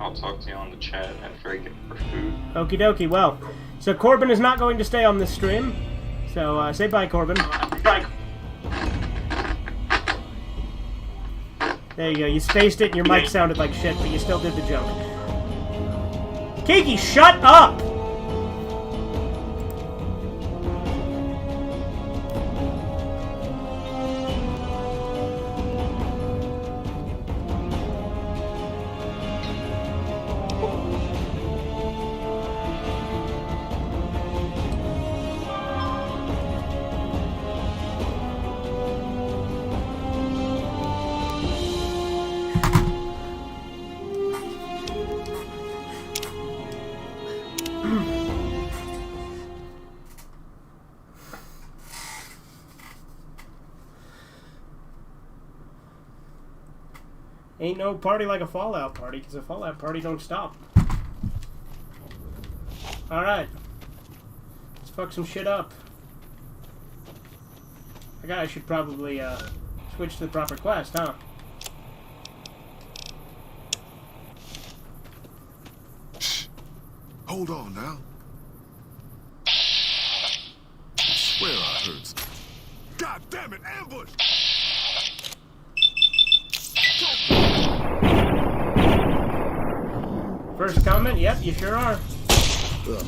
I'll talk to you on the chat after I get for food. Okie dokie. Well, so Corbin is not going to stay on this stream. So say bye, Corbin. Bye. There you go. You spaced it and your mic sounded like shit, but you still did the joke. Kiki, shut up! Ain't no party like a Fallout party, because a Fallout party don't stop. Alright. Let's fuck some shit up. I guess I should probably, switch to the proper quest, huh? Shh. Hold on now. I swear I heard some. God damn it, ambush! First comment? Yep, you sure are. Ugh.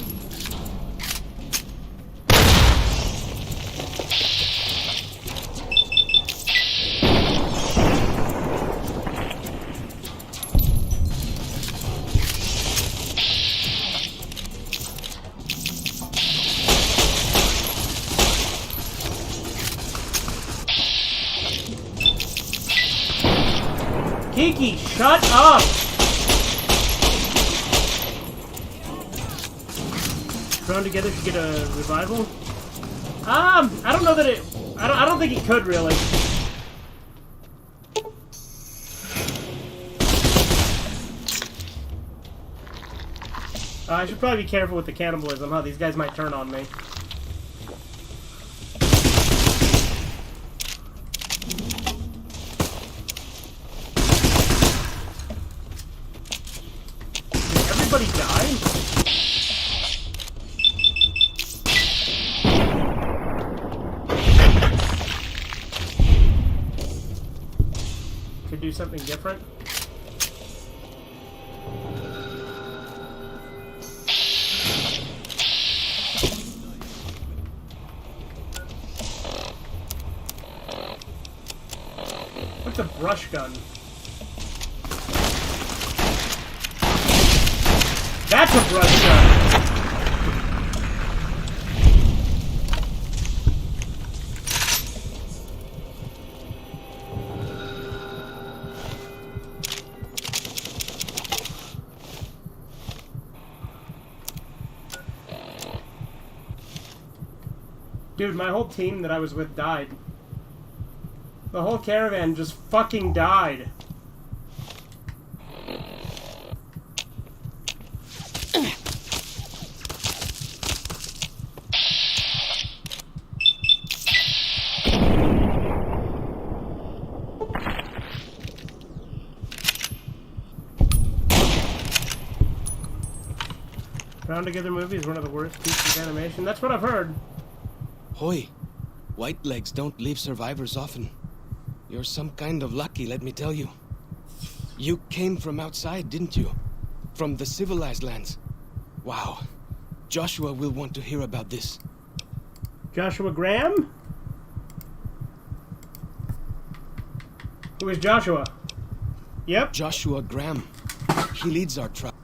Kiki, shut up! Thrown together to get a revival? I don't know that it... I don't think it could, really. I should probably be careful with the cannibalism, huh? These guys might turn on me. Did everybody die? Could do something different. What's a brush gun? That's a brush gun! Dude, my whole team that I was with died. The whole caravan just fucking died. Bound Together movie is one of the worst pieces of animation. That's what I've heard. Hoi, white legs don't leave survivors often. You're some kind of lucky, let me tell you. You came from outside, didn't you? From the civilized lands. Wow. Joshua will want to hear about this. Joshua Graham? Who is Joshua? Yep. Joshua Graham. He leads our tribe.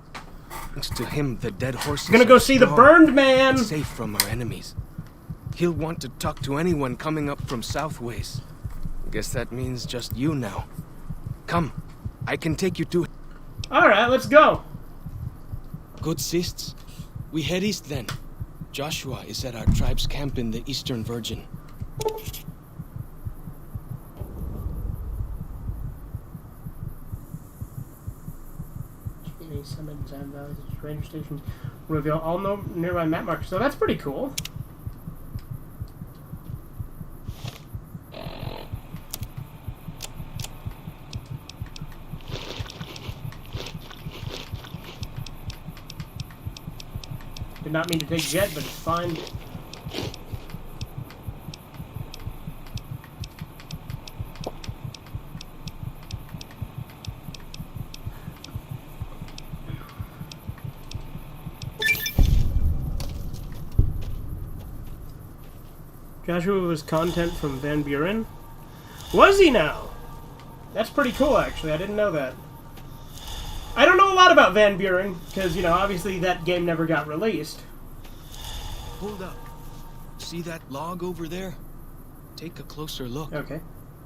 Thanks to him, the dead horses Gonna go are see the strong burned man! and safe from our enemies. He'll want to talk to anyone coming up from Southways. Guess that means just you now. Come, I can take you to... Alright, let's go. Good sists. We head east then. Joshua is at our tribe's camp in the Eastern Virgin. Summons and ranger stations reveal all nearby map markers. So that's pretty cool. Did not mean to take jet, but it's fine. Joshua was content from Van Buren? Was he now? That's pretty cool, actually. I didn't know that. I don't know a lot about Van Buren, because, you know, obviously that game never got released. Hold up. See that log over there? Take a closer look. Okay.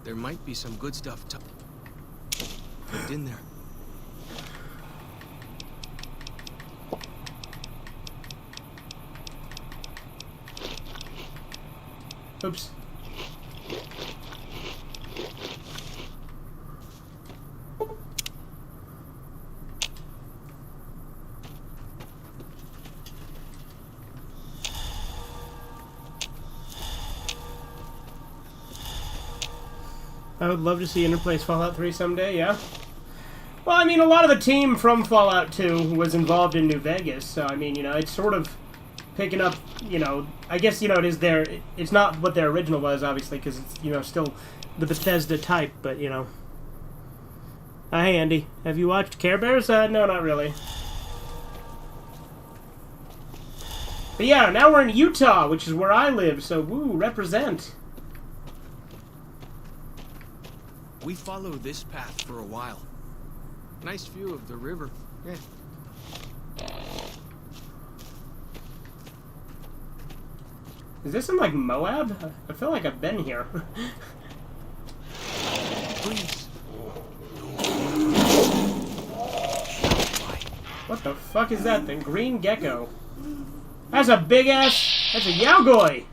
There might be some good stuff tucked in there. Oops. I would love to see Interplace Fallout 3 someday, yeah? Well, I mean, a lot of the team from Fallout 2 was involved in New Vegas, so, I mean, you know, it's sort of picking up, you know, I guess, you know, it's not what their original was, obviously, because it's, you know, still the Bethesda type, but, you know. Hey, Andy, have you watched Care Bears? No, not really. But yeah, now we're in Utah, which is where I live, so, woo, represent. We follow this path for a while. Nice view of the river. Yeah. Is this in, like, Moab? I feel like I've been here. Please. What the fuck is that thing? Green gecko. That's a big ass... That's a Yaogoi!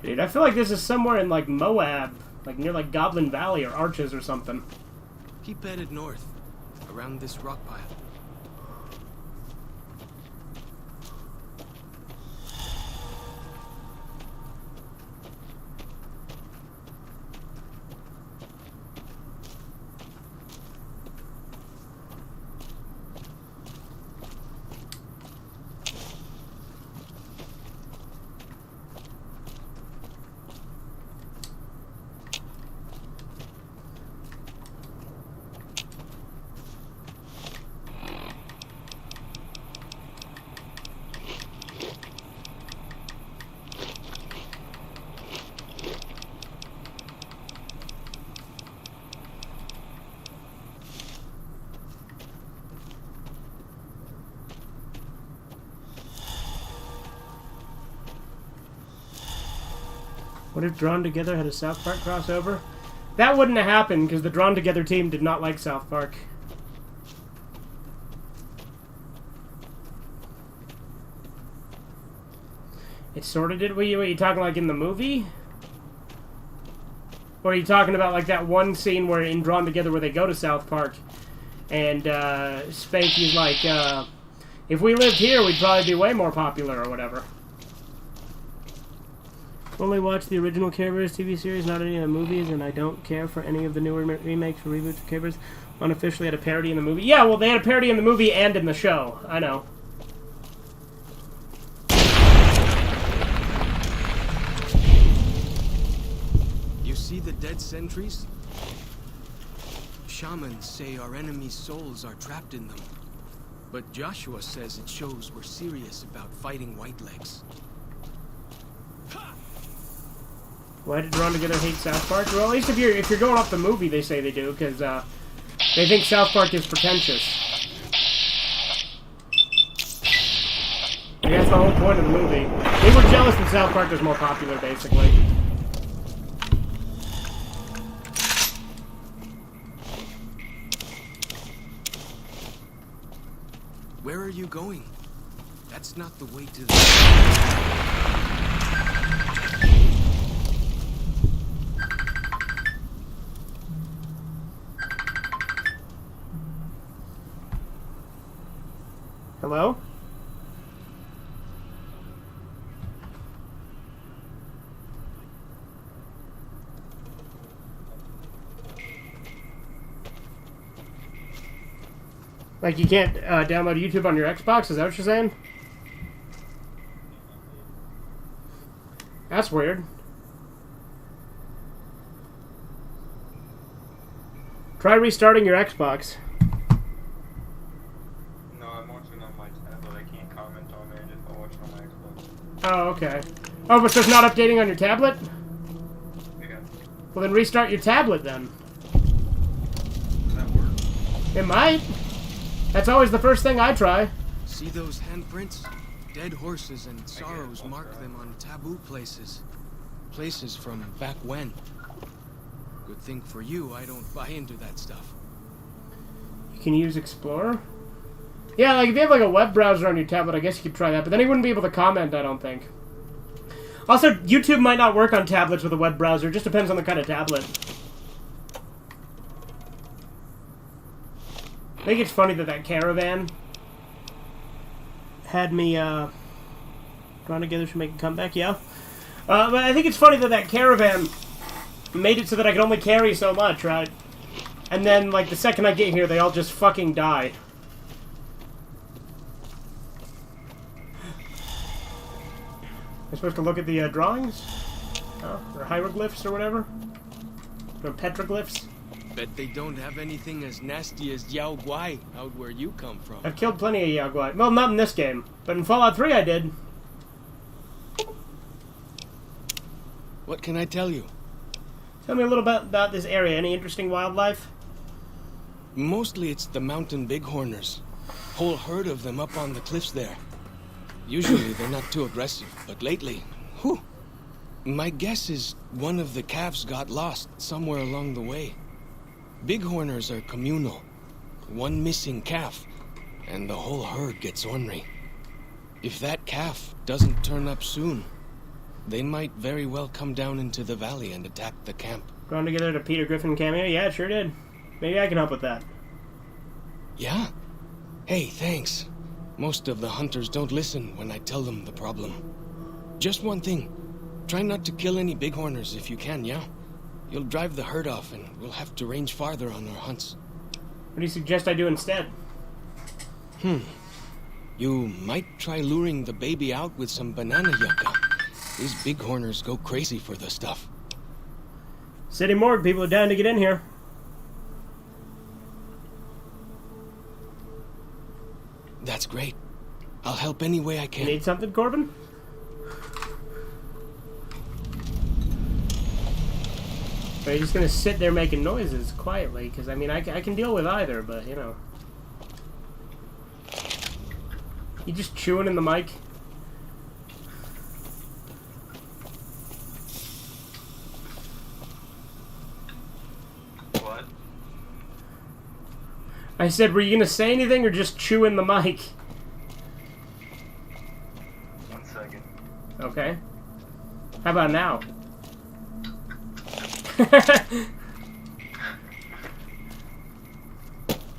Dude, I feel like this is somewhere in, like, Moab. Like, near, like, Goblin Valley or Arches or something. Keep headed north, around this rock pile. What if Drawn Together had a South Park crossover? That wouldn't have happened, because the Drawn Together team did not like South Park. It sort of did. What are you talking like in the movie? Or are you talking about like that one scene where in Drawn Together where they go to South Park and Spanky's like, if we lived here, we'd probably be way more popular or whatever. Only watch the original Care Bears TV series, not any of the movies, and I don't care for any of the newer remakes or reboots of Care Bears. Unofficially had a parody in the movie. Yeah, well, they had a parody in the movie and in the show. I know. You see the dead sentries? Shamans say our enemies' souls are trapped in them. But Joshua says it shows we're serious about fighting Whitelegs. Why did Drawn Together hate South Park? Well, at least if you're going off the movie, they say they do, because They think South Park is pretentious. I guess the whole point of the movie. They were jealous that South Park was more popular, basically. Where are you going? That's not the way to the... Hello? Like, you can't download YouTube on your Xbox? Is that what you're saying? That's weird. Try restarting your Xbox. No, I'm watching on my tablet. I can't comment on it if I watch on my Xbox. Oh, okay. Oh, but so it's not updating on your tablet? Yeah. Well, then restart your tablet, then. Does that work? It might. That's always the first thing I try. See those handprints? Dead horses and sorrows mark them on taboo places. Places from back when. Good thing for you, I don't buy into that stuff. You can use Explorer? Yeah, like if you have like a web browser on your tablet, I guess you could try that, but then you wouldn't be able to comment, I don't think. Also, YouTube might not work on tablets with a web browser. It just depends on the kind of tablet. I think it's funny that that caravan had me, drawn together to make a comeback, yeah. But I think it's funny that that caravan made it so that I could only carry so much, right? And then, like, the second I get here, they all just fucking die. I'm supposed to look at the drawings? Oh, or hieroglyphs or whatever? Or petroglyphs? Bet they don't have anything as nasty as Yao Guai out where you come from. I've killed plenty of Yao Guai. Well, not in this game, but in Fallout 3 I did. What can I tell you? Tell me a little bit about this area. Any interesting wildlife? Mostly it's the mountain bighorners. Whole herd of them up on the cliffs there. Usually they're not too aggressive, but lately, whew. My guess is one of the calves got lost somewhere along the way. Bighorners are communal. One missing calf, and the whole herd gets ornery. If that calf doesn't turn up soon, they might very well come down into the valley and attack the camp. Drawn together to Peter Griffin cameo? Yeah, it sure did. Maybe I can help with that. Yeah? Hey, thanks. Most of the hunters don't listen when I tell them the problem. Just one thing. Try not to kill any bighorners if you can, yeah? You'll drive the herd off and we'll have to range farther on our hunts. What do you suggest I do instead? You might try luring the baby out with some banana yucca. These bighorners go crazy for the stuff. City morgue, people are down to get in here. That's great. I'll help any way I can. Need something, Corbin? Or are you just gonna sit there making noises quietly? Because, I mean, I can deal with either, but, you know. You just chewing in the mic? What? I said, were you gonna say anything or just chew in the mic? 1 second. Okay. How about now?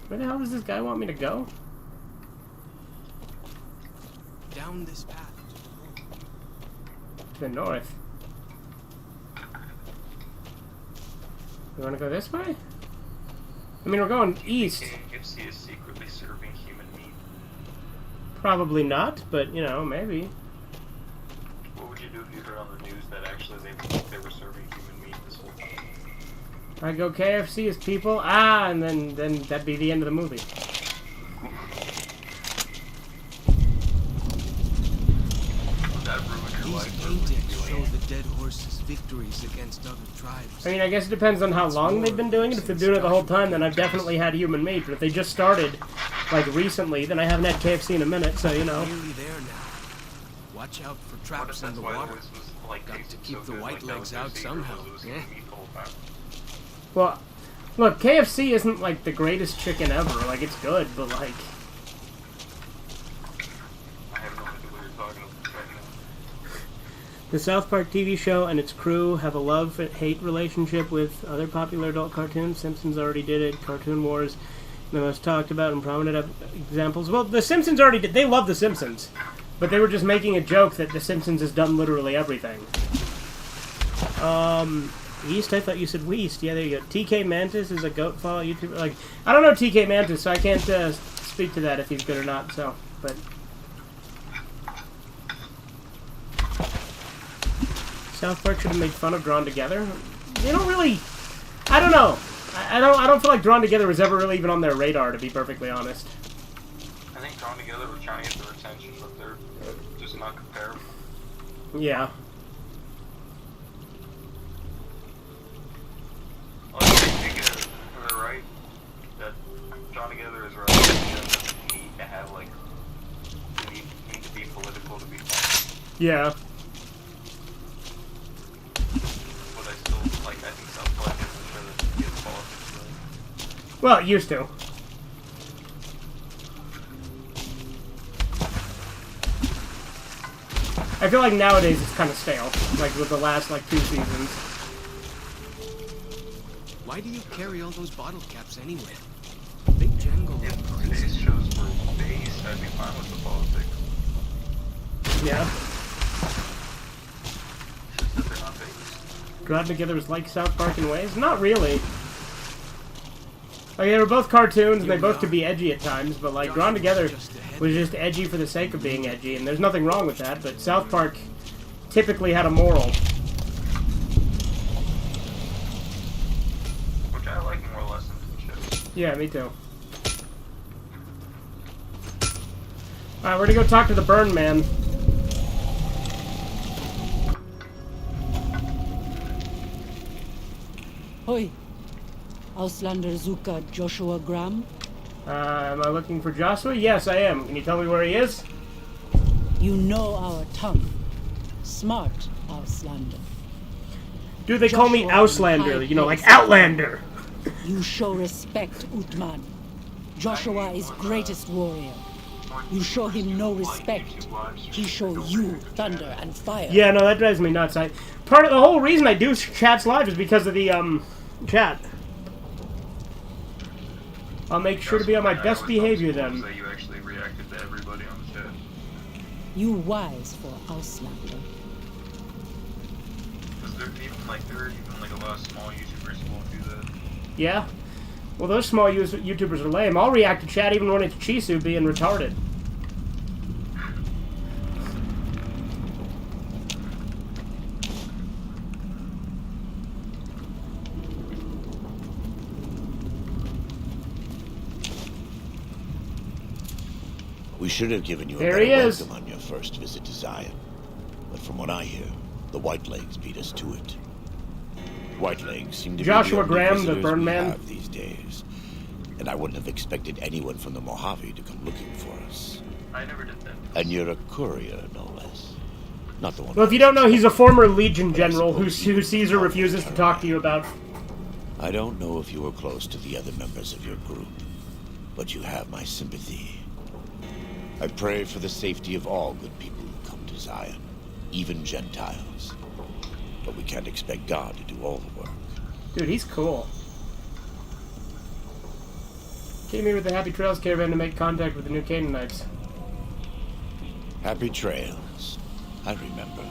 Where the hell does this guy want me to go? Down this path. To the north. You wanna go this way? I mean, we're going east. KFC is secretly serving human meat. Probably not, but, you know, maybe. What would you do if you heard on the news that actually they were serving human meat this whole time? I go KFC as people, and then that'd be the end of the movie. Would that ruin your These life? Or would you paintings do show anything? the dead horse's victories against other tribes. I mean, I guess it depends on how long they've been doing it. If they've been doing it the whole time, then I've definitely had human meat. But if they just started, like, recently, then I haven't had KFC in a minute, so, you know. Nearly there now. Watch out for What if traps in that's the why water. it was like Got to tasted keep so the good, white like, that legs was their out secret, somehow, was losing yeah? the meat the whole time. Well, look, KFC isn't, like, the greatest chicken ever. Like, it's good, but, like... I have no idea what you're talking about right now. The South Park TV show and its crew have a love-hate relationship with other popular adult cartoons. Simpsons already did it. Cartoon Wars, the most talked about and prominent examples. Well, The Simpsons already did. They love The Simpsons. But they were just making a joke that The Simpsons has done literally everything. East? I thought you said Weast. Yeah, there you go. TK Mantis is a goat follow YouTuber. Like, I don't know TK Mantis, so I can't speak to that if he's good or not, so, but... South Park should have made fun of Drawn Together. They don't really... I don't know. I don't feel like Drawn Together was ever really even on their radar, to be perfectly honest. I think Drawn Together were trying to get their attention, but they're just not comparable. Yeah. Like, they're right. That Drawn Together is right. It doesn't need to have, like, you need to be political to be fun. Yeah. But I still, like, I think South Park is a show that gets politics right. Well, it used to. I feel like nowadays it's kind of stale. Like, with the last, like, 2 seasons. Why do you carry all those bottle caps anyway? Big jangle. If today's shows were based, I'd be fine with the politics. Yeah. It's just that they're not based. Drawn Together was like South Park in ways? Not really. Like, they were both cartoons, and they both could be edgy at times, but, like, Drawn Together was just edgy for the sake of being edgy, and there's nothing wrong with that, but South Park typically had a moral. Which I like more lessons in shows. Yeah, me too. Alright, we're gonna go talk to the Burn Man. Hoi. Auslander Zuka Joshua Graham. Am I looking for Joshua? Yes, I am. Can you tell me where he is? You know our tongue. Smart Auslander. Dude, they call me Joshua Auslander, in you know, high like places. Outlander. You show respect, Utman. Joshua is greatest warrior. You show him no respect. He show you thunder and fire. Yeah, no, that drives me nuts. Part of the whole reason I do chats live is because of the, chat. I'll make sure to be on my best behavior then. That you actually reacted to everybody on the chat. You wise for Auslander. Because there are even like a lot of small YouTubers who won't do that. Yeah? Well, those small YouTubers are lame. I'll react to chat even when it's Chisu being retarded. We should have given you a There better he is. welcome on your first visit to Zion. But from what I hear, the Whitelegs beat us to it. Whitelegs seem to Joshua be the only Graham, the visitors Burn we Man. have these days. And I wouldn't have expected anyone from the Mojave to come looking for us. I never did that. And you're a courier, no less. Not the one. Well, if you don't know, he's a former Legion general who Caesar refuses to talk to you about. I don't know if you were close to the other members of your group, but you have my sympathy. I pray for the safety of all good people who come to Zion, even Gentiles. But we can't expect God to do all the work. Dude, he's cool. Came here with the Happy Trails caravan to make contact with the new Canaanites. Happy trails. I remember.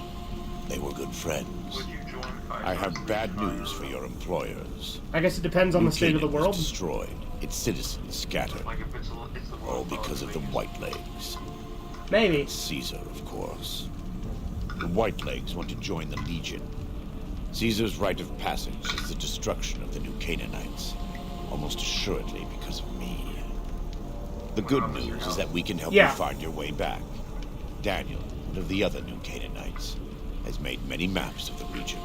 They were good friends. Would you join I have bad news for your employers. I guess it depends on the state of the New Canaan world. was destroyed, its citizens scattered. Like if it's the All world because of the politics. Whitelegs. Maybe. Caesar, of course. The Whitelegs want to join the Legion. Caesar's rite of passage is the destruction of the new Canaanites. Almost assuredly because of me. The good news is that we can help Yeah. you find your way back. Daniel, one of the other new Canaanites, has made many maps of the region.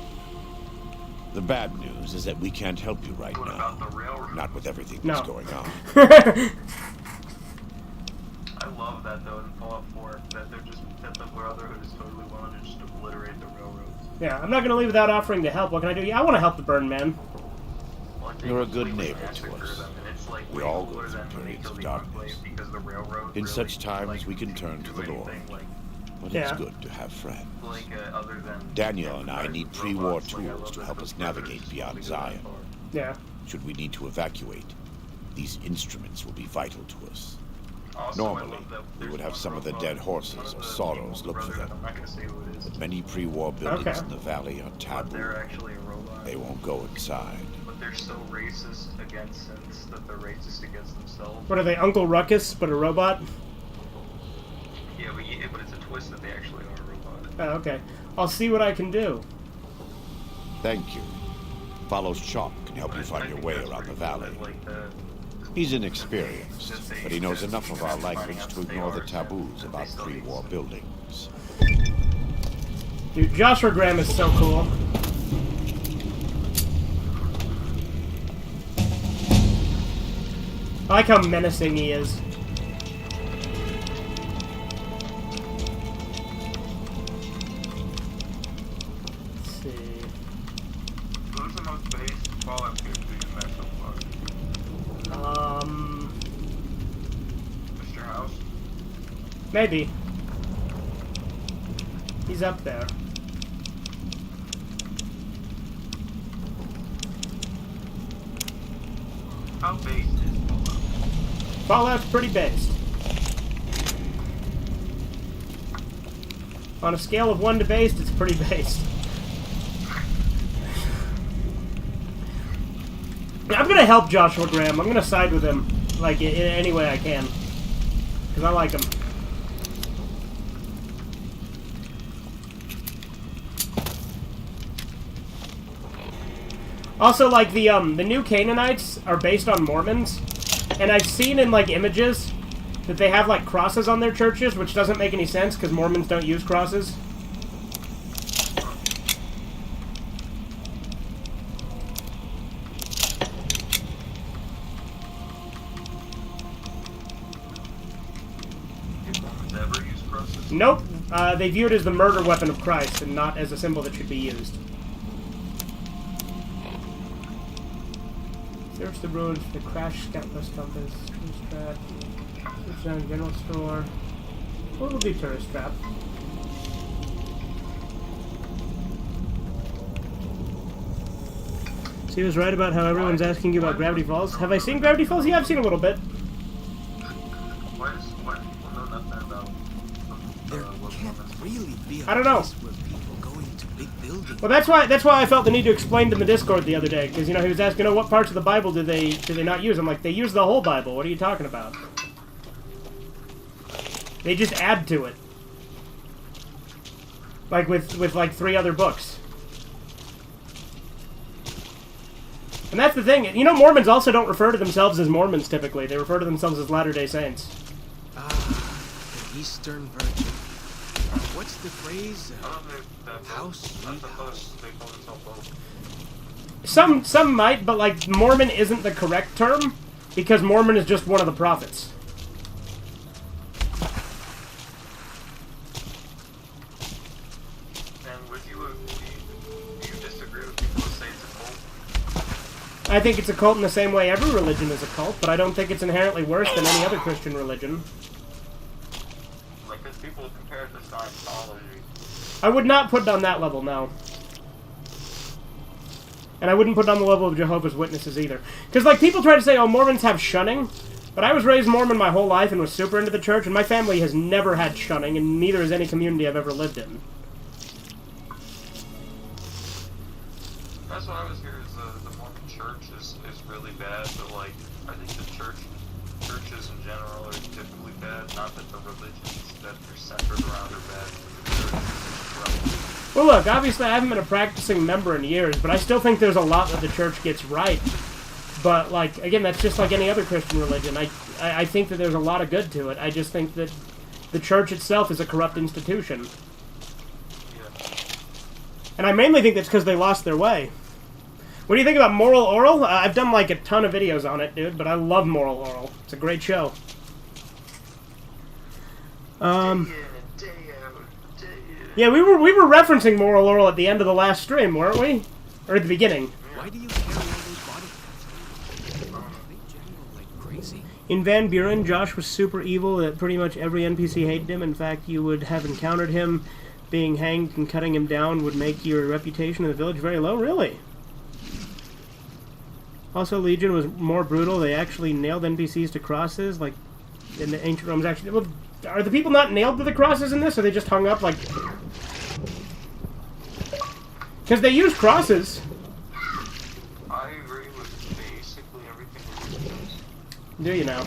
The bad news is that we can't help you right What now. about the railroad? Not with everything No. that's going on. I love that though in Fallout 4 that the Brotherhood is totally willing to just obliterate the railroads. Yeah, I'm not gonna leave without offering to help. What can I do? Yeah, I want to help the Burn Man. Like, they You're a good completely neighbor to massacre us. them, and it's, like, We way all go cooler through than when they periods kill of the darkness. Enclave because the railroad In really, such times, like, we can turn to do the Lord. anything, like, But Yeah. it's good to have friends. other than Daniel and I need pre-war robots, like, I tools love to that help the us Brothers navigate beyond really go that Zion. far. Yeah. Should we need to evacuate, these instruments will be vital to us. Also, I Normally, love that we there's would have one some of the robot, dead one horses of or the sorrows people look for Brotherhood, them. I'm not gonna say who it is, But many pre-war buildings Okay. in the valley are but they're taboo. actually a robot. They won't go inside. But they're so racist against synths that they're racist against themselves. What are they, Uncle Ruckus, but a robot? Yeah, but it's a twist that they actually are a robot. Oh, okay. I'll see what I can do. Thank you. Follows Chalk can help you But I find your think way that's around the pretty cool valley. that, like, He's inexperienced, but he knows enough of our language to ignore the taboos about pre-war buildings. Dude, Joshua Graham is so cool. I like how menacing he is. Let's see. Who's the most based Fallout 2 you've met so far? Mr. House? Maybe. He's up there. How based is Fallout? Fallout's pretty based. On a scale of 1 to based, it's pretty based. I'm gonna help Joshua Graham. I'm gonna side with him, like, in any way I can. Because I like him. Also, like, the new Canaanites are based on Mormons. And I've seen in, like, images that they have, like, crosses on their churches, which doesn't make any sense, because Mormons don't use crosses. Did Mormons ever use crosses? Nope. They view it as the murder weapon of Christ, and not as a symbol that should be used. Search the ruins for the crash scoutless compass. Tourist trap. Search down general store. What will be tourist trap? So he was right about how everyone's asking you about Gravity Falls. Have I seen Gravity Falls? Yeah, I've seen a little bit. Why do people know nothing about There what can't Mormons really be a I don't know. place where people go into big buildings. Well, that's why I felt the need to explain to him in the Discord the other day, because, you know, he was asking, what parts of the Bible do they not use? I'm like, they use the whole Bible. What are you talking about? They just add to it. Like with like 3 other books. And that's the thing. You know, Mormons also don't refer to themselves as Mormons typically. They refer to themselves as Latter-day Saints. The Eastern Virgin. What's the phrase? I don't think that House, I sweet suppose house. they call themselves both. Some might, but like Mormon isn't the correct term because Mormon is just one of the prophets. And would you do you disagree with people who say it's a cult? I think it's a cult in the same way every religion is a cult, but I don't think it's inherently worse than any other Christian religion. Like, because people compare it to Scientology. I would not put it on that level, no. And I wouldn't put it on the level of Jehovah's Witnesses either. Because, like, people try to say, oh, Mormons have shunning. But I was raised Mormon my whole life and was super into the church, and my family has never had shunning, and neither has any community I've ever lived in. That's what I was hearing is the Mormon church is really bad, but, like, I think the churches in general are typically bad. Not that the religions that they're centered around are bad. Well, look, obviously I haven't been a practicing member in years, but I still think there's a lot that the church gets right. But, like, again, that's just like any other Christian religion. I think that there's a lot of good to it. I just think that the church itself is a corrupt institution. Yeah. And I mainly think that's because they lost their way. What do you think about Moral Oral? I've done like a ton of videos on it, dude, but I love Moral Oral. It's a great show. Yeah, we were referencing Moral Oral at the end of the last stream, weren't we? Or at the beginning. Why do you carry all those body parts? They jangle like crazy. In Van Buren, Josh was super evil that pretty much every NPC hated him. In fact, you would have encountered him. Being hanged and cutting him down would make your reputation in the village very low. Really? Also, Legion was more brutal. They actually nailed NPCs to crosses, like in the ancient Romans. Actually, well, are the people not nailed to the crosses in this? Or are they just hung up like? Because they use crosses. I agree with basically everything Legion does. Do you now?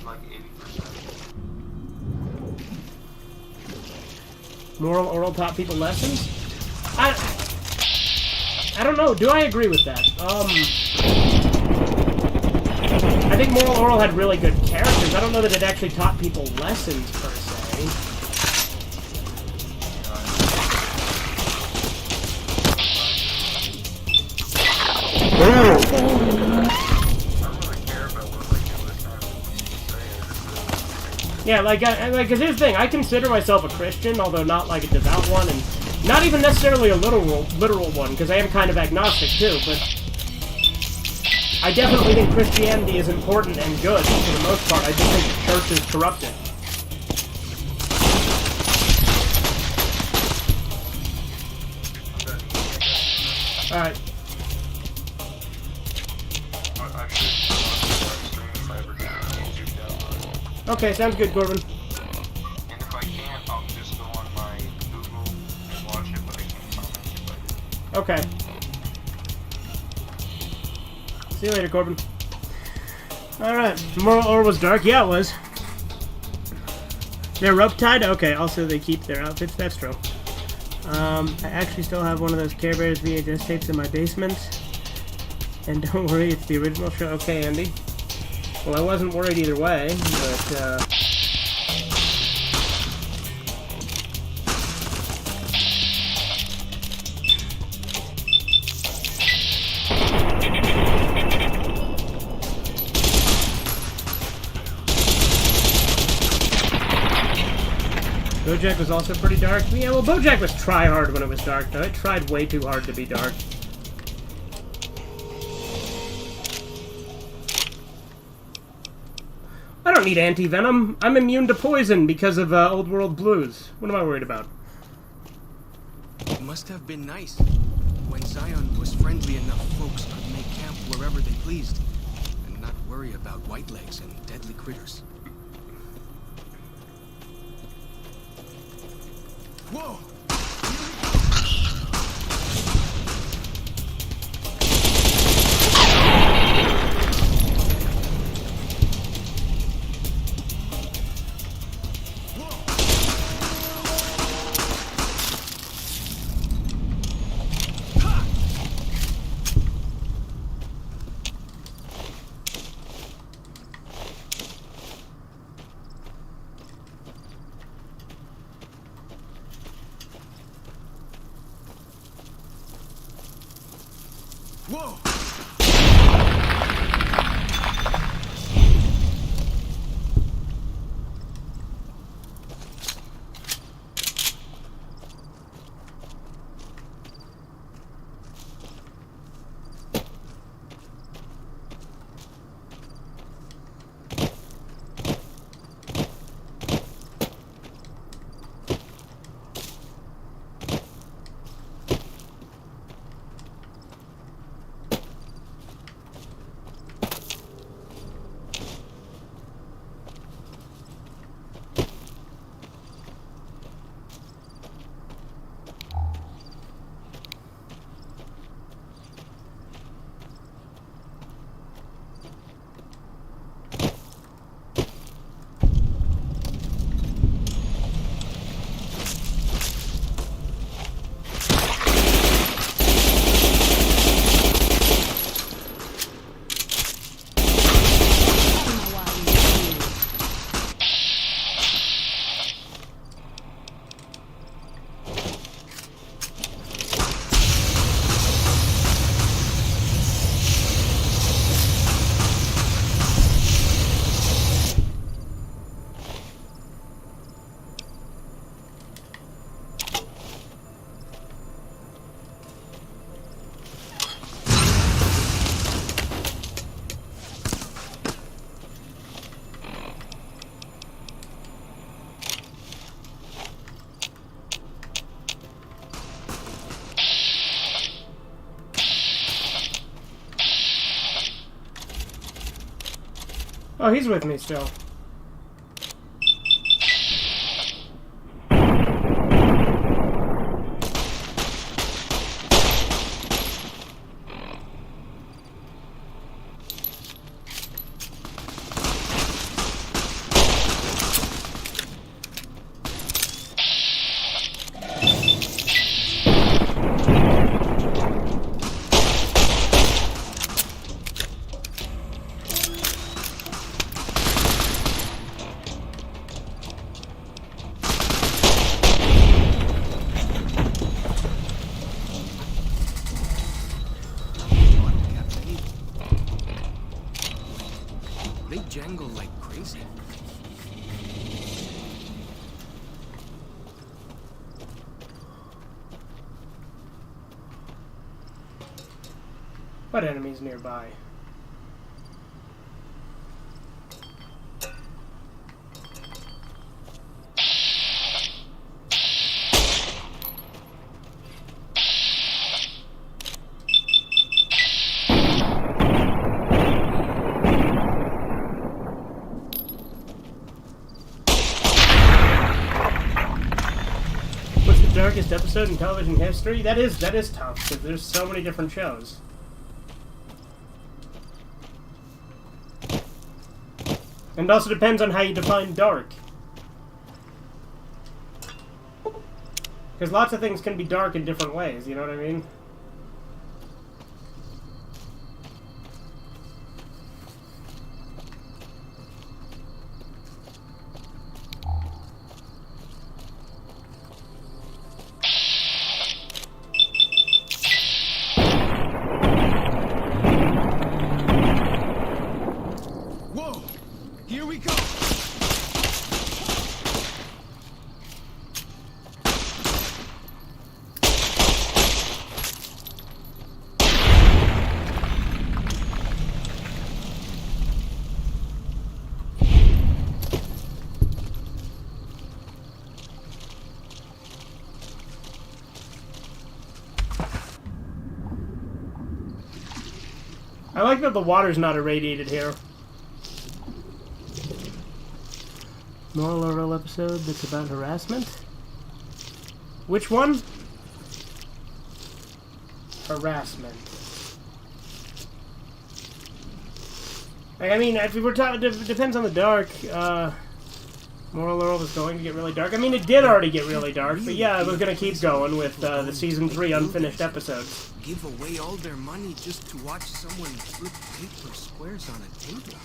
Like 80%. Moral Oral taught people lessons? I don't know. Do I agree with that? I think Moral Oral had really good characters. I don't know that it actually taught people lessons, per se. I don't really care about what they do this time. Yeah, cause here's the thing. I consider myself a Christian, although not like a devout one, and not even necessarily a literal one, because I am kind of agnostic too. But I definitely think Christianity is important and good for the most part. I just think the church is corrupted. All right. I should stream if I ever get YouTube download. Okay, sounds good, Corbin. And if I can't, I'll just go on my Google and watch it, but I can't comment if I do. Okay. See you later, Corbin. Alright. Moral Oral was dark? Yeah, it was. They're rope tied? Okay, also they keep their outfits. That's true. I actually still have one of those Care Bears VHS tapes in my basement. And don't worry, it's the original show. Okay, Andy. Well, I wasn't worried either way, but, BoJack was also pretty dark. Yeah, well, BoJack was try-hard when it was dark, though. It tried way too hard to be dark. I don't need anti-venom. I'm immune to poison because of Old World Blues. What am I worried about? It must have been nice when Zion was friendly enough folks could make camp wherever they pleased and not worry about white legs and deadly critters. Whoa! Whoa! Oh, he's with me still. They jangle like crazy. What enemies nearby? What's the darkest episode in television history? That is tough, because there's so many different shows. And it also depends on how you define dark. Because lots of things can be dark in different ways, you know what I mean? Whoa! Here we go! I like that the water's not irradiated here. Moral oral episode that's about harassment? Which one? Harassment. Like, I mean, if we were talking, depends on the dark. Moral oral is going to get really dark. I mean, it did already get really dark, but yeah, it was going to keep going with the Season 3 unfinished episodes. Give away all their money just to watch someone flip paper squares on a table.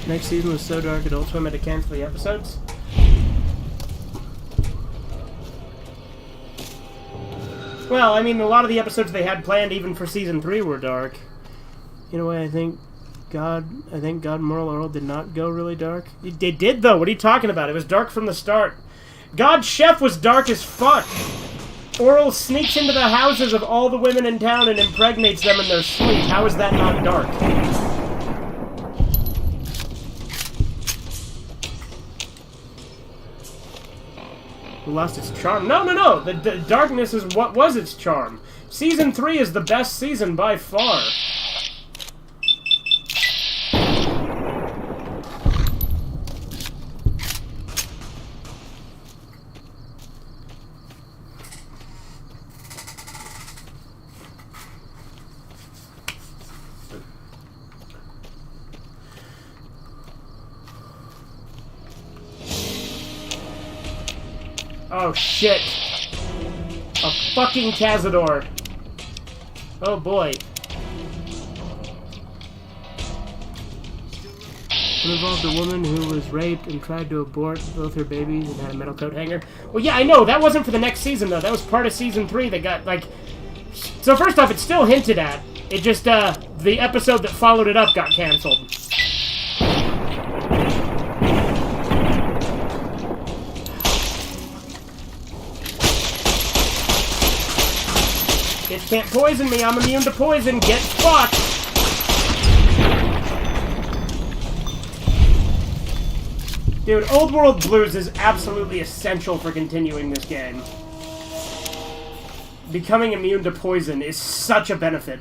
Next season was so dark Adult Swim had to cancel the episodes. Well, I mean, a lot of the episodes they had planned even for Season 3 were dark. In a way, I think God Moral Oral did not go really dark. It did, though. What are you talking about? It was dark from the start. God's Chef was dark as fuck. Oral sneaks into the houses of all the women in town and impregnates them in their sleep. How is that not dark? Lost its charm. No. The darkness is what was its charm. Season 3 is the best season by far. Oh shit. A fucking Cazador. Oh boy. It involved a woman who was raped and tried to abort both her babies and had a metal coat hanger. Well, yeah, I know. That wasn't for the next season, though. That was part of Season 3 that got, like... So first off, it's still hinted at. It just, the episode that followed it up got canceled. It can't poison me. I'm immune to poison. Get fucked. Dude, Old World Blues is absolutely essential for continuing this game. Becoming immune to poison is such a benefit.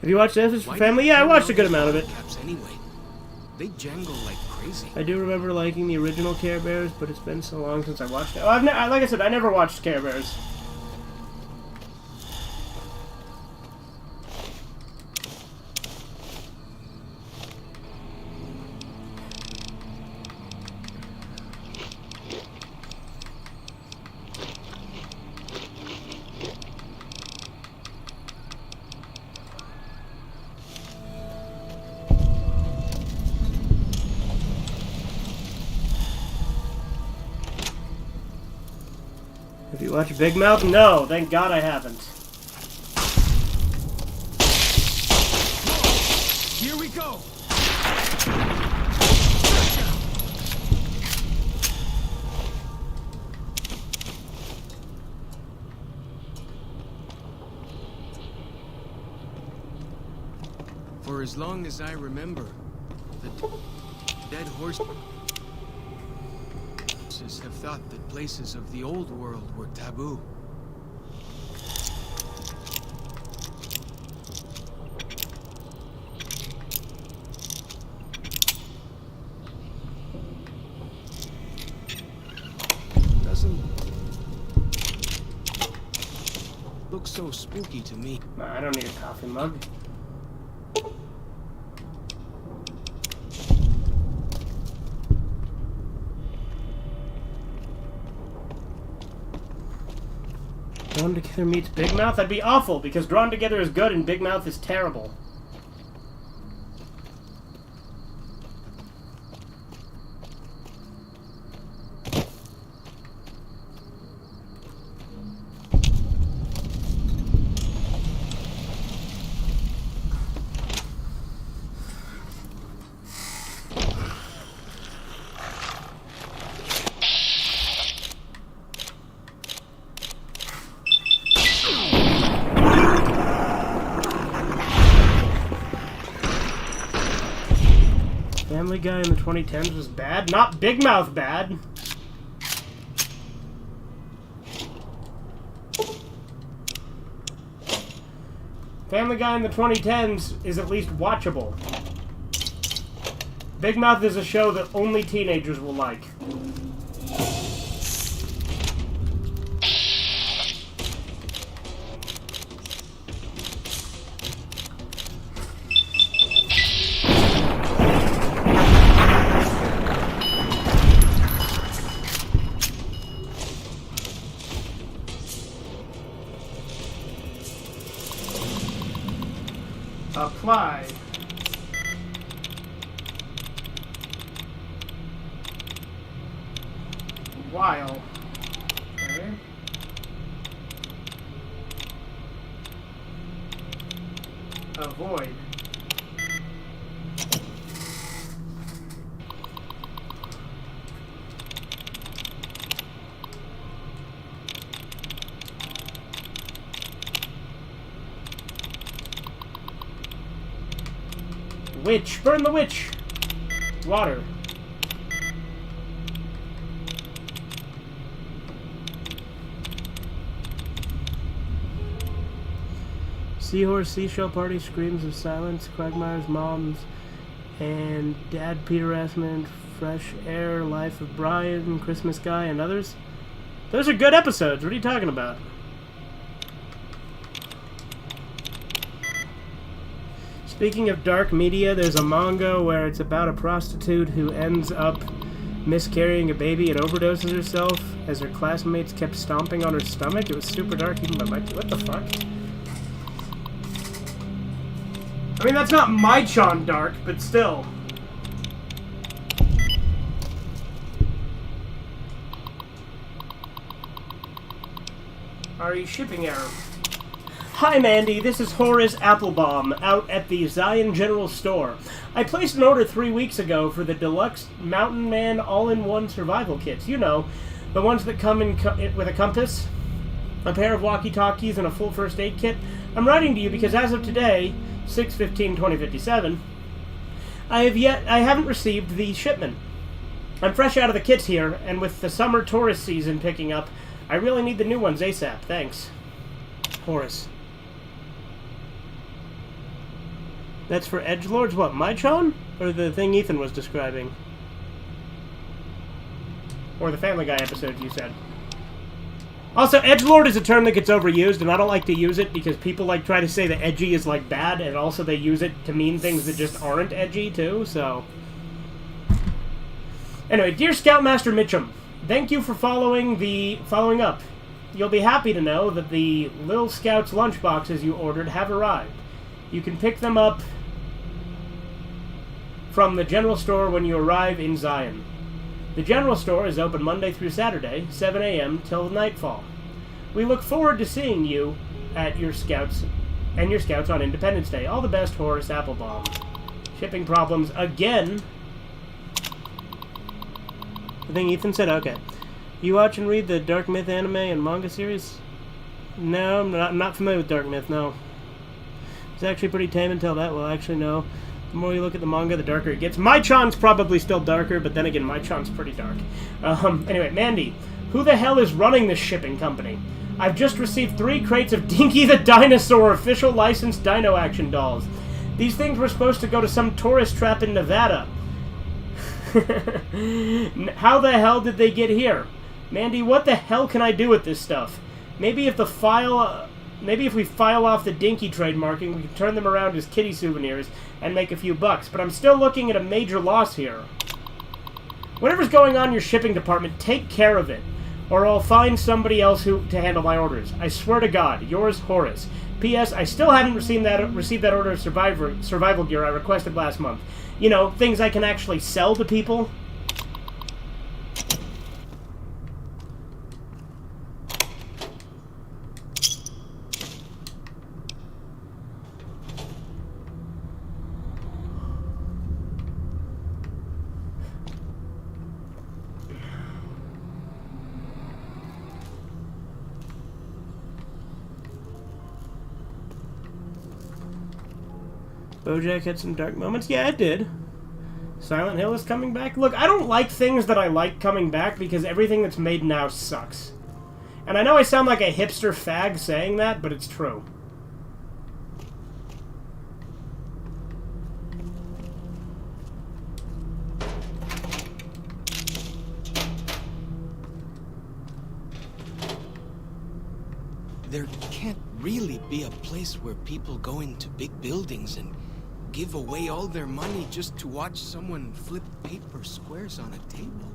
Have you watched F is for Family? Yeah, I watched a good amount of it. Anyway, they jangle like crazy. I do remember liking the original Care Bears, but it's been so long since I watched it. Oh, like I said, I never watched Care Bears. Have you watched Big Mouth? No, thank God I haven't. Here we go. For as long as I remember, the dead horses have thought that places of the old world were taboo. Doesn't look so spooky to me. Nah, I don't need a coffee mug. Drawn Together meets Big Mouth? That'd be awful, because Drawn Together is good and Big Mouth is terrible. Family Guy in the 2010s was bad? Not Big Mouth bad. Family Guy in the 2010s is at least watchable. Big Mouth is a show that only teenagers will like. Apply. While. Okay. Avoid. Witch! Burn the witch! Water. Seahorse, Seashell Party, Screams of Silence, Quagmire's Moms, and Dad Peter Asmund, Fresh Air, Life of Brian, Christmas Guy, and others. Those are good episodes. What are you talking about? Speaking of dark media, there's a manga where it's about a prostitute who ends up miscarrying a baby and overdoses herself as her classmates kept stomping on her stomach. It was super dark even by my... What the fuck? I mean, that's not Mai-chan dark, but still. Are you shipping error? Hi Mandy, this is Horace Applebaum, out at the Zion General Store. I placed an order 3 weeks ago for the deluxe Mountain Man all-in-one survival kits. You know, the ones that come in with a compass, a pair of walkie-talkies, and a full first aid kit. I'm writing to you because as of today, 6/15/2057, I haven't received the shipment. I'm fresh out of the kits here, and with the summer tourist season picking up, I really need the new ones ASAP. Thanks. Horace. That's for edgelords? What, Mai-chan? Or the thing Ethan was describing? Or the Family Guy episode you said? Also, edgelord is a term that gets overused, and I don't like to use it because people like try to say that edgy is like bad, and also they use it to mean things that just aren't edgy too, so... Anyway, dear Scoutmaster Mitchum, thank you for following up. You'll be happy to know that the Lil Scouts lunchboxes you ordered have arrived. You can pick them up from the general store when you arrive in Zion. The general store is open Monday through Saturday, 7 a.m. till nightfall. We look forward to seeing you at your Scouts on Independence Day. All the best, Horace Applebaum. Shipping problems again. I think Ethan said, okay. You watch and read the Dark Myth anime and manga series? No, I'm not familiar with Dark Myth, no. It's actually pretty tame until that. Well, actually, no. The more you look at the manga, the darker it gets. Mai-chan's probably still darker, but then again, Mai-chan's pretty dark. Anyway, Mandy, who the hell is running this shipping company? I've just received 3 crates of Dinky the Dinosaur official licensed Dino Action dolls. These things were supposed to go to some tourist trap in Nevada. How the hell did they get here? Mandy, what the hell can I do with this stuff? Maybe if we file off the Dinky trademarking, we can turn them around as kitty souvenirs and make a few bucks. But I'm still looking at a major loss here. Whatever's going on in your shipping department, take care of it. Or I'll find somebody else to handle my orders. I swear to God, yours, Horace. P.S. I still haven't received that order of survival gear I requested last month. You know, things I can actually sell to people. BoJack had some dark moments. Yeah, it did. Silent Hill is coming back. Look, I don't like things that I like coming back because everything that's made now sucks. And I know I sound like a hipster fag saying that, but it's true. There can't really be a place where people go into big buildings and give away all their money just to watch someone flip paper squares on a table.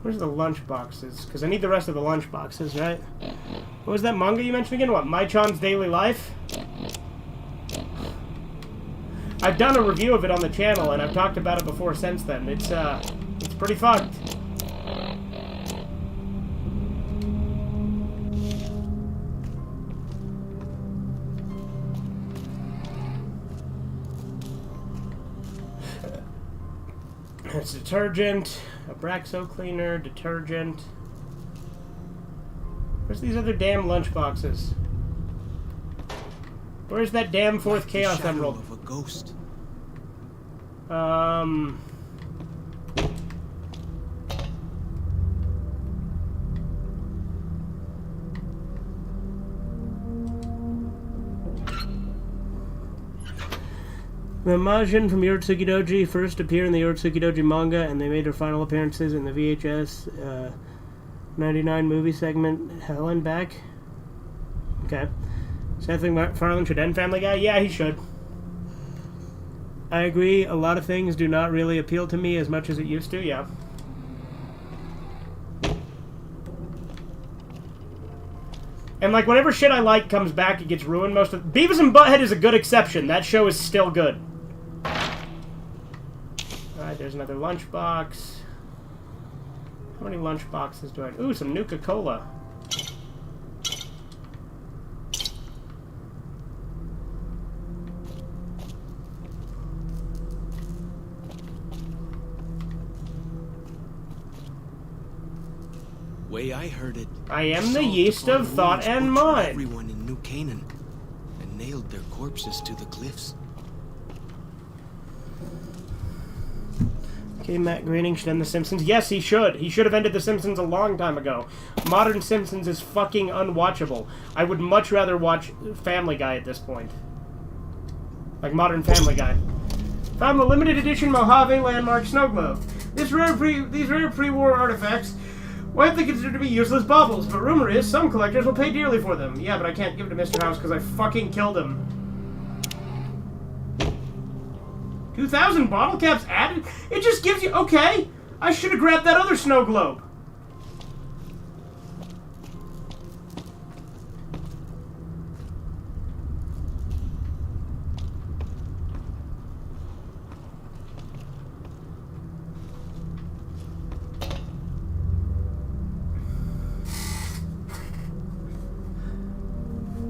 Where's the lunch boxes? Because I need the rest of the lunch boxes, right? What was that manga you mentioned again? What, Mai-chan's Daily Life? I've done a review of it on the channel, and I've talked about it before since then. It's pretty fucked. It's detergent, a Braxo cleaner, detergent. Where's these other damn lunch boxes? Where's that damn fourth Chaos Emerald? Of a ghost. The Majin from Yorotsuki Doji first appeared in the Yorotsuki Doji manga, and they made their final appearances in the VHS 99 movie segment. Helen back? Okay. Seth MacFarlane should end Family Guy? Yeah, he should. I agree. A lot of things do not really appeal to me as much as it used to. Yeah. And like whenever shit I like comes back, it gets ruined. Most of Beavis and Butthead is a good exception. That show is still good. All right, there's another lunchbox. How many lunch boxes do I? Ooh, some Nuka-Cola. Way I heard it. I am the Salt yeast upon of thought wounds and butchered mind. everyone in New Canaan and nailed their corpses to the cliffs. Okay, Matt Groening should end The Simpsons. Yes, he should. He should have ended The Simpsons a long time ago. Modern Simpsons is fucking unwatchable. I would much rather watch Family Guy at this point. Like Modern Family Guy. Found the limited edition Mojave Landmark Snow Globe. These rare pre-war artifacts widely considered to be useless baubles, but rumor is some collectors will pay dearly for them. Yeah, but I can't give it to Mr. House because I fucking killed him. 2,000 bottle caps added? It just gives you... Okay, I should have grabbed that other snow globe.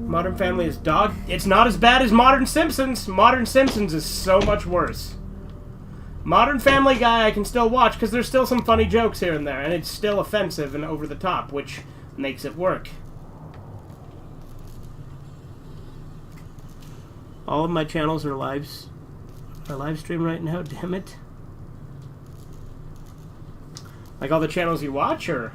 Modern Family is dog. It's not as bad as Modern Simpsons. Modern Simpsons is so much worse. Modern Family Guy I can still watch because there's still some funny jokes here and there, and it's still offensive and over the top, which makes it work. All of my channels are live stream right now. Damn it! Like all the channels you watch, or?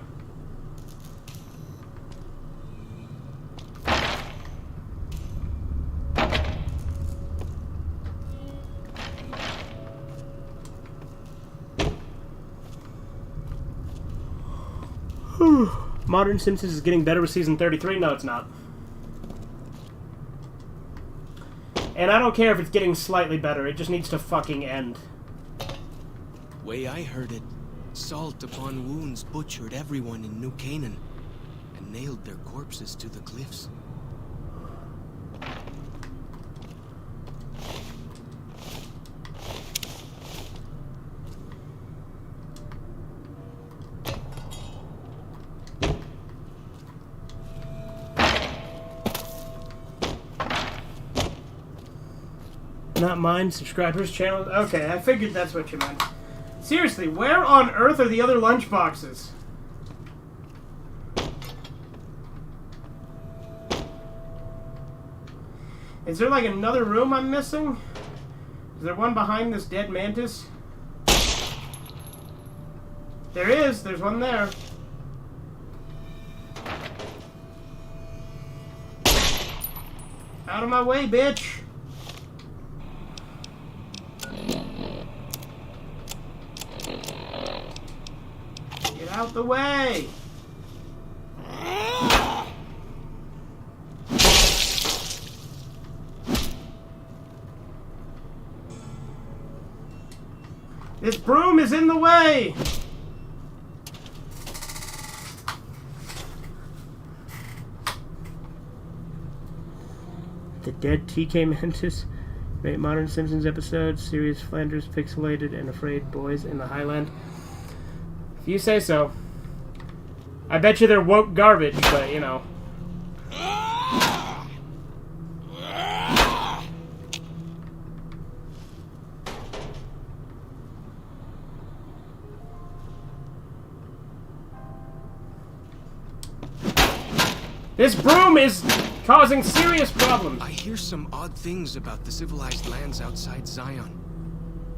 Modern Simpsons is getting better with season 33. No, it's not. And I don't care if it's getting slightly better. It just needs to fucking end. Way I heard it, salt upon wounds butchered everyone in New Canaan and nailed their corpses to the cliffs. Not mine, subscribers channel. Okay, I figured that's what you meant. Seriously, where on earth are the other lunch boxes? Is there like another room I'm missing? Is there one behind this dead mantis? There is. There's one there. Out of my way, bitch. Get out the way. This broom is in the way! The dead TK Mantis. Great Modern Simpsons episode. Serious Flanders, Pixelated, and Afraid Boys in the Highland. If you say so. I bet you they're woke garbage, but you know. This broom is causing serious problems. I hear some odd things about the civilized lands outside Zion.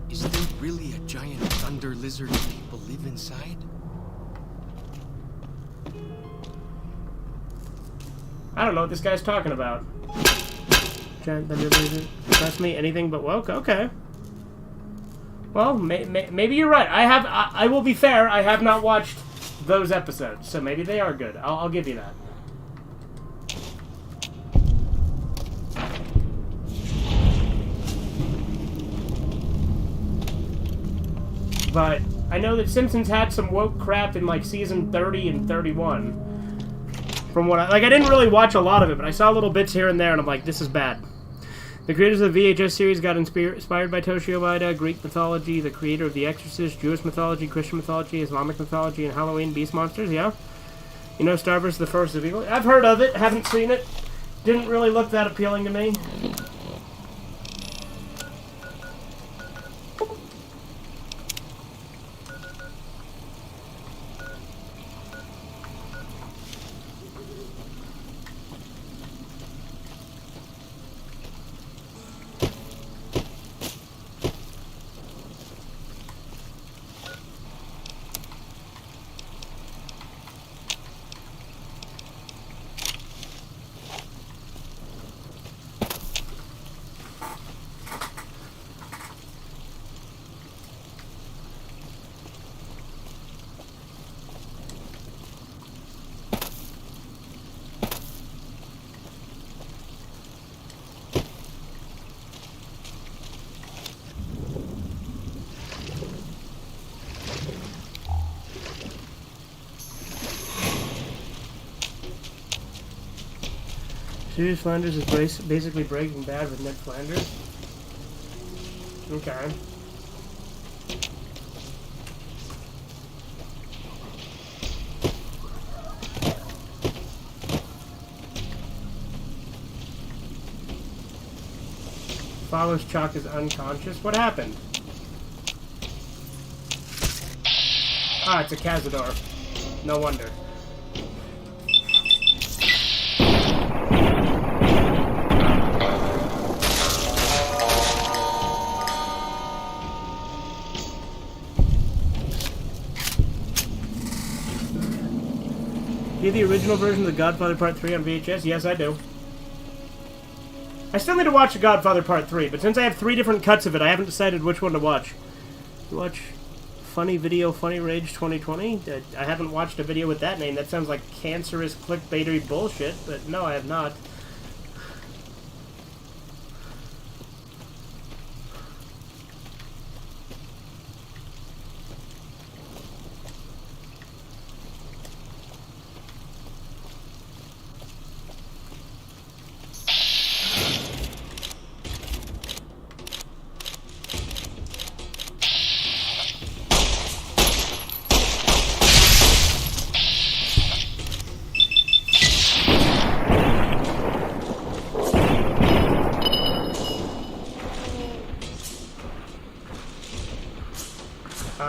Is there really a giant thunder lizard people live inside? I don't know what this guy's talking about. Giant thunder lizard. Trust me, anything but woke? Okay. Well, maybe you're right. I will be fair, I have not watched those episodes, so maybe they are good. I'll give you that. but I know that Simpsons had some woke crap in like season 30 and 31. From what I didn't really watch a lot of it, but I saw little bits here and there, and I'm like, this is bad. The creators of the VHS series got inspired by Toshio Maeda, Greek mythology, the creator of The Exorcist, Jewish mythology, Christian mythology, Islamic mythology, and Halloween beast monsters, yeah? You know Star vs. the Forces of Evil? I've heard of it, haven't seen it. Didn't really look that appealing to me. Serious Flanders is basically Breaking Bad with Ned Flanders. Okay. Follows Chuck is unconscious. What happened? Ah, it's a Cazador. No wonder. Do you have the original version of The Godfather Part 3 on VHS? Yes, I do. I still need to watch The Godfather Part 3, but since I have 3 different cuts of it, I haven't decided which one to watch. You watch Funny Video, Funny Rage 2020? I haven't watched a video with that name. That sounds like cancerous, clickbaitery bullshit, but no, I have not.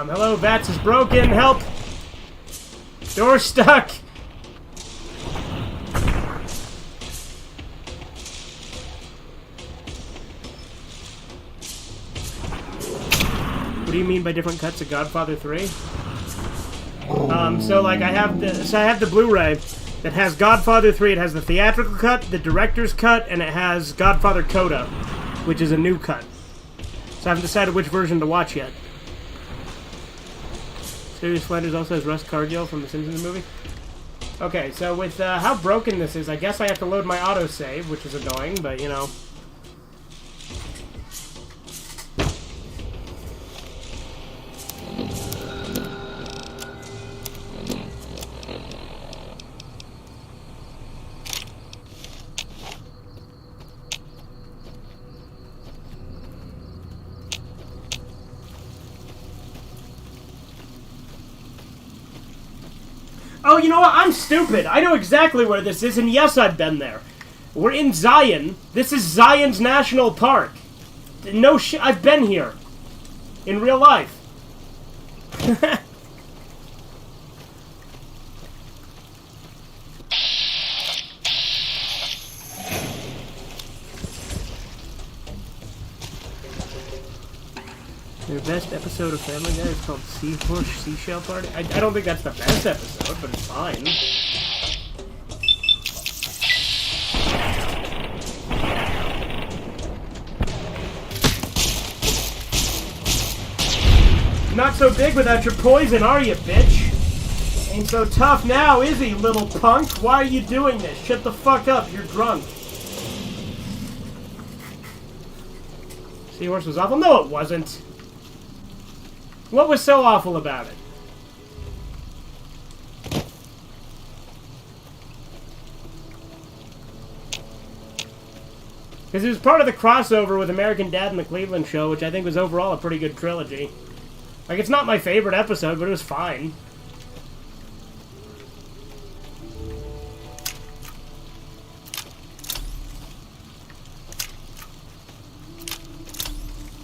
Hello, Vats is broken. Help! Door stuck! What do you mean by different cuts of Godfather 3? So like I have the Blu-ray that has Godfather 3. It has the theatrical cut, the director's cut, and it has Godfather Coda, which is a new cut. So I haven't decided which version to watch yet. Serious Flanders also has Russ Cargill from the Simpsons movie. Okay, so with how broken this is, I guess I have to load my autosave, which is annoying, but you know. Oh, you know what? I'm stupid. I know exactly where this is, and yes, I've been there. We're in Zion. This is Zion's National Park. No shit. I've been here. In real life. Their best episode of Family Guy is called Seahorse Seashell Party. I don't think that's the best episode, but it's fine. Not so big without your poison, are you, bitch? Ain't so tough now, is he, little punk? Why are you doing this? Shut the fuck up, you're drunk. Seahorse was awful? No, it wasn't. What was so awful about it? Because it was part of the crossover with American Dad and the Cleveland Show, which I think was overall a pretty good trilogy. Like, it's not my favorite episode, but it was fine.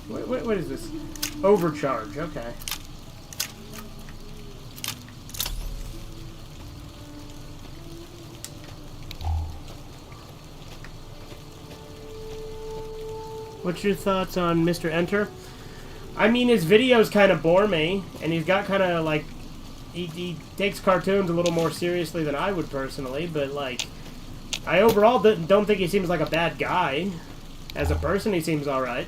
What is this? Overcharge, okay. What's your thoughts on Mr. Enter? I mean, his videos kind of bore me, and he's got kind of, like, he takes cartoons a little more seriously than I would personally, but, like, I overall don't think he seems like a bad guy. As a person, he seems alright.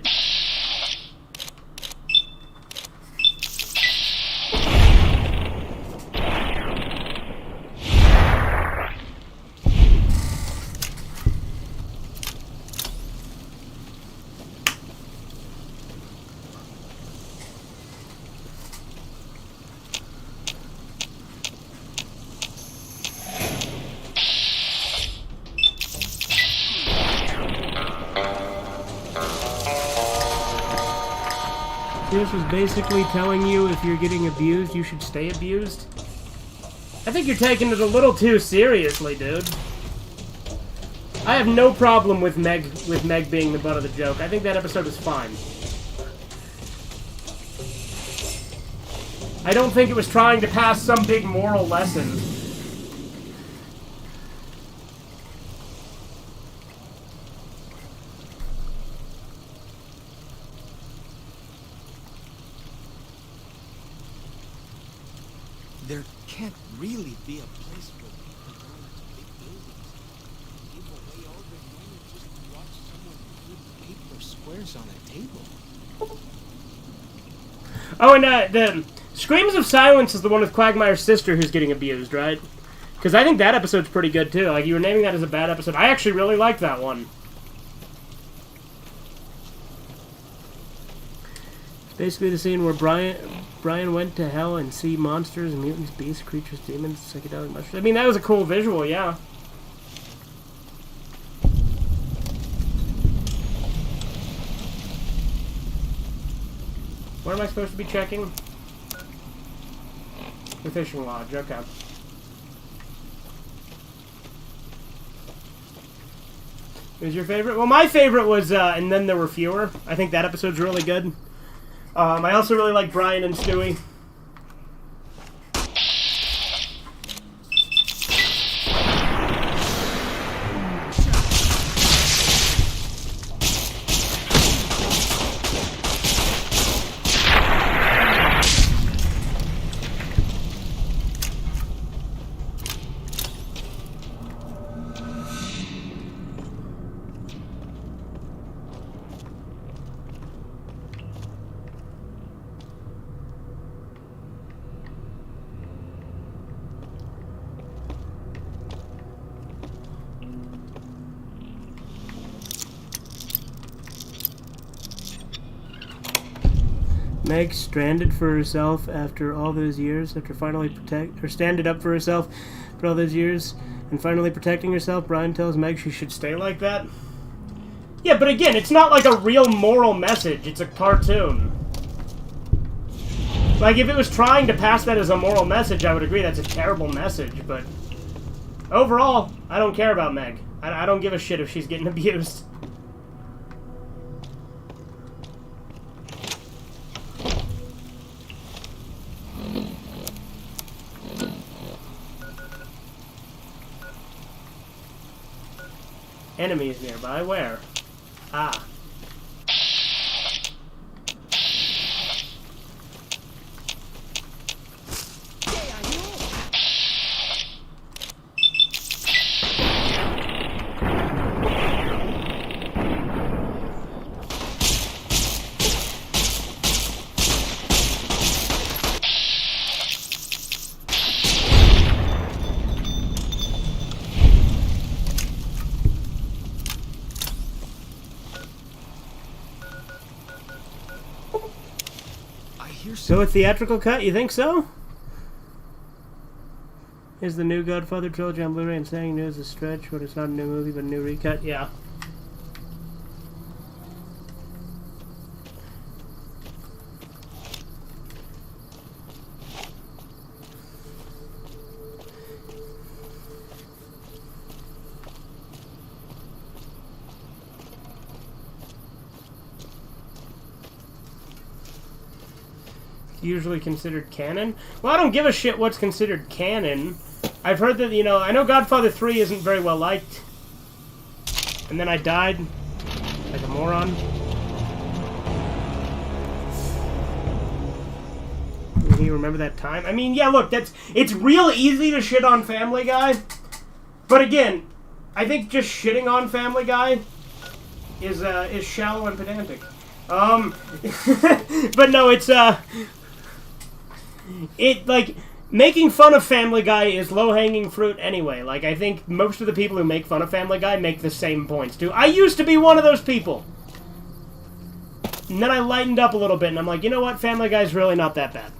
This was basically telling you if you're getting abused, you should stay abused. I think you're taking it a little too seriously, dude. I have no problem with Meg being the butt of the joke. I think that episode was fine. I don't think it was trying to pass some big moral lesson. There can't really be a place where people go into big buildings, give away all their money just to watch someone put paper squares on a table. Oh, and the Screams of Silence is the one with Quagmire's sister who's getting abused, right? Because I think that episode's pretty good, too. Like, you were naming that as a bad episode. I actually really liked that one. It's basically the scene where Brian went to hell and see monsters, mutants, beasts, creatures, demons, psychedelic mushrooms. I mean, that was a cool visual, yeah. What am I supposed to be checking? The fishing lodge, okay. Who's your favorite? Well, my favorite was, And Then There Were Fewer. I think that episode's really good. I also really like Brian and Stewie. Meg stranded for herself after all those years, after finally standing up for herself for all those years, and finally protecting herself. Brian tells Meg she should stay like that. Yeah, but again, it's not like a real moral message. It's a cartoon. Like, if it was trying to pass that as a moral message, I would agree that's a terrible message, but overall, I don't care about Meg. I don't give a shit if she's getting abused. Enemies nearby. Where? Ah. I hear So a theatrical cut, you think so? Is the new Godfather trilogy on Blu-ray and saying new is a stretch, but it's not a new movie, but a new recut? Yeah. Usually considered canon? Well, I don't give a shit what's considered canon. I've heard that, you know, I know Godfather 3 isn't very well liked. And then I died like a moron. You remember that time? I mean, yeah, look, it's real easy to shit on Family Guy. But again, I think just shitting on Family Guy is shallow and pedantic. But no, like, making fun of Family Guy is low-hanging fruit anyway. Like, I think most of the people who make fun of Family Guy make the same points, too. I used to be one of those people. And then I lightened up a little bit, and I'm like, you know what? Family Guy's really not that bad.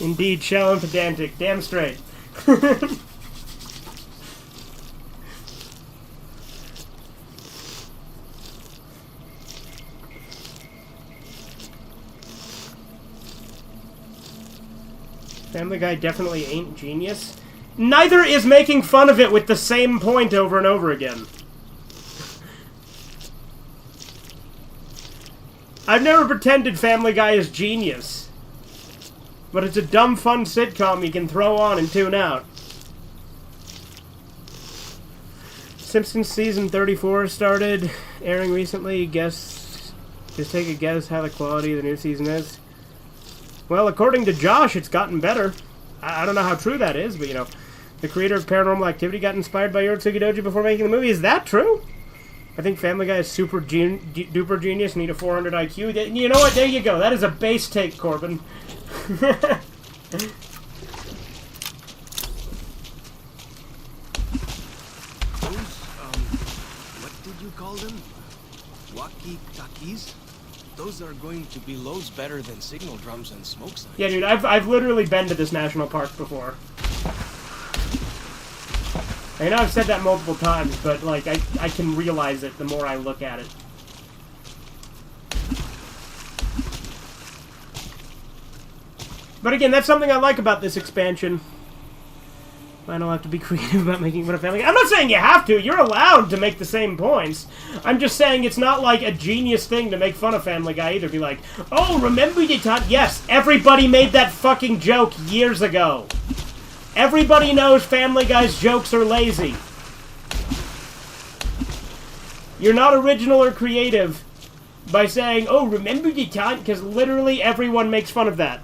Indeed, shallow and pedantic. Damn straight. Family Guy definitely ain't genius. Neither is making fun of it with the same point over and over again. I've never pretended Family Guy is genius. But it's a dumb, fun sitcom you can throw on and tune out. Simpsons season 34 started, airing recently. Just take a guess how the quality of the new season is. Well, according to Josh, it's gotten better. I don't know how true that is, but you know, the creator of Paranormal Activity got inspired by Yorotsuki Doji before making the movie. Is that true? I think Family Guy is super duper genius. Need a 400 IQ. You know what? There you go. That is a base take, Corbin. What did you call them? Walkie-talkies? Those are going to be loads better than signal drums and smoke signs. Yeah, dude, I've literally been to this national park before. I know I've said that multiple times, but like I can realize it the more I look at it. But again, that's something I like about this expansion. I don't have to be creative about making fun of Family Guy. I'm not saying you have to. You're allowed to make the same points. I'm just saying it's not like a genius thing to make fun of Family Guy either. Be like, oh, remember the time? Yes, everybody made that fucking joke years ago. Everybody knows Family Guy's jokes are lazy. You're not original or creative by saying, oh, remember the time? Because literally everyone makes fun of that.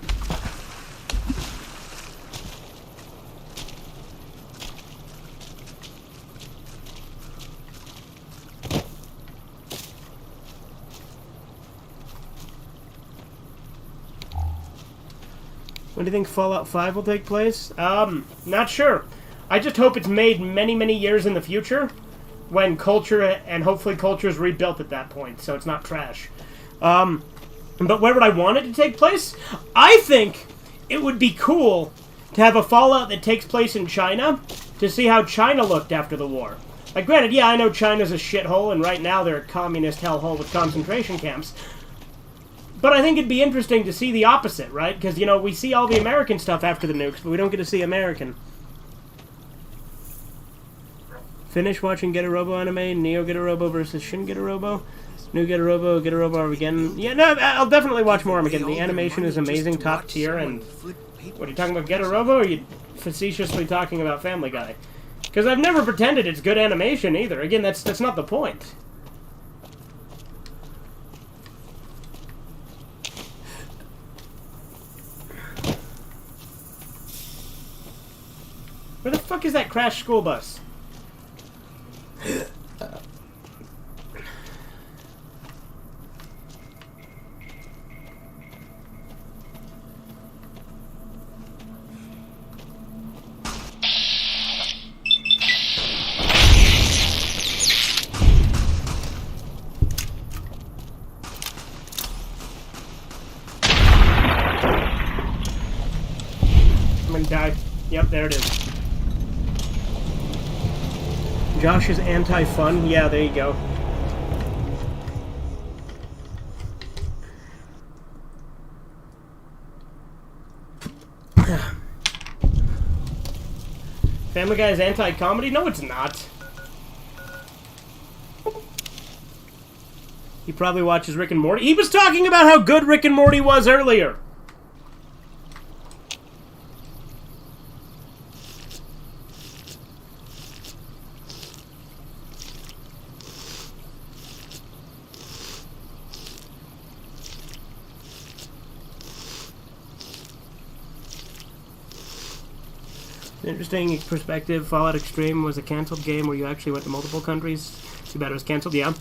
When do you think Fallout 5 will take place? Not sure. I just hope it's made many, many years in the future, when culture, and hopefully culture is rebuilt at that point, so it's not trash. But where would I want it to take place? I think it would be cool to have a Fallout that takes place in China, to see how China looked after the war. Like, granted, yeah, I know China's a shithole, and right now they're a communist hellhole with concentration camps. But I think it'd be interesting to see the opposite, right? Because, you know, we see all the American stuff after the nukes, but we don't get to see American. Finish watching Getarobo anime, Neo Getarobo versus Shin Getarobo, New Getarobo, Getarobo Armageddon. Yeah, no, I'll definitely watch more Armageddon. The animation is amazing, top tier, and... What, are you talking about Getarobo, or are you facetiously talking about Family Guy? Because I've never pretended it's good animation, either. Again, that's not the point. Where the fuck is that crashed school bus? Okay. Yep, there it is. Josh is anti-fun. Yeah, there you go. Family Guy is anti-comedy? No, it's not. He probably watches Rick and Morty. He was talking about how good Rick and Morty was earlier. Interesting perspective. Fallout Extreme was a canceled game where you actually went to multiple countries. Too bad it was canceled. Yeah.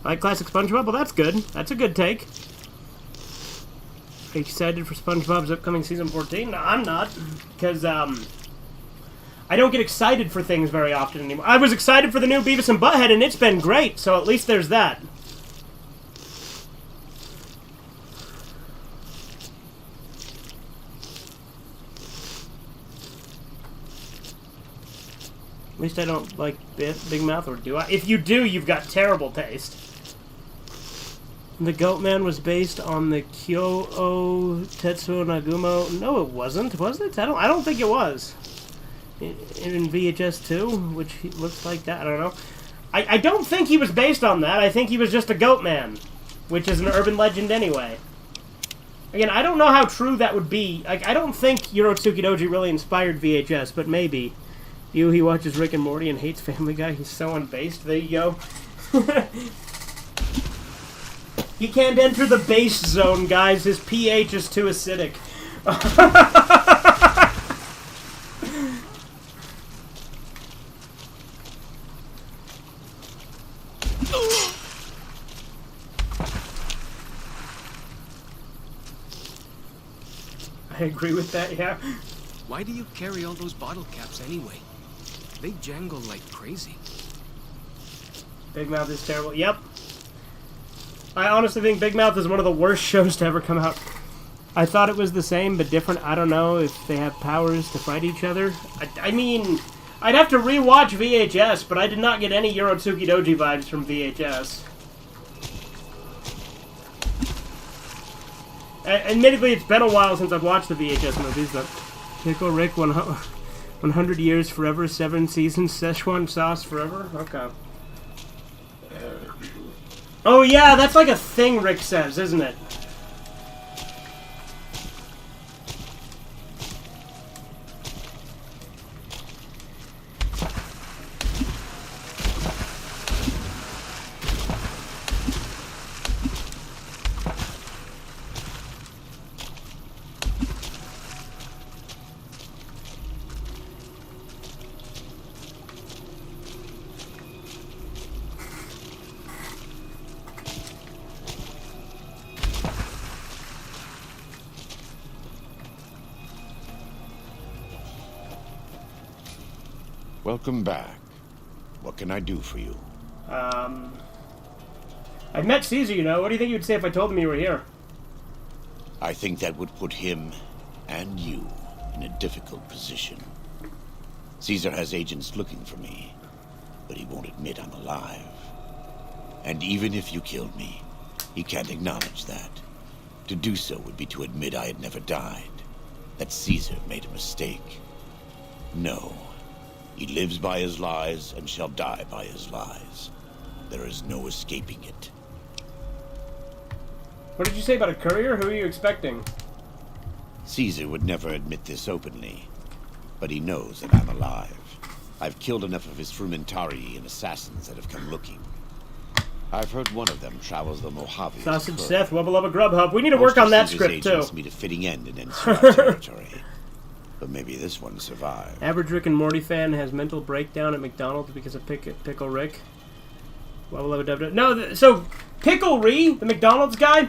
Like classic SpongeBob? Well, that's good. That's a good take. Are you excited for SpongeBob's upcoming season 14? No, I'm not. Because, I don't get excited for things very often anymore. I was excited for the new Beavis and Butthead, and it's been great, so at least there's that. At least I don't like Big Mouth, or do I? If you do, you've got terrible taste. The Goatman was based on the Kyo-O Tetsuo Nagumo. No, it wasn't. Was it? I don't think it was. In VHS 2, which looks like that. I don't know. I don't think he was based on that. I think he was just a Goatman, which is an urban legend anyway. Again, I don't know how true that would be. Like, I don't think Yorotsuki Doji really inspired VHS, but maybe. He watches Rick and Morty and hates Family Guy. He's so unbased. There you go. He can't enter the base zone, guys. His pH is too acidic. I agree with that, yeah. Why do you carry all those bottle caps anyway? They jangle like crazy. Big Mouth is terrible. Yep. I honestly think Big Mouth is one of the worst shows to ever come out. I thought it was the same, but different. I don't know if they have powers to fight each other. I mean, I'd have to rewatch VHS, but I did not get any Yorotsuki Doji vibes from VHS. Admittedly, it's been a while since I've watched the VHS movies, but Pickle Rick 100 years forever, 7 seasons, Szechuan sauce forever? Okay. Oh yeah, that's like a thing Rick says, isn't it? Welcome back. What can I do for you? I've met Caesar, you know. What do you think he would say if I told him you were here? I think that would put him and you in a difficult position. Caesar has agents looking for me, but he won't admit I'm alive. And even if you killed me, he can't acknowledge that. To do so would be to admit I had never died, that Caesar made a mistake. No. He lives by his lies and shall die by his lies. There is no escaping it. What did you say about a courier? Who are you expecting? Caesar would never admit this openly, but he knows that I'm alive. I've killed enough of his Frumentari and assassins that have come looking. I've heard one of them travels the Mojave. Sausage Seth, Wubba Lubba Grubhub. We need to work on that script too. Meet a fitting end in NCR territory. But maybe this one survived. Average Rick and Morty fan has mental breakdown at McDonald's because of Pickle Rick. No, so Pickle Ree, the McDonald's guy,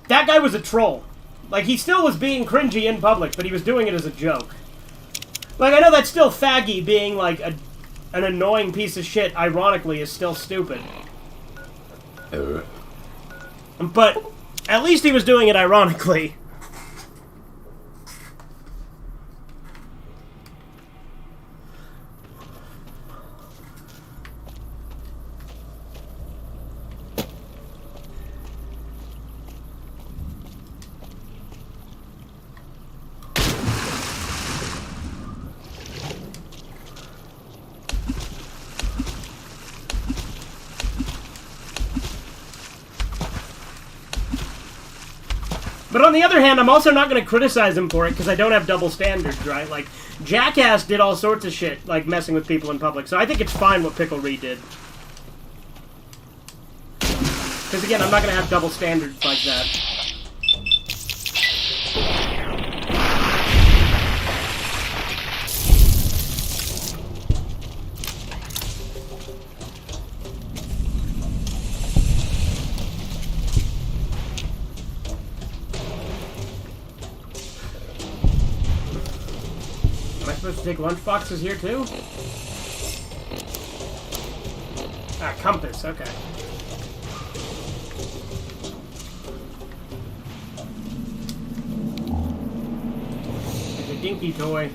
that guy was a troll. Like, he still was being cringy in public, but he was doing it as a joke. Like, I know that's still faggy, being like an annoying piece of shit, ironically, is still stupid. But at least he was doing it ironically. But on the other hand, I'm also not going to criticize him for it because I don't have double standards, right? Like, Jackass did all sorts of shit, like messing with people in public. So I think it's fine what Pickle Rick did. Because again, I'm not going to have double standards like that. Am I supposed to take lunchboxes here too? Ah, compass, okay. It's a dinky toy.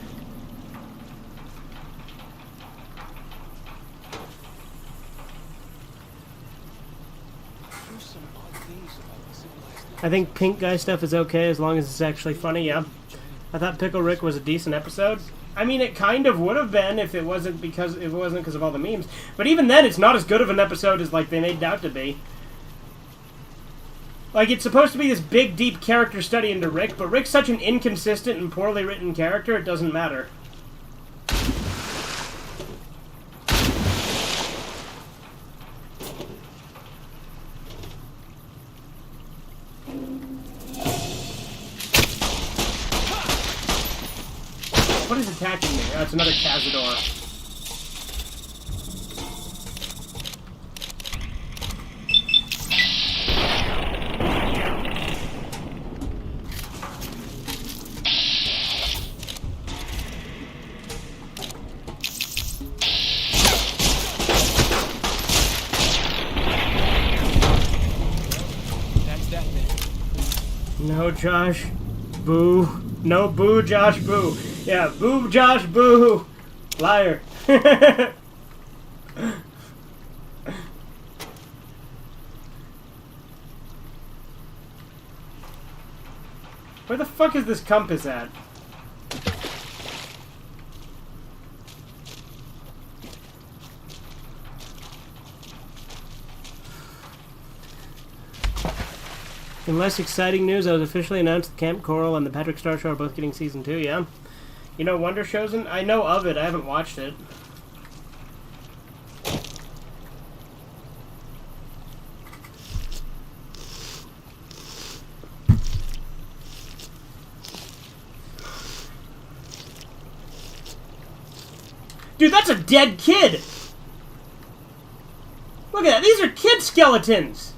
I think pink guy stuff is okay as long as it's actually funny, yeah. I thought Pickle Rick was a decent episode. I mean, it kind of would have been if it wasn't because of all the memes. But even then, it's not as good of an episode as like they made it out to be. Like, it's supposed to be this big, deep character study into Rick, but Rick's such an inconsistent and poorly written character, it doesn't matter. What is attacking me? Oh, it's another Cazador. That's that then. No, Josh. Boo. No, boo, Josh, boo. Yeah, boo, Josh, boo. Liar. Where the fuck is this compass at? In less exciting news, I was officially announced that Camp Coral and the Patrick Star Show are both getting season 2, yeah? You know Wonder Chosen? I know of it, I haven't watched it. Dude, that's a dead kid! Look at that, these are kid skeletons!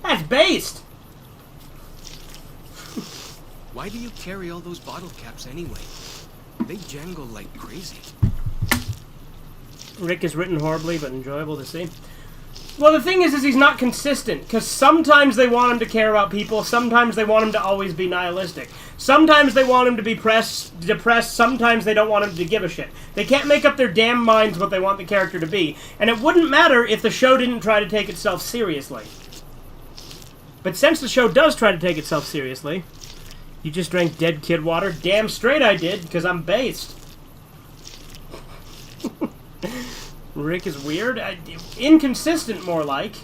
That's based! Why do you carry all those bottle caps anyway? They jangle like crazy. Rick is written horribly, but enjoyable to see. Well, the thing is he's not consistent, because sometimes they want him to care about people, sometimes they want him to always be nihilistic. Sometimes they want him to be depressed, sometimes they don't want him to give a shit. They can't make up their damn minds what they want the character to be, and it wouldn't matter if the show didn't try to take itself seriously. But since the show does try to take itself seriously... You just drank dead kid water? Damn straight I did, because I'm based. Rick is weird? Inconsistent, more like.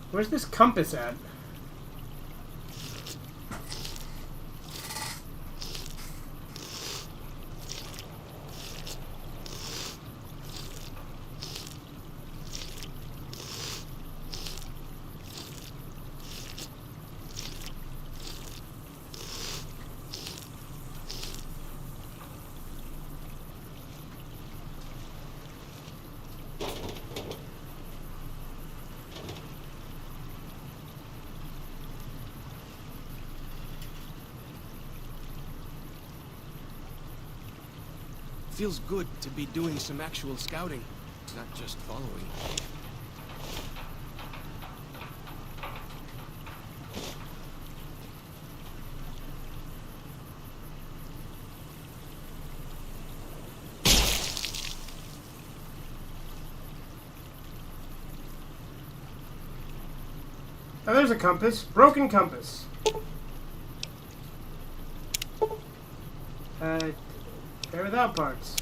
Where's this compass at? Feels good to be doing some actual scouting, not just following. Oh, there's a compass. Broken compass. They're without parts.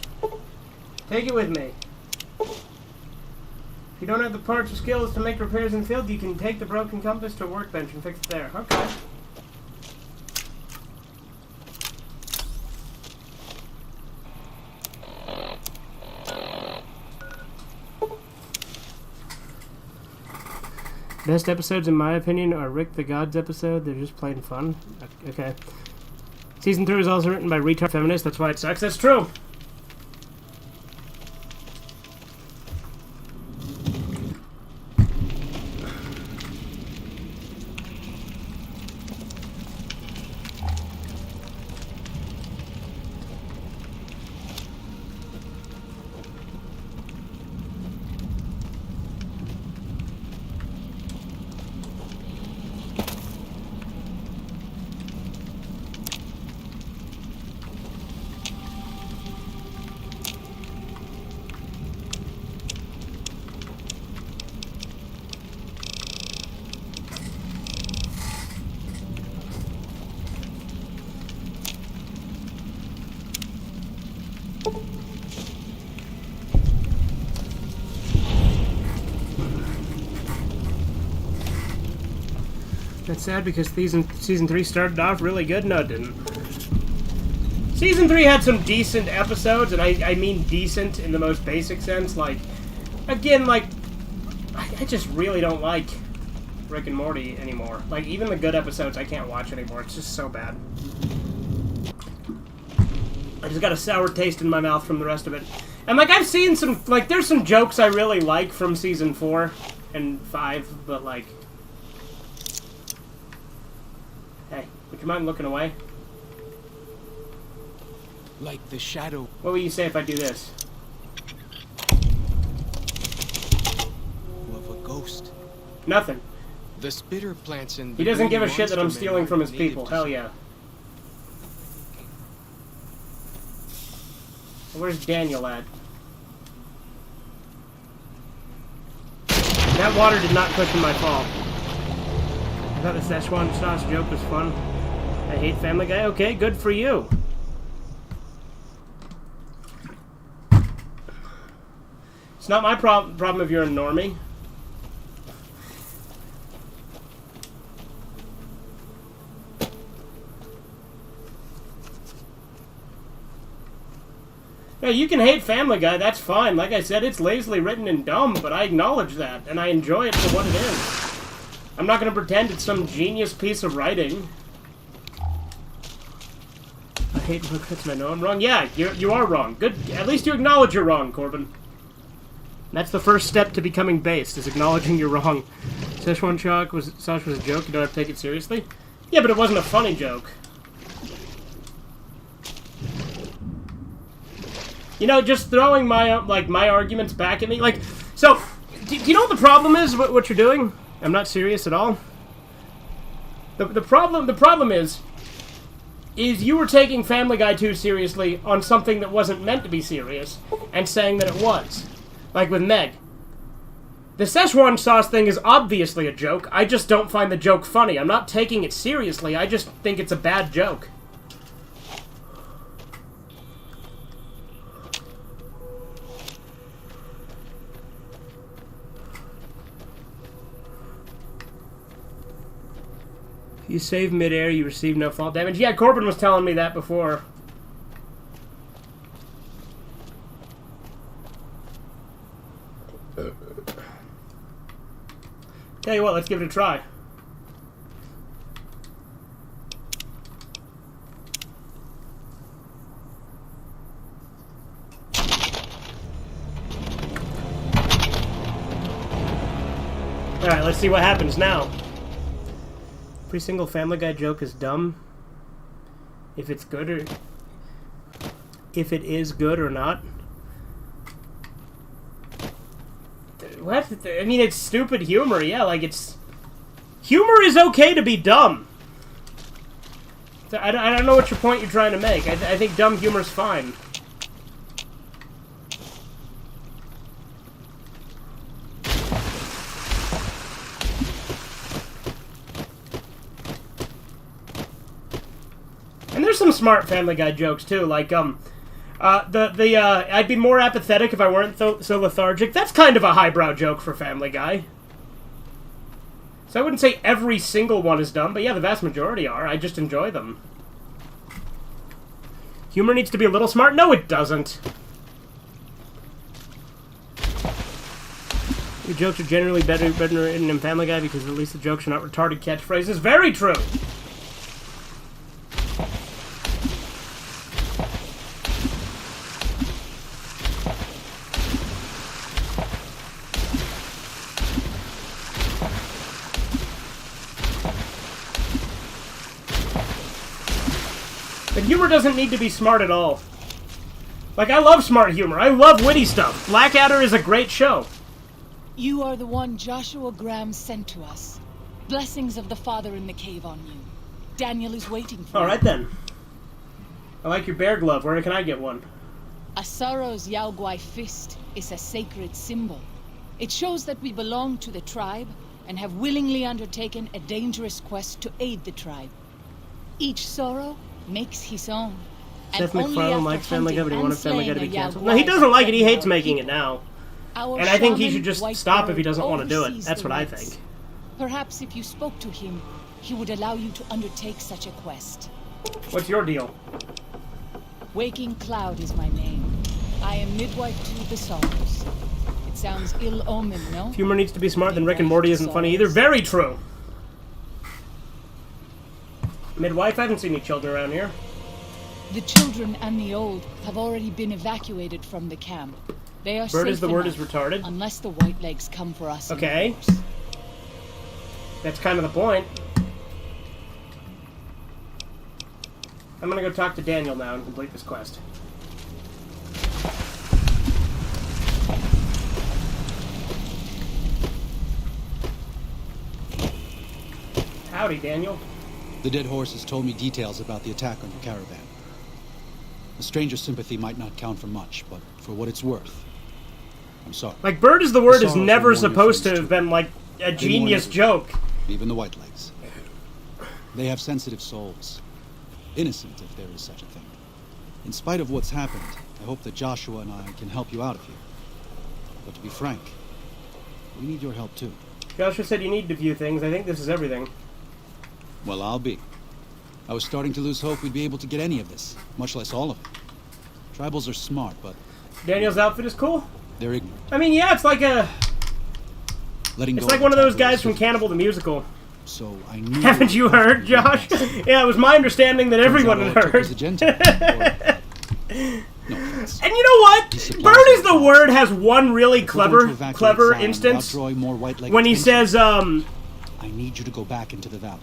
Take it with me. If you don't have the parts or skills to make repairs in the field, you can take the broken compass to a workbench and fix it there. Okay. Best episodes, in my opinion, are Rick the Gods episode. They're just plain fun. Okay. Season 3 was also written by retard feminists. That's why it sucks. That's true. That's sad because season 3 started off really good. No, it didn't. Season 3 had some decent episodes, and I mean decent in the most basic sense. Like, again, like, I just really don't like Rick and Morty anymore. Like, even the good episodes I can't watch anymore. It's just so bad. I just got a sour taste in my mouth from the rest of it. And, like, I've seen some, like, there's some jokes I really like from season 4 and 5, but, like... Hey, would you mind looking away? Like the shadow What will you say if I do this? of a ghost. Nothing. The spitter plants in He doesn't give a shit that I'm stealing from his people. Hell yeah. Where's Daniel at? That water did not cushion my fall. I thought the Szechuan sauce joke was fun. I hate Family Guy. Okay, good for you. It's not my problem if you're a normie. Yeah, you can hate Family Guy, that's fine. Like I said, it's lazily written and dumb, but I acknowledge that, and I enjoy it for what it is. I'm not going to pretend it's some genius piece of writing. I hate hypocrites and I know I'm wrong. Yeah, you are wrong. Good. At least you acknowledge you're wrong, Corbin. That's the first step to becoming based, is acknowledging you're wrong. Szechuan sauce was a joke, you don't have to take it seriously? Yeah, but it wasn't a funny joke. You know, just throwing my my arguments back at me, like, so, do you know what the problem is, what you're doing? I'm not serious at all. The problem is you were taking Family Guy too seriously on something that wasn't meant to be serious, and saying that it was. Like with Meg. The Szechuan sauce thing is obviously a joke, I just don't find the joke funny. I'm not taking it seriously, I just think it's a bad joke. You save midair, you receive no fall damage. Yeah, Corbin was telling me that before. Tell you what, let's give it a try. Alright, let's see what happens now. Every single Family Guy joke is dumb. If it's good or... If it is good or not. What? I mean, it's stupid humor, yeah, like, it's... Humor is okay to be dumb. So I don't know what your point you're trying to make. I think dumb humor's fine. smart Family Guy jokes too. Like I'd be more apathetic if I weren't so lethargic. That's kind of a highbrow joke for Family Guy. So I wouldn't say every single one is dumb, but yeah, the vast majority are. I just enjoy them. Humor needs to be a little smart? No, it doesn't. Your jokes are generally better written in Family Guy because at least the jokes are not retarded catchphrases. Very true! But humor doesn't need to be smart at all. Like, I love smart humor. I love witty stuff. Blackadder is a great show. You are the one Joshua Graham sent to us. Blessings of the Father in the cave on you. Daniel is waiting for you. Alright then. I like your bear glove. Where can I get one? Asaro's Yaoguai fist is a sacred symbol. It shows that we belong to the tribe and have willingly undertaken a dangerous quest to aid the tribe. Each sorrow makes his own. Seth And only MacFarlane after likes Family Guy, but he hunting wanted and Family Guy to be slaying a canceled. No, he doesn't like it. He hates making it now. Our And I think he shaman, should just White stop if Bird, he doesn't want to do it. oversees That's the what I rites. think. Perhaps if you spoke to him, he would allow you to undertake such a quest. What's your deal? Waking Cloud is my name. I am midwife to the sorrows. It sounds ill-omened, no? Humor needs to be smart, then Rick and Morty isn't funny either. Very true! Midwife? I haven't seen any children around here. The children and the old have already been evacuated from the camp. They are Bird safe is the word is enough, retarded. unless the Whitelegs come for us. in Okay. force. That's kind of the point. I'm gonna go talk to Daniel now and complete this quest. Howdy, Daniel. The dead horse has told me details about the attack on your caravan. A stranger's sympathy might not count for much, but for what it's worth, I'm sorry. Like, Bird is the word is Sorrows never will warn your supposed to friends, have too. been, like, a genius everyone. joke. Even the Whitelegs. They have sensitive souls. Innocent, if there is such a thing. In spite of what's happened, I hope that Joshua and I can help you out of here. But to be frank, we need your help too. Joshua said you need to view things. I think this is everything. Well, I'll be. I was starting to lose hope we'd be able to get any of this, much less all of it. Tribals are smart, but Daniel's outfit is cool. they're ignorant. I mean, yeah, it's like a... Letting It's go like one of the those taboo guys is from difficult. Cannibal the Musical. So I knew. Haven't you heard, Josh? Yeah, it was my understanding that everyone had heard. Was a Gentile. Or, no offense. And you know what? He supplies Bird is the the word has one really If we're going to clever, evacuate clever Zion instance without drawing more white-legged when he attention, says, I need you to go back into the valley.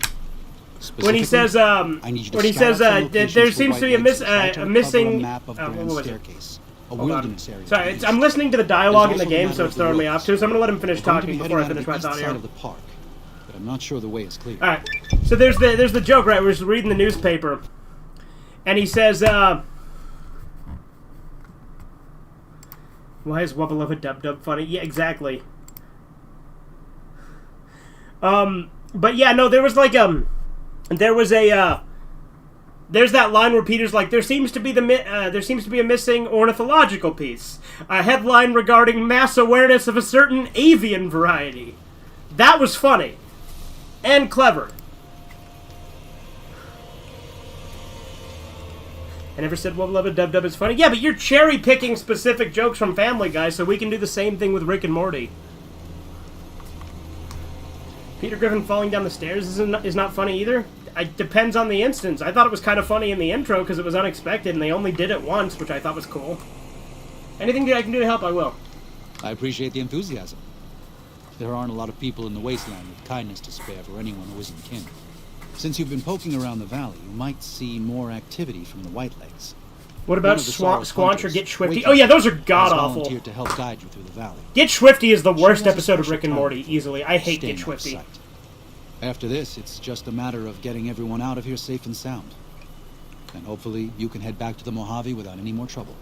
when he says, I need you to when he scout says, out some locations there for seems to be a white-legs and try to a uncover missing. a map of what Grand was it? Staircase, a Hold on. wilderness area. Sorry, at I'm least. listening to the dialogue in There's the also a game, matter so of it's the throwing me roads. off too. So I'm gonna let him finish We're going to talking be before I heading finish out my of the thought east here. side of the park, but I'm not sure the way is clear. All right. So there's the joke, right? We're just reading the newspaper, and he says, "Why is Wubba Lubba Dub Dub funny?" Yeah, exactly. But yeah, no, there was like there was a there's that line where Peter's like, there seems to be a missing ornithological piece, a headline regarding mass awareness of a certain avian variety. That was funny and clever. I never said Wubba Lubba Dub Dub is funny. Yeah, but you're cherry picking specific jokes from Family Guy, so we can do the same thing with Rick and Morty. Peter Griffin falling down the stairs is not funny either. It depends on the instance. I thought it was kind of funny in the intro because it was unexpected, and they only did it once, which I thought was cool. Anything that I can do to help, I will. I appreciate the enthusiasm. There aren't a lot of people in the wasteland with kindness to spare for anyone who isn't kin. Since you've been poking around the valley, you might see more activity from the Whitelegs. What One about of the Sorrow Squanch or hunters, Get Swifty? Wakey, Oh yeah, those are has god-awful. volunteered to help guide you through the valley. Get Swifty is the worst She has a episode of special Rick and talent Morty, easily. I hate staying Get out of Swifty. sight. After this, it's just a matter of getting everyone out of here safe and sound. And hopefully you can head back to the Mojave without any more trouble.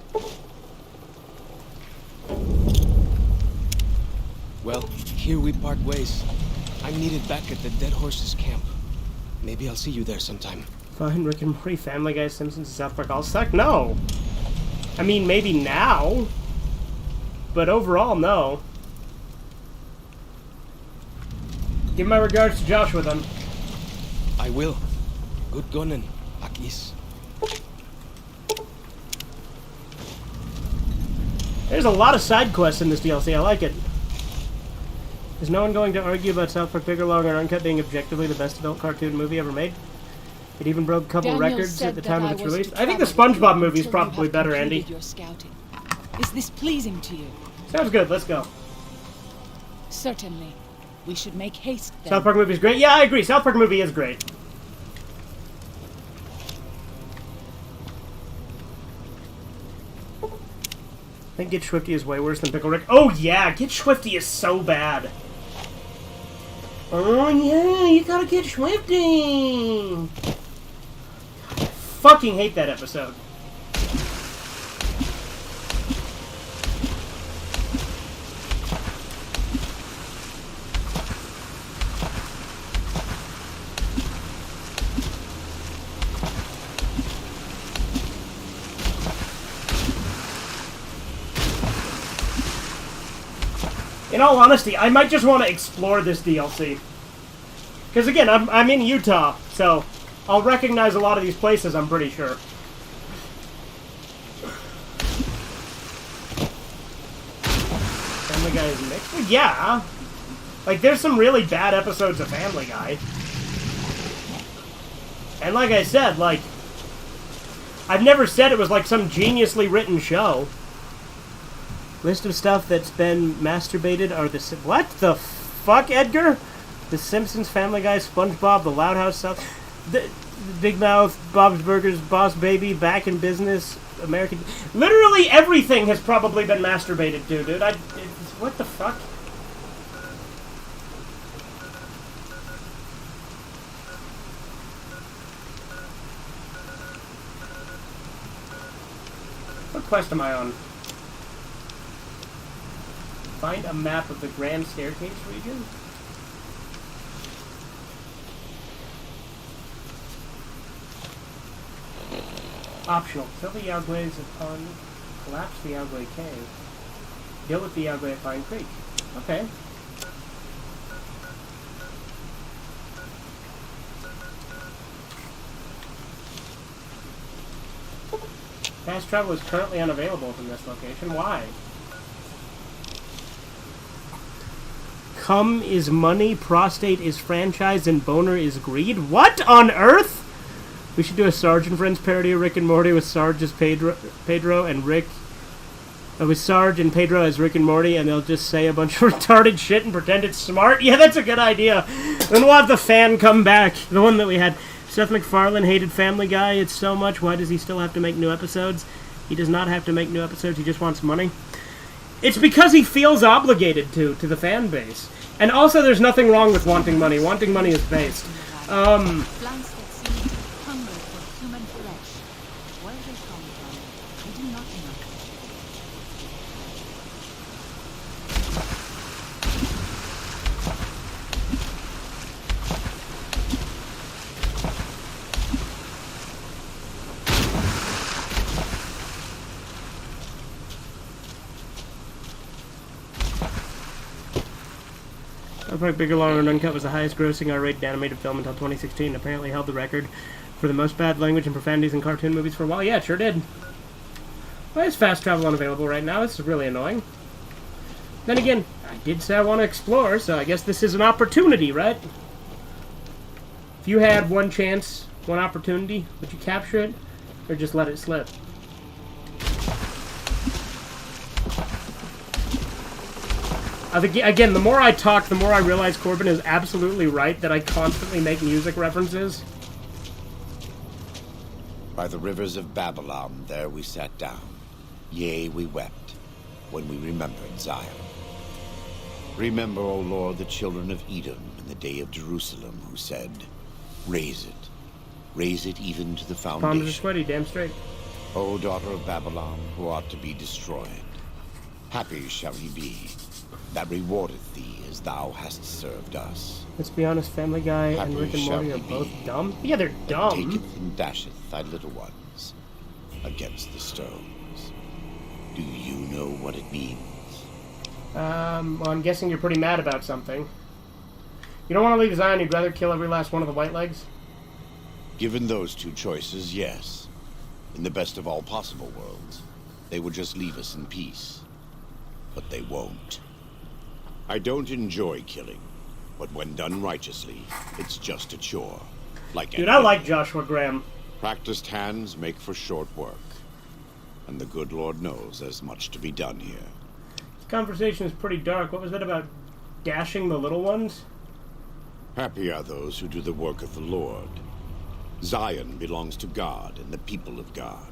Well, here we part ways. I'm needed back at the Dead Horses camp. Maybe I'll see you there sometime. Fine, Rick and Morty, Family Guy, Simpsons, and South Park all suck? No. I mean, maybe now, but overall, no. Give my regards to Joshua, then. I will. Good gunning, Akis. There's a lot of side quests in this DLC. I like it. Is no one going to argue about South Park Bigger, Longer, and Uncut being objectively the best adult cartoon movie ever made? It even broke a couple Daniel records said at the that time of I its was release. to I think the travel with SpongeBob you movie is until you probably have better, completed Andy. your scouting. Is this pleasing to you? Sounds good. Let's go. Certainly. We should make haste then. South Park movie is great. Yeah, I agree. South Park movie is great. I think Get Swifty is way worse than Pickle Rick. Oh yeah, Get Swifty is so bad. Oh yeah, you gotta get Swifty. I fucking hate that episode. In all honesty, I might just want to explore this DLC. Because again, I'm in Utah, so I'll recognize a lot of these places, I'm pretty sure. Family Guy is mixed? Well, yeah. Like, there's some really bad episodes of Family Guy. And like I said, like, I've never said it was like some geniusly written show. List of stuff that's been masturbated are the... What the fuck, Edgar? The Simpsons, Family Guy, SpongeBob, The Loud House, South... The Big Mouth, Bob's Burgers, Boss Baby, Back in Business, American... Literally everything has probably been masturbated to, dude. What the fuck? What quest am I on? Find a map of the Grand Staircase region? Optional. Kill the Yaoguais upon... Collapse the Yaogui Cave. Deal with the Yaogui at Pine Creek. Okay. Fast travel is currently unavailable from this location. Why? Cum is money, prostate is franchise, and boner is greed? What on earth? We should do a Sarge and Friends parody of Rick and Morty with Sarge as Pedro and Rick... with Sarge and Pedro as Rick and Morty, and they'll just say a bunch of retarded shit and pretend it's smart? Yeah, that's a good idea. Then we'll have the fan come back. The one that we had. Seth MacFarlane hated Family Guy. It's so much. Why does he still have to make new episodes? He does not have to make new episodes. He just wants money. It's because he feels obligated to the fan base. And also, there's nothing wrong with wanting money. Wanting money is based. Plants that seem to hunger for human flesh. Where they come from, we do not know. South Park Bigger, Longer, and Uncut was the highest grossing R-rated animated film until 2016. Apparently held the record for the most bad language and profanities in cartoon movies for a while. Yeah, it sure did. Why is fast travel unavailable right now? This is really annoying. Then again, I did say I want to explore, so I guess this is an opportunity, right? If you had one chance, one opportunity, would you capture it? Or just let it slip? Again, the more I talk, the more I realize Corbin is absolutely right that I constantly make music references. By the rivers of Babylon, there we sat down. Yea, we wept, when we remembered Zion. Remember, O Lord, the children of Edom in the day of Jerusalem, who said, raise it even to the Palms are foundation. sweaty, damn straight. O daughter of Babylon, who ought to be destroyed, happy shall he be that rewardeth thee as thou hast served us. Let's be honest, Family Guy and Happy Rick and shall Morty are we both be, dumb. Yeah, they're that dumb. taketh and dasheth thy little ones against the stones. Do you know what it means? Well, I'm guessing you're pretty mad about something. You don't want to leave Zion, you'd rather kill every last one of the White Legs? Given those two choices, yes. In the best of all possible worlds, they would just leave us in peace. But they won't. I don't enjoy killing, but when done righteously, it's just a chore. Like Dude, I like Joshua Graham. practiced hands make for short work. And the good Lord knows there's much to be done here. This conversation is pretty dark. What was that about dashing the little ones? Happy are those who do the work of the Lord. Zion belongs to God and the people of God.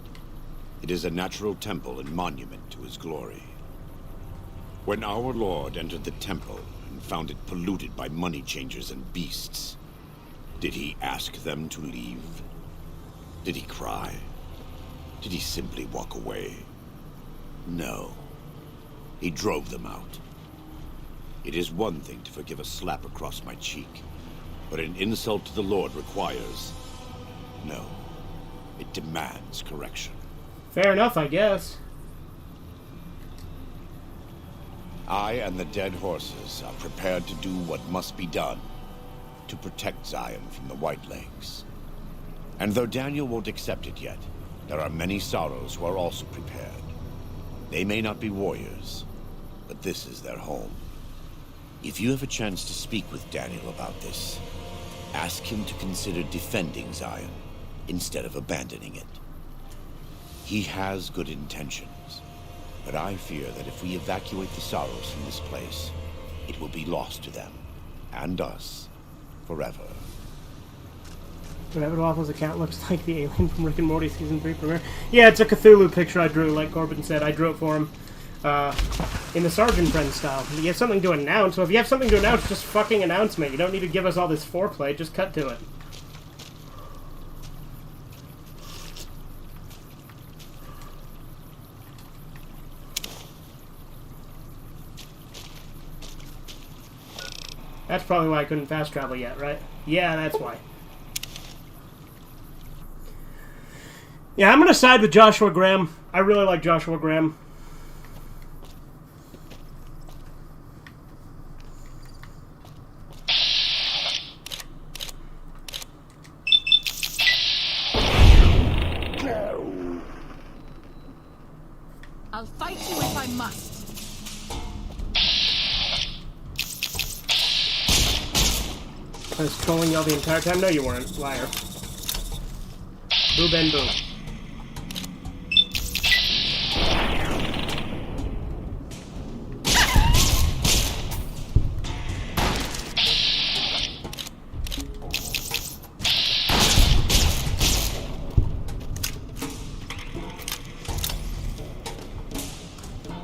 It is a natural temple and monument to his glory. When our Lord entered the temple and found it polluted by money changers and beasts, did he ask them to leave? Did he cry? Did he simply walk away? No. He drove them out. It is one thing to forgive a slap across my cheek, but an insult to the Lord requires... No. It demands correction. Fair enough, I guess. I and the dead horses are prepared to do what must be done to protect Zion from the Whitelegs. And though Daniel won't accept it yet, there are many sorrows who are also prepared. They may not be warriors, but this is their home. If you have a chance to speak with Daniel about this, ask him to consider defending Zion instead of abandoning it. He has good intentions, but I fear that if we evacuate the sorrows from this place, it will be lost to them, and us, forever. Rabbit Waffles' account looks like the alien from Rick and Morty Season 3 premiere. Yeah, it's a Cthulhu picture I drew, like Corbin said. I drew it for him in the Sergeant Friend style. You have something to announce, so if you have something to announce, just fucking announce me. You don't need to give us all this foreplay, just cut to it. That's probably why I couldn't fast travel yet, right? Yeah, that's why. Yeah, I'm going to side with Joshua Graham. I really like Joshua Graham. I'll fight you if I must. I was trolling y'all the entire time? No, you weren't. Liar. Boo, Ben, boo.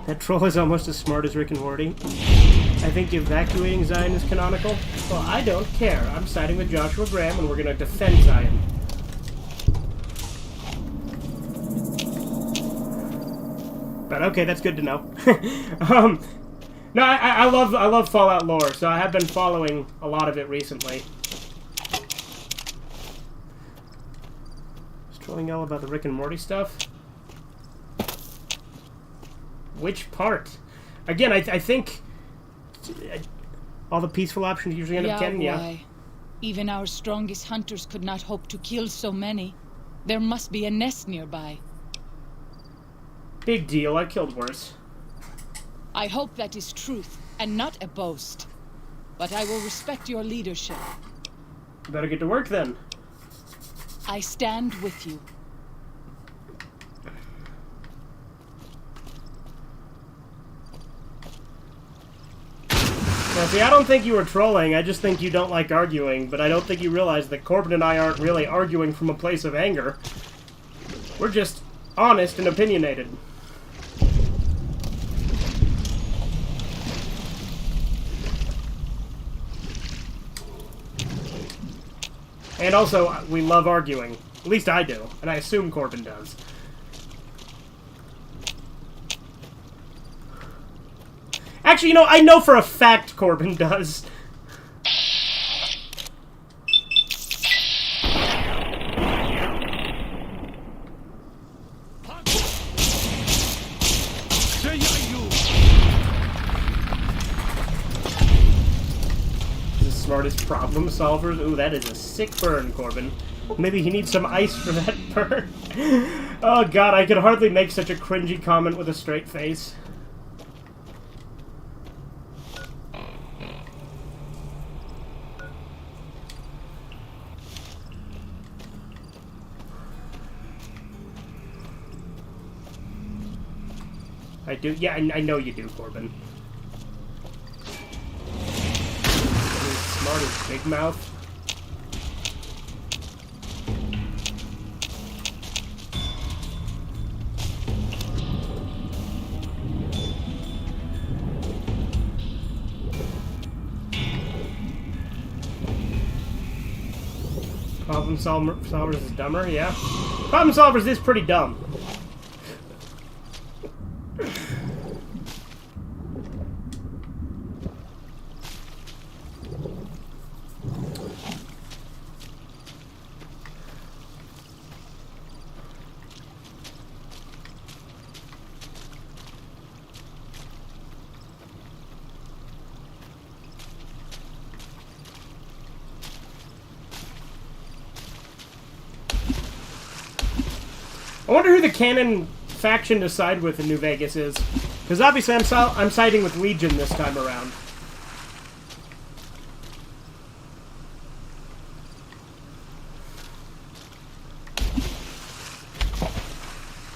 That troll is almost as smart as Rick and Morty. I think evacuating Zion is canonical. Well, I don't care. I'm siding with Joshua Graham, and we're going to defend Zion. But okay, that's good to know. No, I love Fallout lore, so I have been following a lot of it recently. Just trolling y'all about the Rick and Morty stuff. Which part? Again, I think all the peaceful options usually end up getting, yeah. Even our strongest hunters could not hope to kill so many. There must be a nest nearby. Big deal, I killed worse. I hope that is truth, and not a boast. But I will respect your leadership. Better get to work then. I stand with you. Now, see, I don't think you were trolling, I just think you don't like arguing, but I don't think you realize that Corbin and I aren't really arguing from a place of anger. We're just honest and opinionated. And also, we love arguing. At least I do, and I assume Corbin does. Actually, you know, I know for a fact Corbin does. The smartest problem solvers. Ooh, that is a sick burn, Corbin. Maybe he needs some ice for that burn. Oh god, I could hardly make such a cringy comment with a straight face. I do, yeah, I know you do, Corbin. Smart as Big Mouth. Problem solvers is dumber, yeah. Problem solvers is pretty dumb. I wonder who the canon faction to side with in New Vegas is. Because obviously I'm siding with Legion this time around.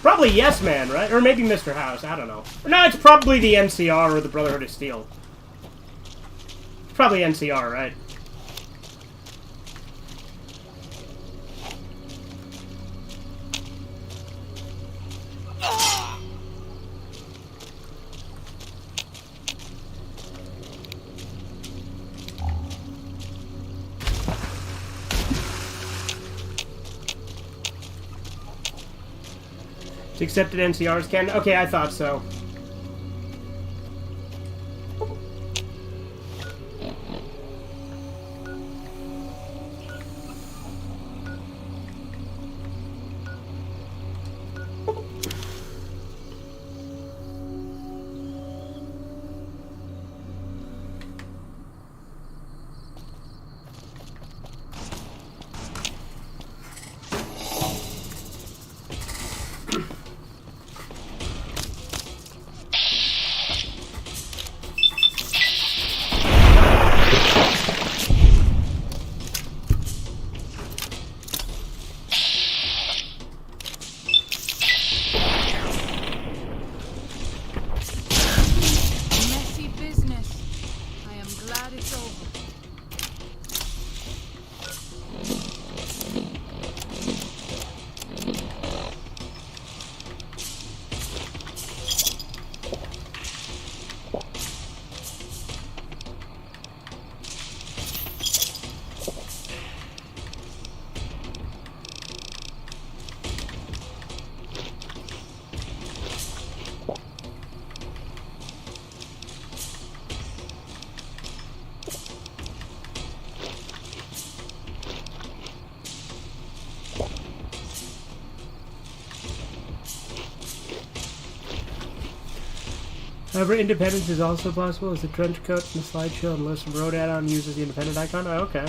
Probably Yes Man, right? Or maybe Mr. House, I don't know. No, it's probably the NCR or the Brotherhood of Steel. It's probably NCR, right? It's accepted NCRs can. Okay, I thought so. However, independence is also possible as the trench coat in the slideshow and list of road add-on uses the independent icon. Oh, okay.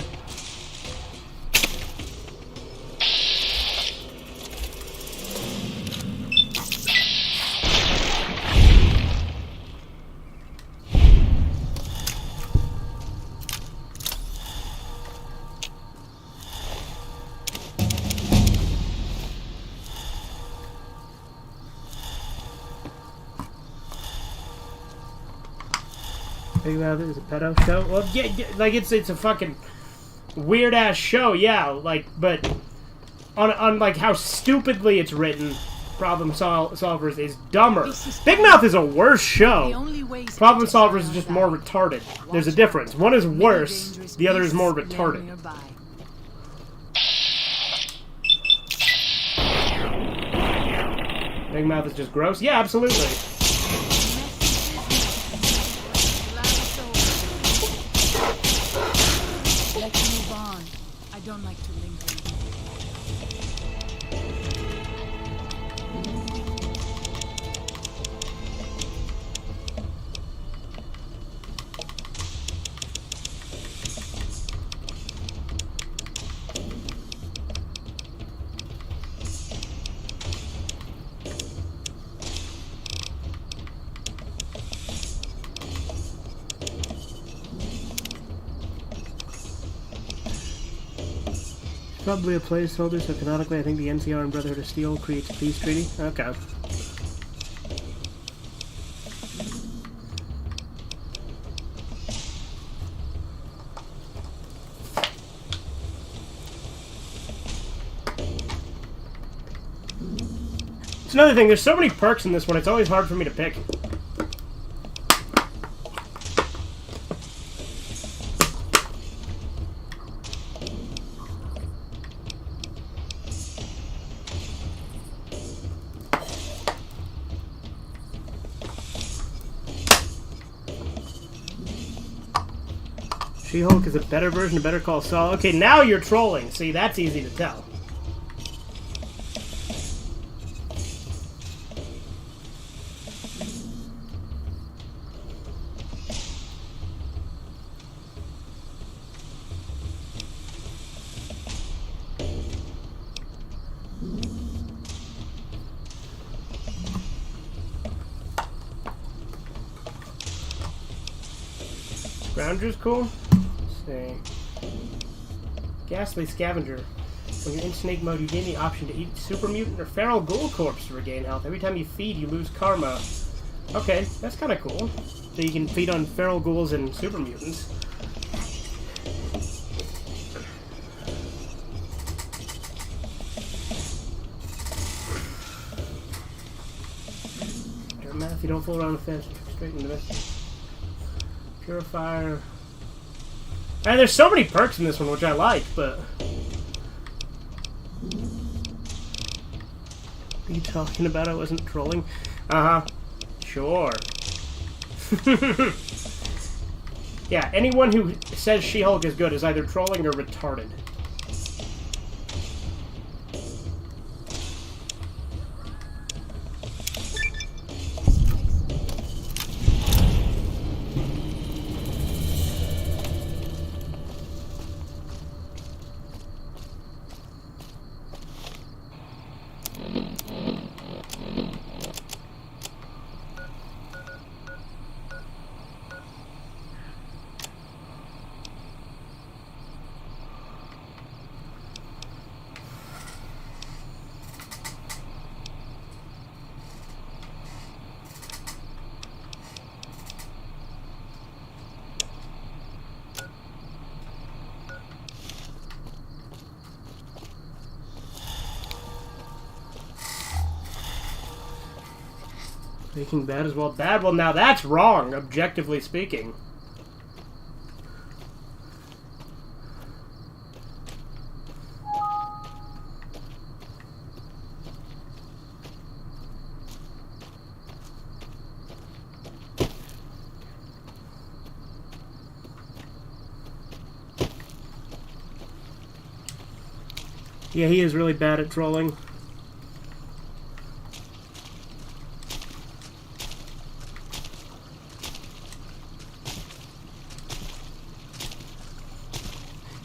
Big Mouth is a pedo show? Well, yeah, like, it's a fucking weird-ass show, yeah, like, but on like, how stupidly it's written, Problem Solvers is dumber. Big Mouth is a worse show. Problem Solvers is just more retarded. There's a difference. One is worse, the other is more retarded. Big Mouth is just gross? Yeah, absolutely. probably a placeholder, so canonically I think the NCR and Brotherhood of Steel creates a peace treaty. Okay. It's another thing, there's so many perks in this one, it's always hard for me to pick. She-Hulk is a better version of Better Call Saul. Okay, now you're trolling. See, that's easy to tell. Grounder's cool. Let's see. Ghastly Scavenger. When you're in snake mode, you gain the option to eat super mutant or feral ghoul corpse to regain health. Every time you feed, you lose karma. Okay, that's kind of cool. So you can feed on feral ghouls and super mutants. If you don't fool around the fence, straight into this. Purifier. And there's so many perks in this one, which I like, but... Are you talking about I wasn't trolling? Uh-huh. Sure. Yeah, anyone who says She-Hulk is good is either trolling or retarded. Breaking Bad as well. Bad? Well, now that's wrong, objectively speaking. Yeah, he is really bad at trolling.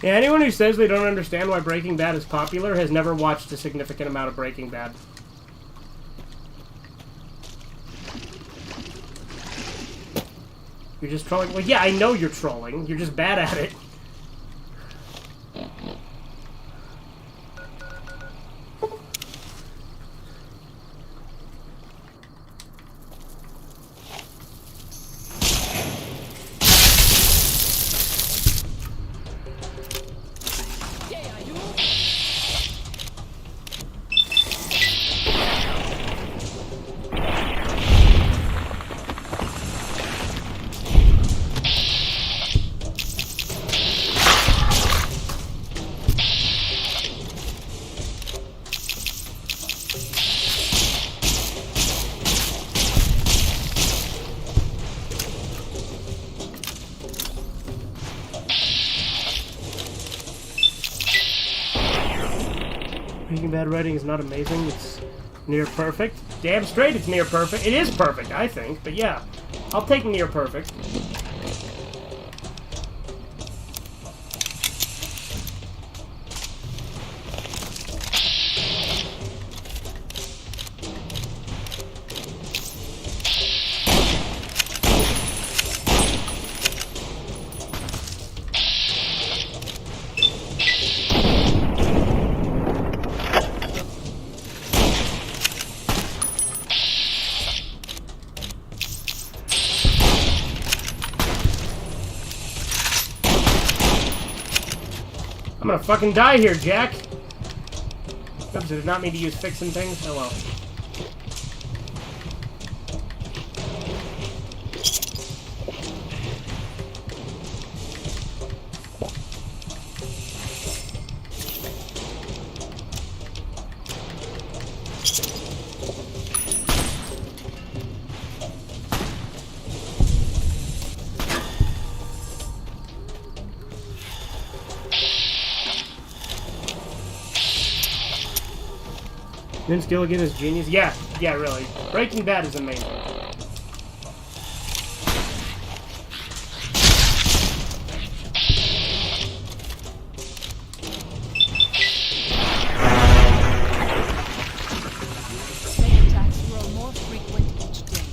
Yeah, anyone who says they don't understand why Breaking Bad is popular has never watched a significant amount of Breaking Bad. You're just trolling? Well, yeah, I know you're trolling. You're just bad at it. Breaking Bad writing is not amazing. It's near perfect. Damn straight it's near perfect. It is perfect, I think. But yeah, I'll take near perfect. I'm gonna fucking die here, Jack. Oops, I did not mean to use fixing things. Oh well. Vince Gilligan is genius. Yeah, really. Breaking Bad is amazing. Snake attacks grow more frequent each day.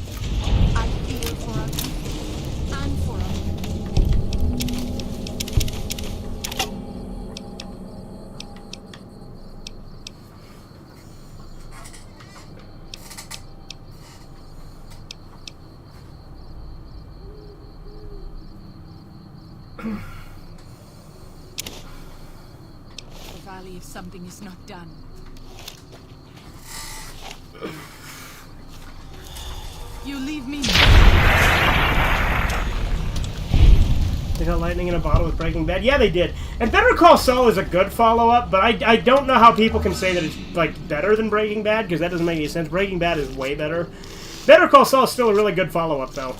I fear for our people and for our the valley if something is not done. You leave me. They got lightning in a bottle with Breaking Bad. Yeah, they did. And Better Call Saul is a good follow-up, but I don't know how people can say that it's like better than Breaking Bad, because that doesn't make any sense. Breaking Bad is way better. Better Call Saul is still a really good follow-up, though.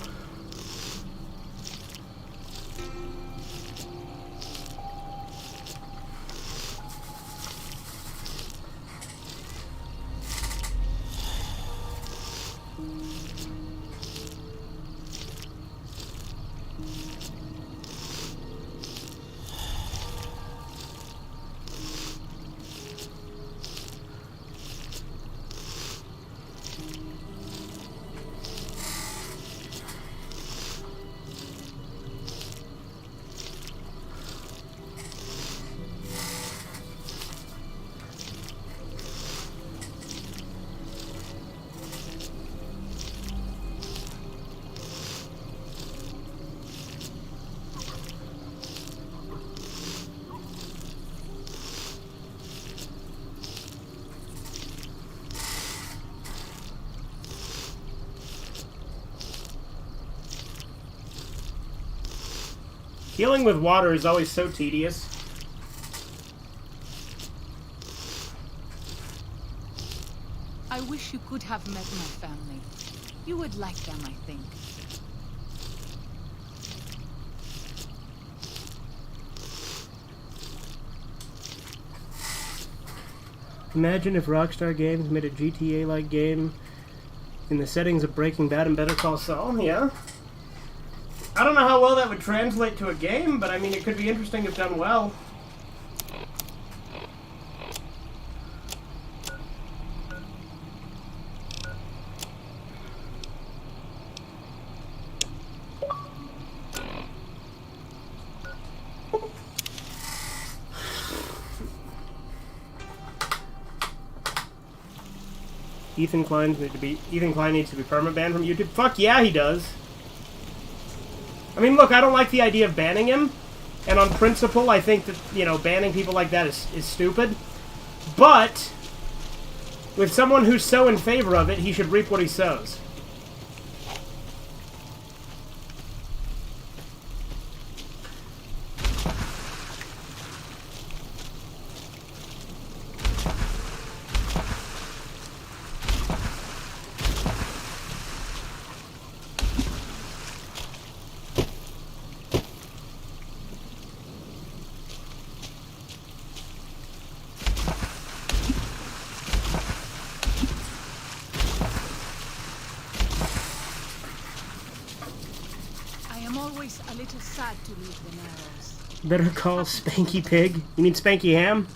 Healing with water is always so tedious. I wish you could have met my family. You would like them, I think. Imagine if Rockstar Games made a GTA-like game in the settings of Breaking Bad and Better Call Saul. Yeah. I don't know how well that would translate to a game, but I mean, it could be interesting if done well. Ethan Klein needs to be permanent banned from YouTube. Fuck yeah, he does. I mean, look, I don't like the idea of banning him, and on principle, I think that, you know, banning people like that is stupid. But with someone who's so in favor of it, he should reap what he sows. Always a little sad to leave the Narrows. Better call Spanky Pig. You mean Spanky Ham?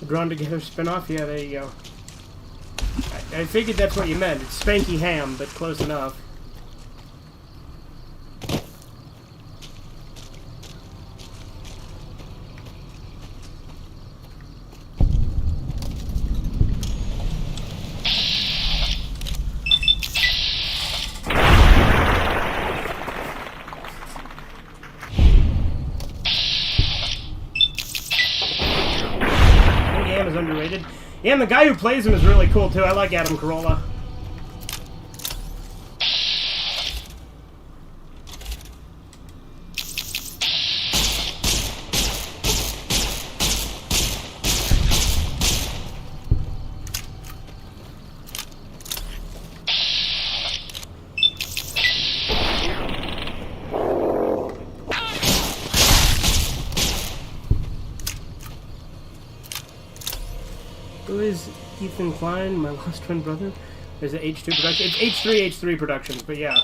The Drawn Together spinoff? Yeah, there you go. I figured that's what you meant. It's Spanky Ham, but close enough. Ham is underrated. Yeah, and the guy who plays him is really cool too. I like Adam Carolla. Who is Ethan Klein, my lost twin brother? There's an H2 production. It's H3 Productions, but yeah.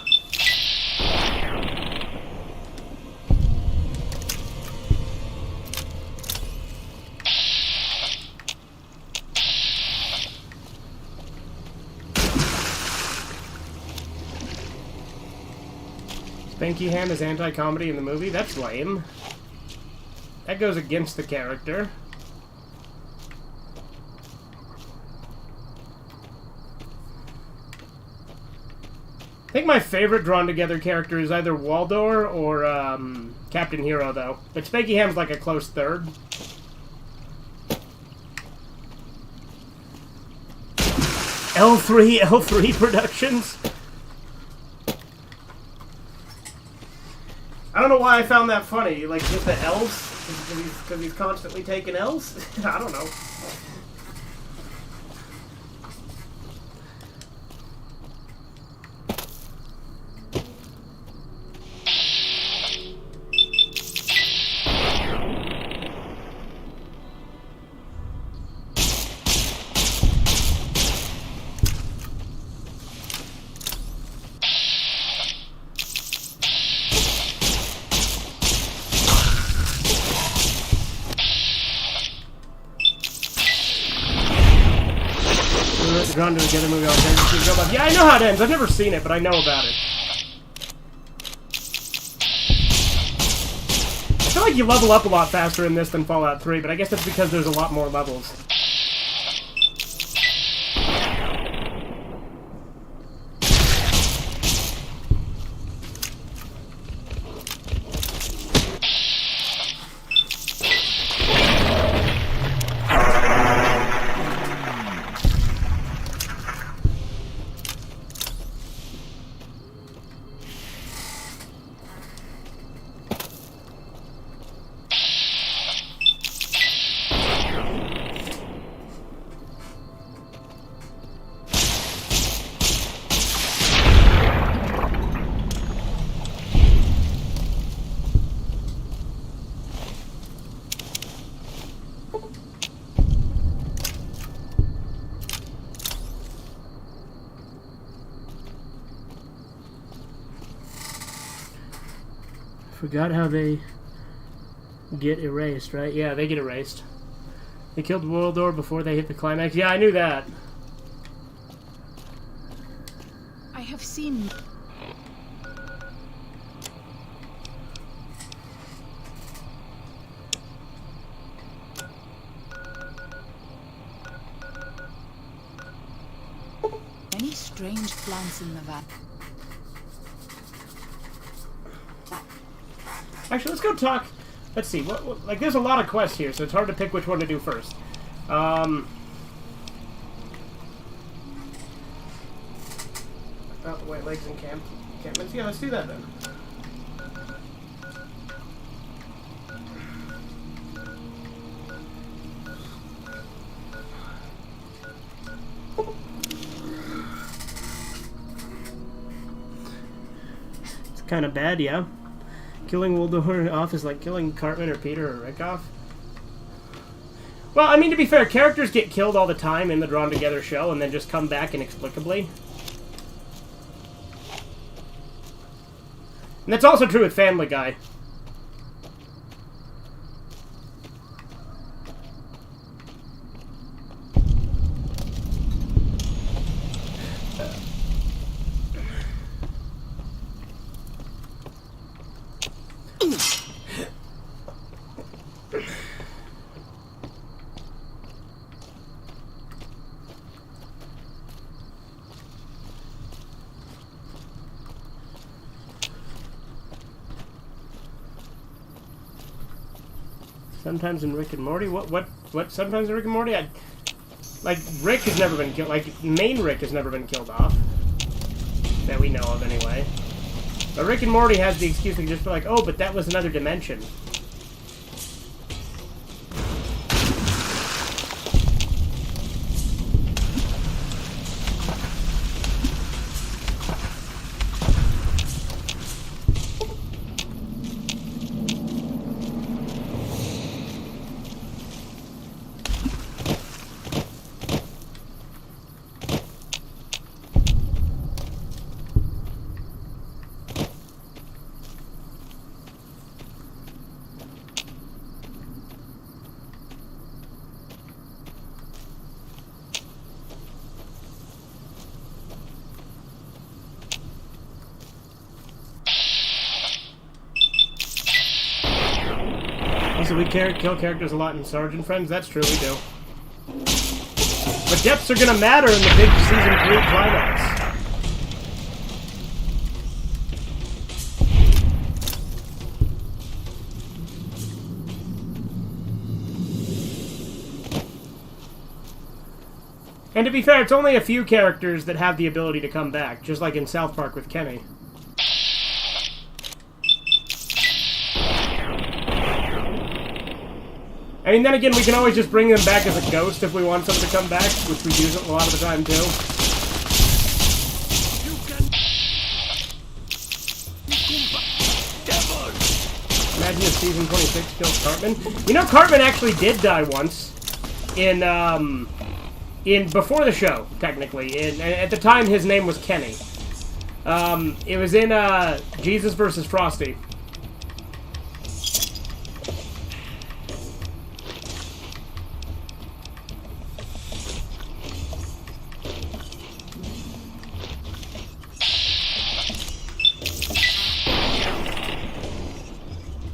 Spanky Ham is anti-comedy in the movie? That's lame. That goes against the character. I think my favorite Drawn Together character is either Waldor or Captain Hero, though. But Spanky Ham's like a close third. L3 Productions? I don't know why I found that funny. Like, just the L's? Because he's constantly taking L's? I don't know. Drawn Together movie. Yeah, I know how it ends. I've never seen it, but I know about it. I feel like you level up a lot faster in this than Fallout 3, but I guess that's because there's a lot more levels. Forgot how they get erased, right? Yeah, they get erased. They killed Waldor before they hit the climax. Yeah, I knew that. I have seen... many strange plants in the valley. Actually, let's go talk. Let's see. What, like, there's a lot of quests here, so it's hard to pick which one to do first. Oh, White Lakes encampments. Yeah, let's do that then. It's kind of bad, yeah. Killing Waldor off is like killing Cartman or Peter or Rickoff. Well, I mean, to be fair, characters get killed all the time in the Drawn Together show and then just come back inexplicably. And that's also true with Family Guy. Sometimes in Rick and Morty? What sometimes in Rick and Morty? Like, Rick has never been killed. Like, main Rick has never been killed off. That we know of, anyway. But Rick and Morty has the excuse to just be like, oh, but that was another dimension. Also, we kill characters a lot in Sergeant Friends. That's true, we do. But deaths are gonna matter in the big Season 3 climax. And to be fair, it's only a few characters that have the ability to come back, just like in South Park with Kenny. I mean, then again, we can always just bring them back as a ghost if we want someone to come back, which we do a lot of the time, too. Imagine if Season 26 kills Cartman. You know, Cartman actually did die once in before the show, technically. At the time, his name was Kenny. It was in Jesus vs. Frosty.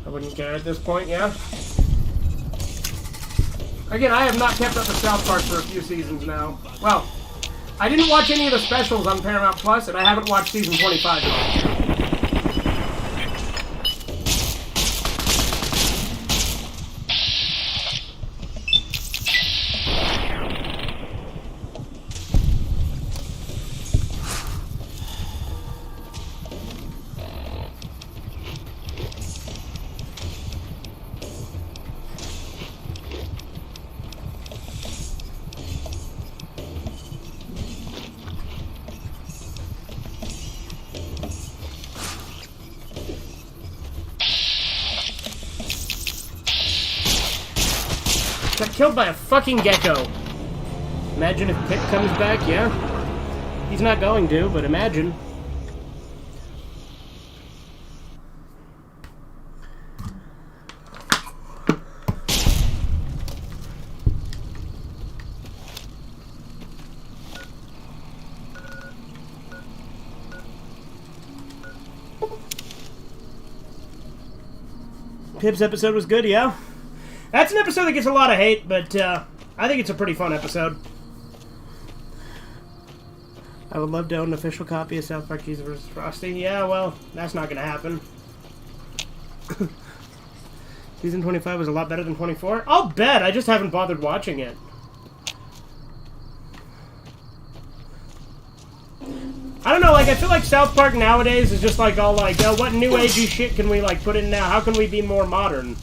I wouldn't care at this point, yeah? Again, I have not kept up with South Park for a few seasons now. Well, I didn't watch any of the specials on Paramount Plus, and I haven't watched Season 25 yet. Got killed by a fucking gecko. Imagine if Pip comes back, yeah? He's not going to, but imagine. Pip's episode was good, yeah? That's an episode that gets a lot of hate, but I think it's a pretty fun episode. I would love to own an official copy of South Park Jesus vs. Frosty. Yeah, well, that's not going to happen. Season 25 was a lot better than 24? I'll bet! I just haven't bothered watching it. I don't know, like, I feel like South Park nowadays is just like all like, what new agey shit can we, like, put in now? How can we be more modern?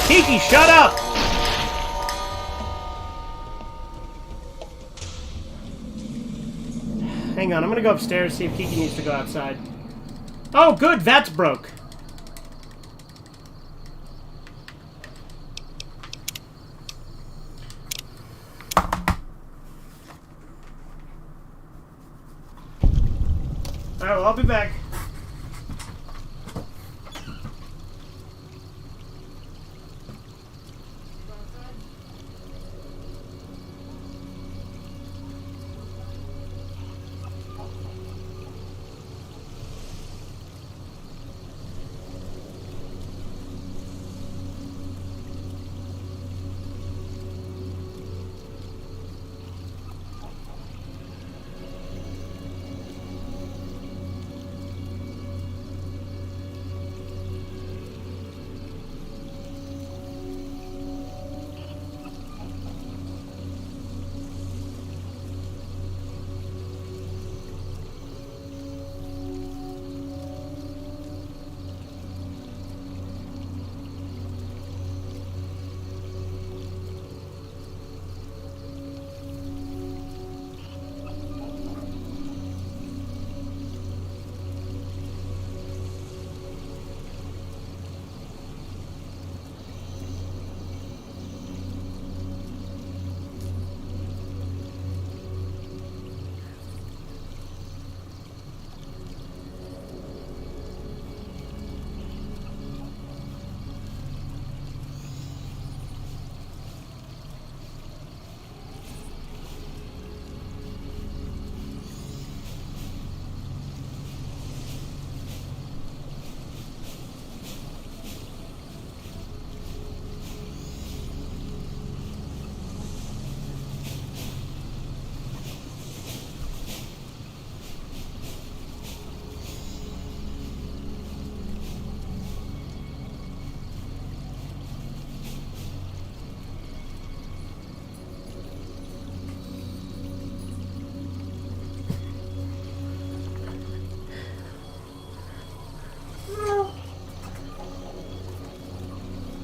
Kiki, shut up! Hang on, I'm gonna go upstairs, see if Kiki needs to go outside. Oh, good, that's broke. Alright, well, I'll be back.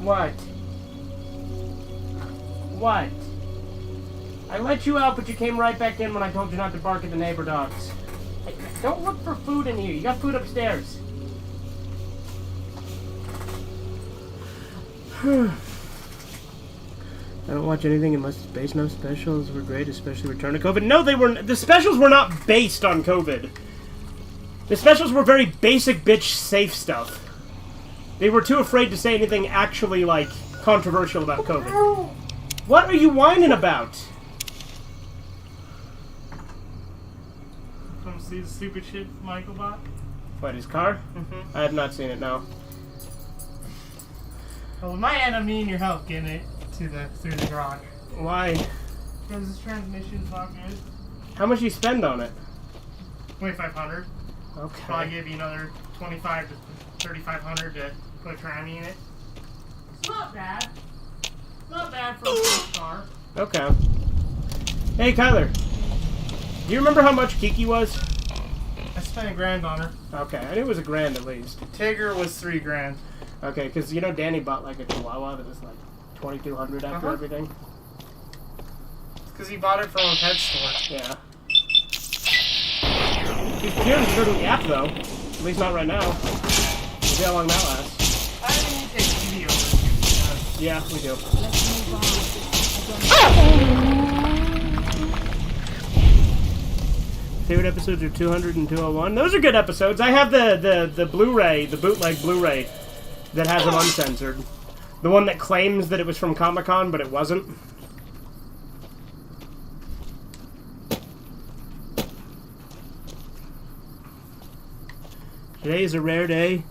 What? What? I let you out, but you came right back in when I told you not to bark at the neighbor dogs. Hey, don't look for food in here. You got food upstairs. I don't watch anything unless it's based on specials. Were great, especially Return to COVID. No, they were. The specials were not based on COVID. The specials were very basic, bitch, safe stuff. They were too afraid to say anything actually, like, controversial about COVID. What are you whining about? Come see the stupid shit Michael bought? What, his car? Mm-hmm. I have not seen it, no. Well, we might end up needing your help getting it through the garage. Why? Because this transmission's not good. How much you spend on it? 2,500. Okay. Probably give you another 2,500 to 3,500 to put a tranny in it. It's not bad. Not bad for a first car. Okay. Hey, Kyler. Do you remember how much Kiki was? I spent $1,000 on her. Okay, I knew it was $1,000 at least. Tigger was $3,000. Okay, because you know Danny bought like a Chihuahua that was like $2,200 after everything. Because he bought it from a pet store. Yeah. He's curing to go to the app though. At least not right now. We'll see how long that lasts. I think we take TV over. Yeah, we do. Let's move on. Favorite episodes are 200 and 201. Those are good episodes. I have the Blu-ray, the bootleg Blu-ray that has them uncensored. The one that claims that it was from Comic-Con, but it wasn't. Today is a rare day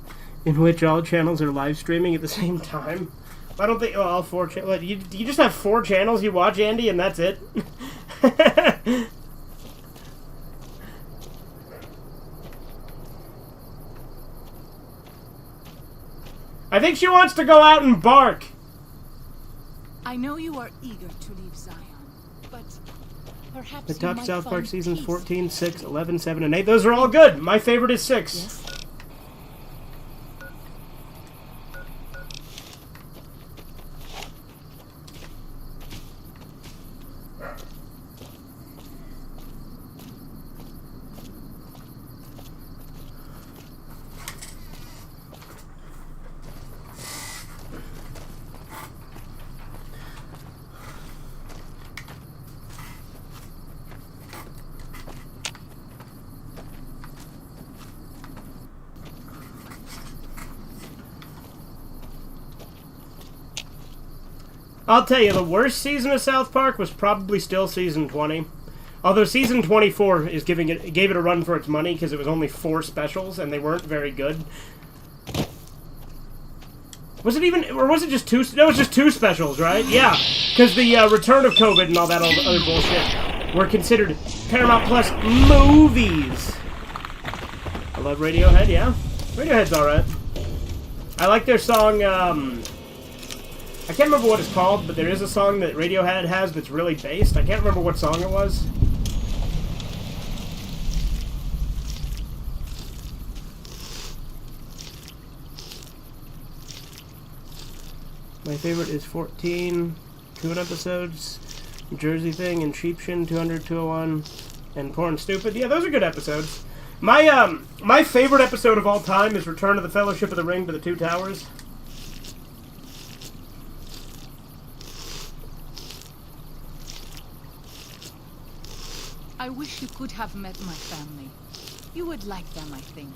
in which all channels are live streaming at the same time. I don't think all 4 channels. You just have 4 channels you watch, Andy, and that's it? I think she wants to go out and bark. I know you are eager to leave Zion, but perhaps The you top might South Park find seasons peace. 14, 6, 11, 7, and 8. Those are all good. My favorite is 6. Yes? I'll tell you, the worst season of South Park was probably still season 20. Although season 24 is gave it a run for its money because it was only 4 specials and they weren't very good. Was it even, or was it just 2? No, it was just 2 specials, right? Yeah, because the return of COVID and all that other bullshit were considered Paramount Plus movies. I love Radiohead, yeah. Radiohead's alright. I like their song, I can't remember what it's called, but there is a song that Radiohead has that's really based. I can't remember what song it was. My favorite is 14, 2 episodes, Jersey Thing and Sheepshin, 200, 201, and Porn Stupid. Yeah, those are good episodes. My favorite episode of all time is Return of the Fellowship of the Ring to the Two Towers. I wish you could have met my family. You would like them, I think.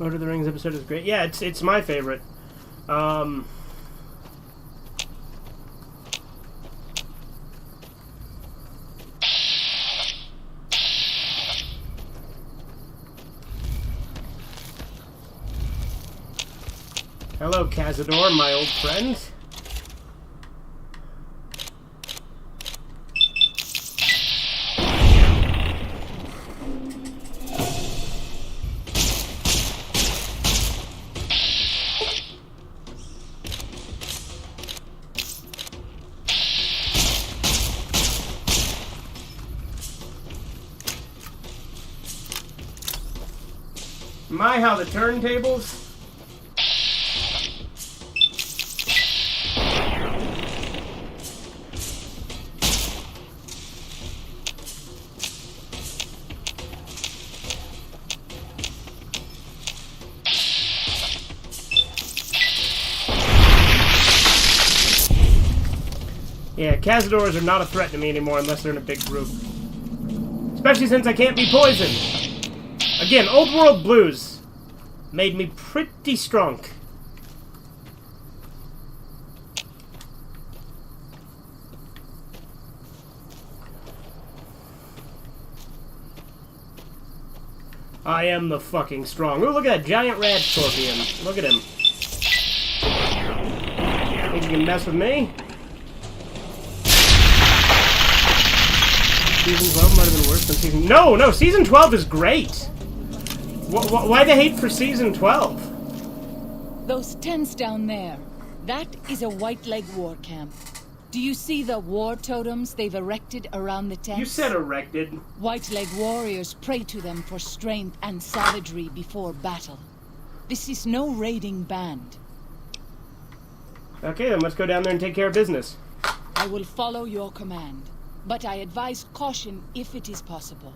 Lord of the Rings episode is great. Yeah, it's my favorite. Hello, Cazador, my old friend. My, how the turntables. Yeah, Cazadors are not a threat to me anymore unless they're in a big group. Especially since I can't be poisoned. Again, Old World Blues made me pretty strong. I am the fucking strong. Ooh, look at that giant rad scorpion. Look at him. Think you can mess with me? Season 12 might have been worse than season... No, season 12 is great! Why the hate for season 12? Those tents down there, that is a White Leg war camp. Do you see the war totems they've erected around the tents? You said erected. White Leg warriors pray to them for strength and savagery before battle. This is no raiding band. Okay, then let's go down there and take care of business. I will follow your command, but I advise caution if it is possible.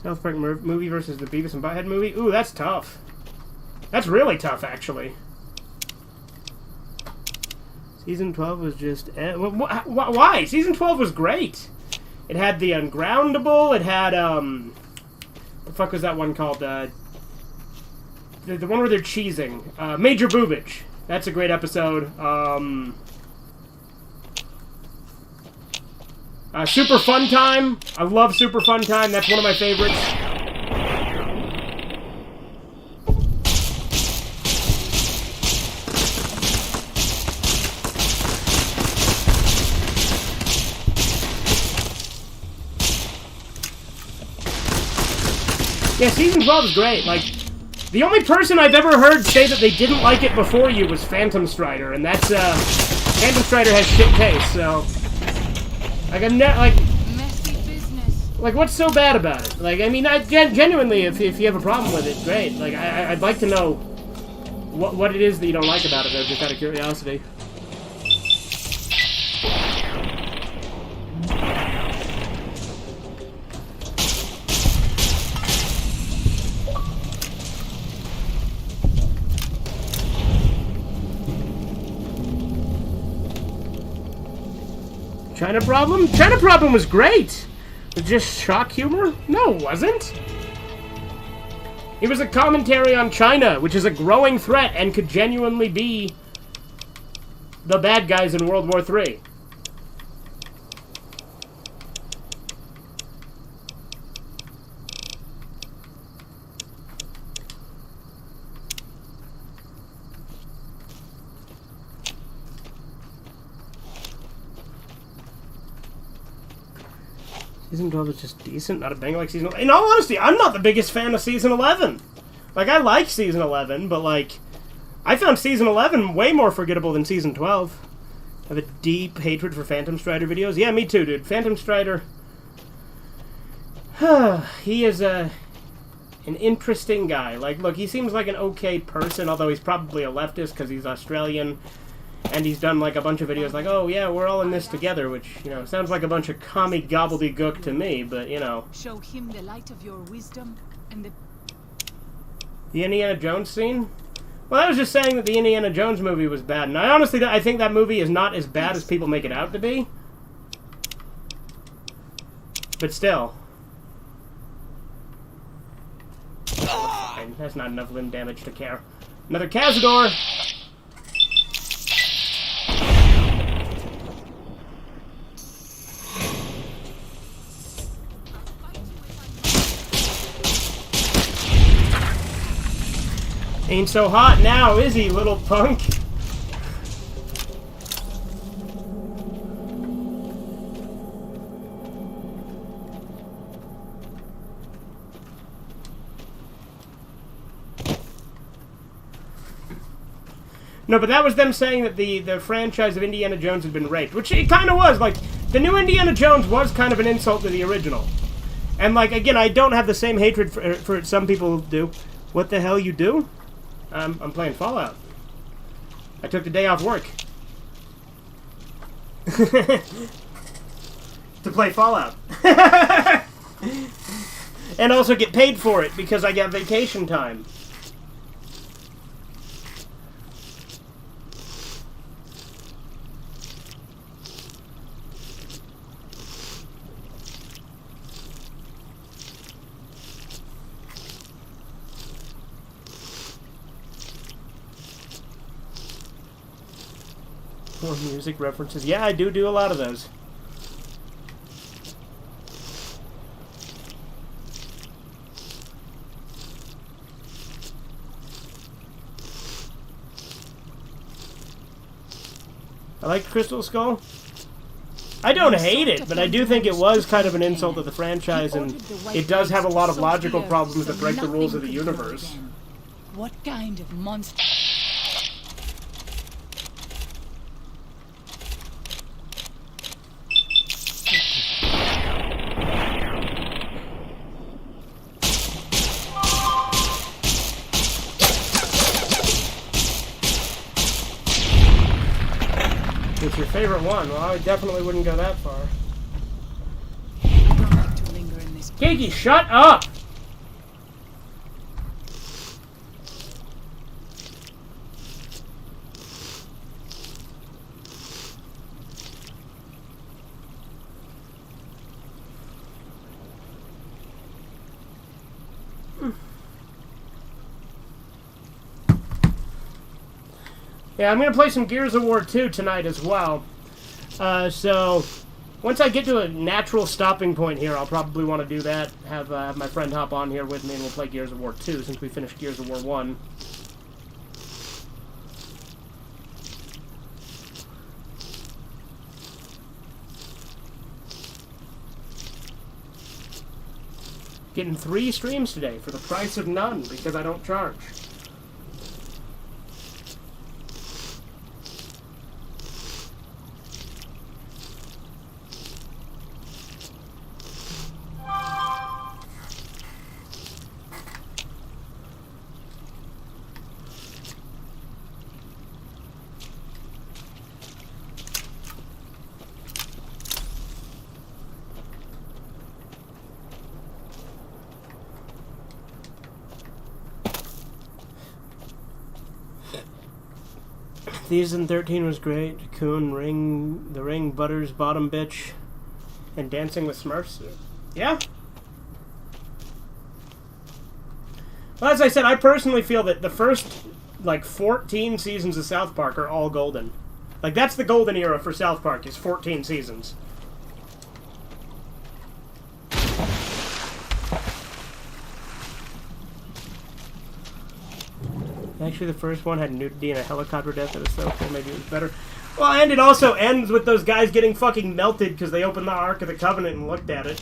South Park movie versus the Beavis and Butthead movie? Ooh, that's tough. That's really tough, actually. Season 12 was just... why? Season 12 was great. It had the Ungroundable. It had, what the fuck was that one called? The one where they're cheesing. Major Boobage. That's a great episode. Super Fun Time. I love Super Fun Time. That's one of my favorites. Yeah, season 12 is great. Like, the only person I've ever heard say that they didn't like it before you was Phantom Strider, and that's, Phantom Strider has shit taste, so... Like, I'm not, like... Messy business. Like, what's so bad about it? Like, I mean, genuinely, if you have a problem with it, great. Like, I'd like to know what it is that you don't like about it, though, just out of curiosity. China Problem? China Problem was great! It was just shock humor? No, it wasn't. It was a commentary on China, which is a growing threat and could genuinely be the bad guys in World War III. Season 12 is just decent, not a banger like Season 11. In all honesty, I'm not the biggest fan of Season 11. Like, I like Season 11, but, like, I found Season 11 way more forgettable than Season 12. I have a deep hatred for Phantom Strider videos. Yeah, me too, dude. Phantom Strider... he is an interesting guy. Like, look, he seems like an okay person, although he's probably a leftist because he's Australian. And he's done, like, a bunch of videos like, oh, yeah, we're all in this together, which, you know, sounds like a bunch of commie gobbledygook to me, but, you know. Show him the light of your wisdom and The Indiana Jones scene? Well, I was just saying that the Indiana Jones movie was bad, and I think that movie is not as bad as people make it out to be. But still. I fine. That's not enough limb damage to care. Another Cazador! Ain't so hot now, is he, little punk? No, but that was them saying that the franchise of Indiana Jones had been raped, which it kind of was. Like, the new Indiana Jones was kind of an insult to the original. And, like, again, I don't have the same hatred for it some people do. What the hell you do? I'm playing Fallout. I took the day off work. To play Fallout. And also get paid for it, because I got vacation time. More music references. Yeah, I do a lot of those. I like Crystal Skull. I don't hate it, but I do think it was kind of an insult to the franchise, and it does have a lot of logical problems that break the rules of the universe. What kind of monster? It's your favorite one. Well, I definitely wouldn't go that far. I don't like to linger in this. Kiki, shut up! Yeah, I'm going to play some Gears of War 2 tonight as well. So, once I get to a natural stopping point here, I'll probably want to do that. Have my friend hop on here with me and we'll play Gears of War 2 since we finished Gears of War 1. Getting 3 streams today for the price of none because I don't charge. Season 13 was great. Coon, The Ring, Butters, Bottom Bitch, and Dancing with Smurfs. Yeah? Well, as I said, I personally feel that the first, 14 seasons of South Park are all golden. That's the golden era for South Park, is 14 seasons. Actually, the first one had nudity and a helicopter death that was so cool. Maybe it was better. Well, and it also ends with those guys getting fucking melted because they opened the Ark of the Covenant and looked at it.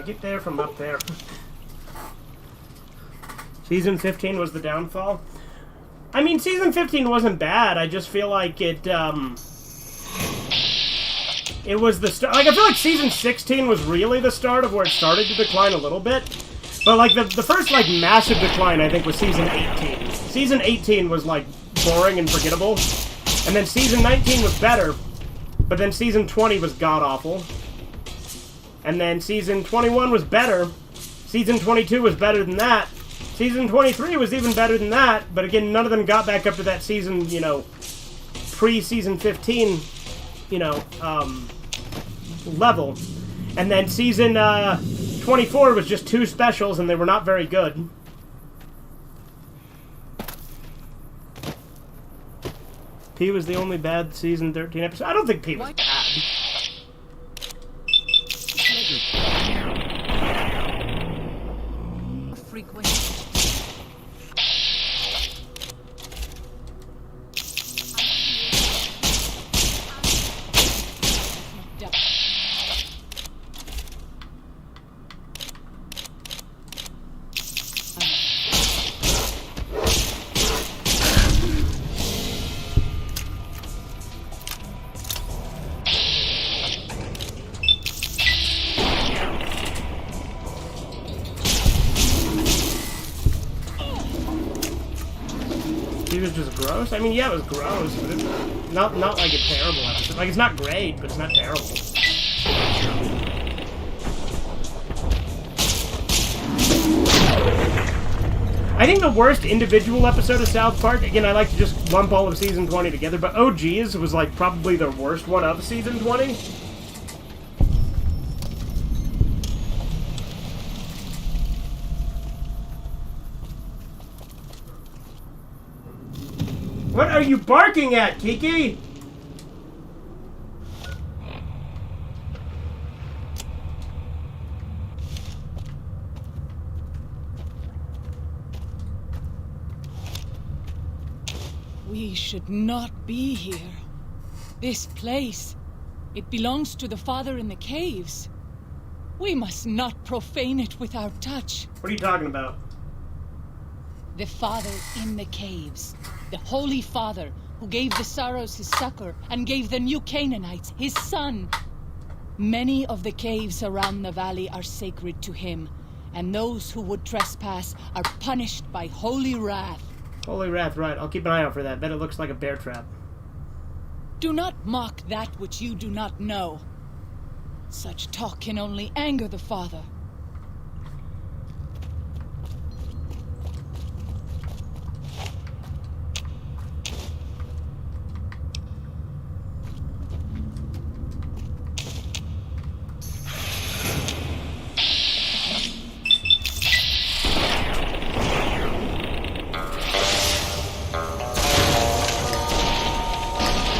Get there from up there. Season 15 was the downfall. I mean, Season 15 wasn't bad. I just feel like it was the start. I feel like Season 16 was really the start of where it started to decline a little bit. But, the first, massive decline, I think, was Season 18. Season 18 was, boring and forgettable. And then season 19 was better, but then season 20 was god-awful. And then season 21 was better. Season 22 was better than that. Season 23 was even better than that, but again, none of them got back up to that season, you know, pre-season 15, you know, level. And then season 24 was just 2 specials, and they were not very good. P was the only bad season 13 episode. I don't think P was bad. Frequent. He was just gross. I mean, yeah, it was gross, but it's not like a terrible episode. Like, it's not great, but it's not terrible. I think the worst individual episode of South Park, again, I like to just lump all of season 20 together, but OG's was like probably the worst one of season 20. What are you barking at, Kiki? We should not be here. This place, it belongs to the Father in the caves. We must not profane it with our touch. What are you talking about? The Father in the caves. The Holy Father, who gave the Saros his succor and gave the new Canaanites his son. Many of the caves around the valley are sacred to him, and those who would trespass are punished by holy wrath. Holy wrath, right. I'll keep an eye out for that. Bet it looks like a bear trap. Do not mock that which you do not know. Such talk can only anger the Father.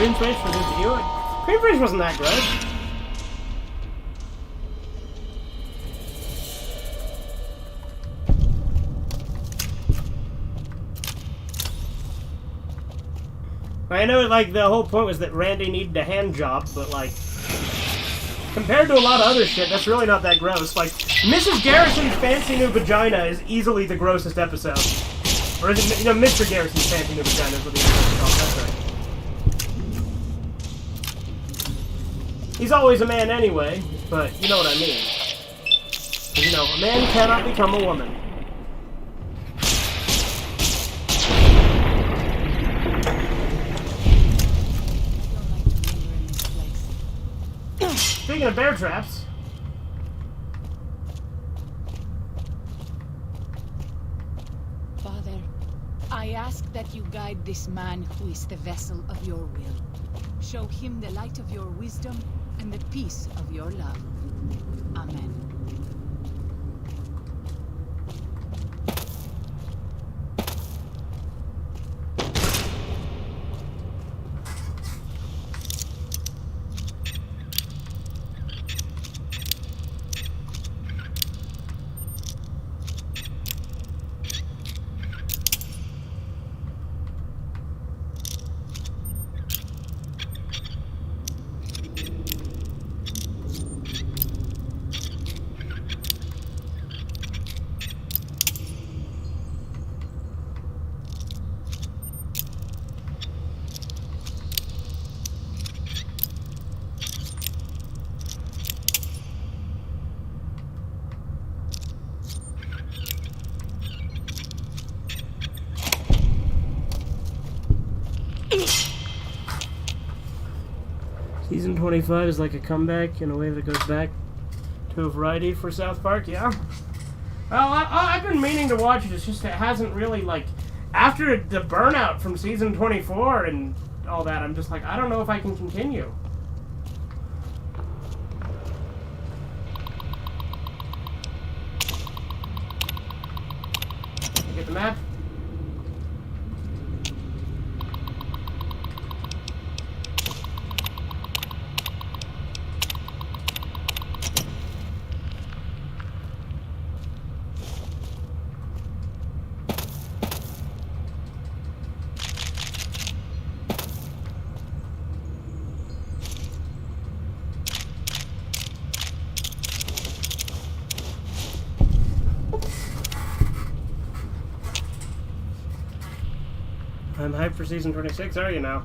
Cream Fish for this view? Cream Fish wasn't that good. I know, like, the whole point was that Randy needed a hand job, but, like, compared to a lot of other shit, that's really not that gross. Like, Mrs. Garrison's Fancy New Vagina is easily the grossest episode. Or is it, you know, Mr. Garrison's Fancy New Vagina is what the episode's called, that's right. He's always a man anyway, but you know what I mean. 'Cause, you know, a man cannot become a woman. Speaking of bear traps. Father, I ask that you guide this man who is the vessel of your will. Show him the light of your wisdom and the peace of your love. Amen. 25 is like a comeback in a way that goes back to a variety for South Park, yeah. Well, I've been meaning to watch it. It's just it hasn't really, like, after the burnout from season 24 and all that, I'm just like, I don't know if I can continue. Get the map. I'm hyped for season 26, are you now?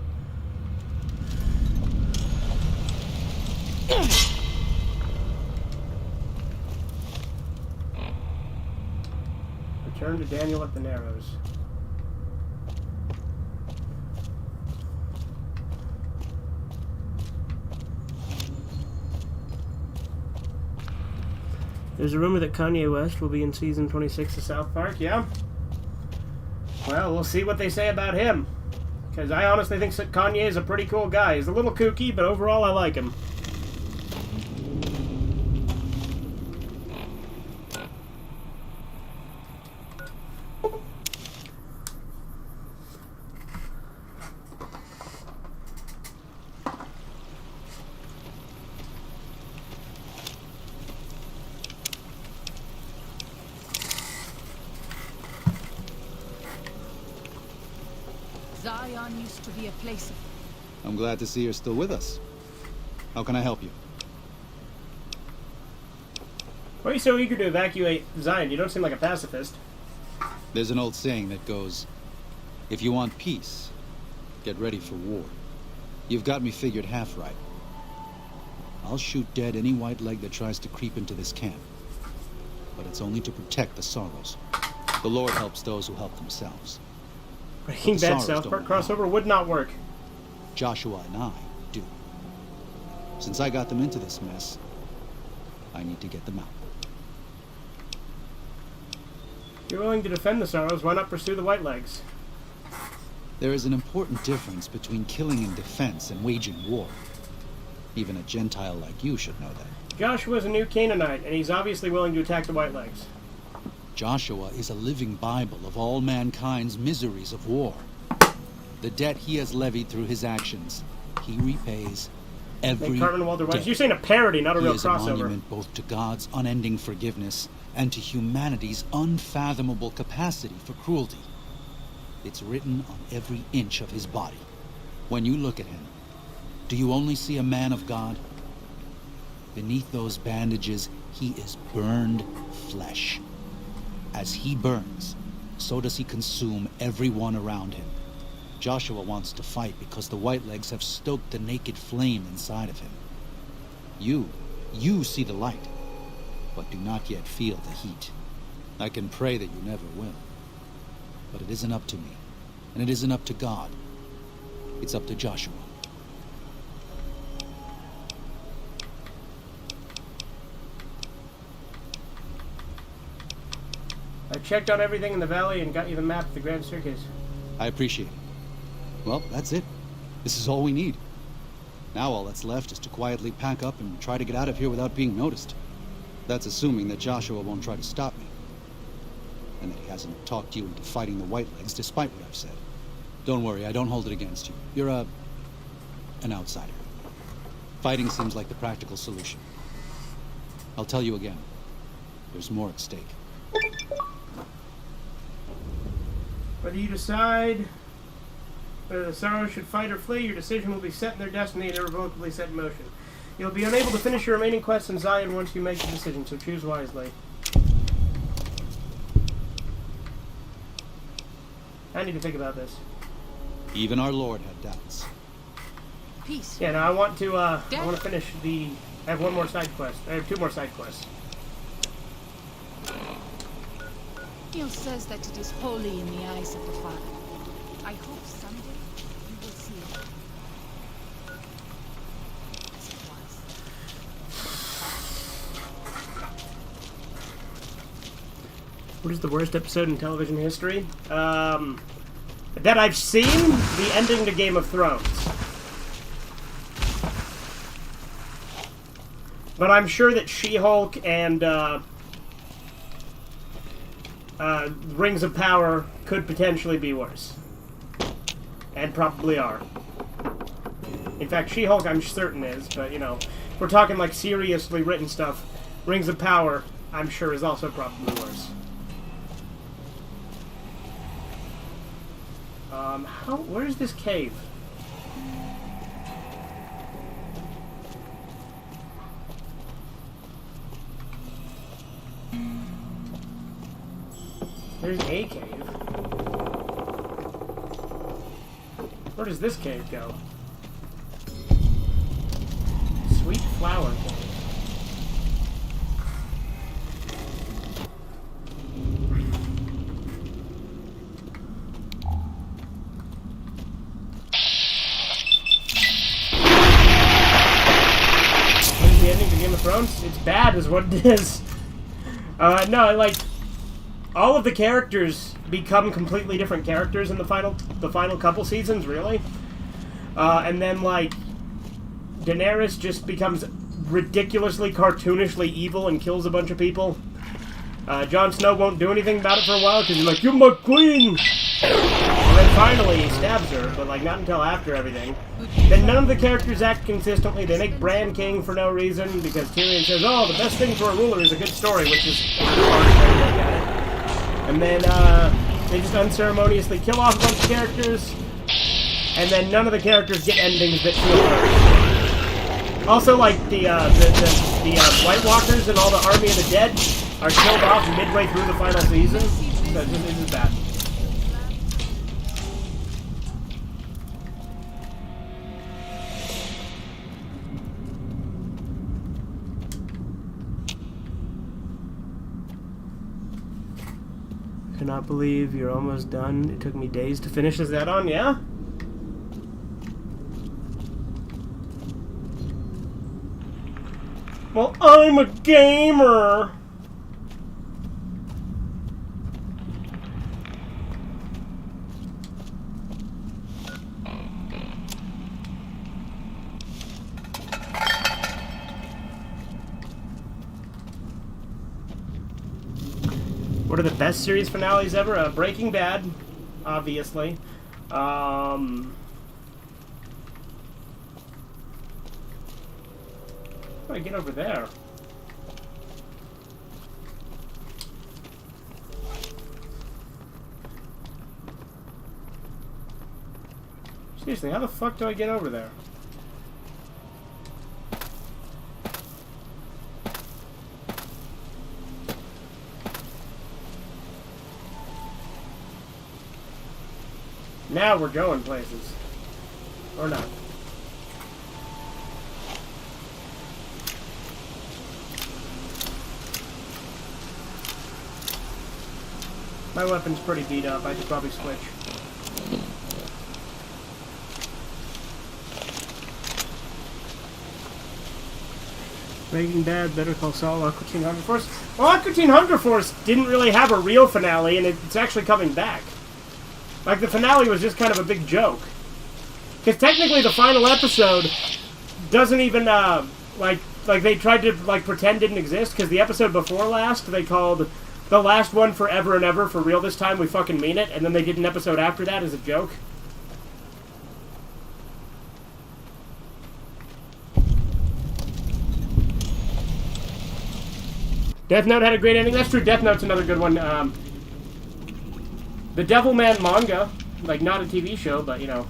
Return to Daniel at the Narrows. There's a rumor that Kanye West will be in season 26 of South Park, yeah? Well, we'll see what they say about him. Because I honestly think Kanye is a pretty cool guy. He's a little kooky, but overall I like him. Zion used to be a place of... I'm glad to see you're still with us. How can I help you? Why are you so eager to evacuate Zion? You don't seem like a pacifist. There's an old saying that goes, if you want peace, get ready for war. You've got me figured half right. I'll shoot dead any white leg that tries to creep into this camp. But it's only to protect the Sorrows. The Lord helps those who help themselves. Breaking Bad South Park crossover would not work. Joshua and I do. Since I got them into this mess, I need to get them out. If you're willing to defend the Sorrows, why not pursue the Whitelegs? There is an important difference between killing in defense and waging war. Even a Gentile like you should know that. Joshua's a new Canaanite, and he's obviously willing to attack the Whitelegs. Joshua is a living Bible of all mankind's miseries of war. The debt he has levied through his actions, he repays every Cartman and Walter White. day. You're saying a parody, not a real He is a crossover. monument both to God's unending forgiveness and to humanity's unfathomable capacity for cruelty. It's written on every inch of his body. When you look at him, do you only see a man of God? Beneath those bandages, he is burned flesh. As he burns, so does he consume everyone around him. Joshua wants to fight because the Whitelegs have stoked the naked flame inside of him. You see the light, but do not yet feel the heat. I can pray that you never will. But it isn't up to me, and it isn't up to God. It's up to Joshua. I checked out everything in the valley and got you the map of the Grand Circus. I appreciate it. Well, that's it. This is all we need. Now all that's left is to quietly pack up and try to get out of here without being noticed. That's assuming that Joshua won't try to stop me. And that he hasn't talked you into fighting the Whitelegs despite what I've said. Don't worry, I don't hold it against you. You're an outsider. Fighting seems like the practical solution. I'll tell you again. There's more at stake. Whether you decide whether the Sorrows should fight or flee, your decision will be set in their destiny and irrevocably set in motion. You'll be unable to finish your remaining quests in Zion once you make the decision, so choose wisely. I need to think about this. Even our Lord had doubts. Peace. Yeah, now I want to finish the... I have one more side quest. I have two more side quests. Daniel says that it is holy in the eyes of the Father. I hope someday you will see it. What is the worst episode in television history? That I've seen, the ending to Game of Thrones. But I'm sure that She-Hulk and Rings of Power could potentially be worse. And probably are. In fact, She-Hulk I'm certain is, but, you know, if we're talking like seriously written stuff, Rings of Power I'm sure is also probably worse. Where's this cave? There's a cave. Where does this cave go? Sweet Flower Cave. What is the ending to Game of Thrones? It's bad is what it is. No, like... all of the characters become completely different characters in the final couple seasons, really. And then, like, Daenerys just becomes ridiculously, cartoonishly evil and kills a bunch of people. Jon Snow won't do anything about it for a while because he's like, "You're my queen!" And then finally he stabs her, but, like, not until after everything. Then none of the characters act consistently. They make Bran king for no reason because Tyrion says, "Oh, the best thing for a ruler is a good story," which is hard to look at it. And then, they just unceremoniously kill off a bunch of characters, and then none of the characters get endings that feel right. Also, like, the White Walkers and all the Army of the Dead are killed off midway through the final season, so this is bad. Cannot believe you're almost done. It took me days to finish. Is that on? Yeah? Well, I'm a gamer! What are the best series finales ever? Breaking Bad, obviously. How do I get over there? Seriously, how the fuck do I get over there? Now we're going places. Or not. My weapon's pretty beat up. I should probably switch. Breaking Bad, Better Call Saul, Aqua Teen Hunger Force. Well, Aqua Teen Hunger Force didn't really have a real finale, and it's actually coming back. Like, the finale was just kind of a big joke. Because technically the final episode doesn't even, like they tried to, like, pretend didn't exist, because the episode before last, they called the last one Forever and Ever, for real this time, we fucking mean it, and then they did an episode after that as a joke. Death Note had a great ending. That's true, Death Note's another good one. The Devilman manga, like, not a TV show, but, you know.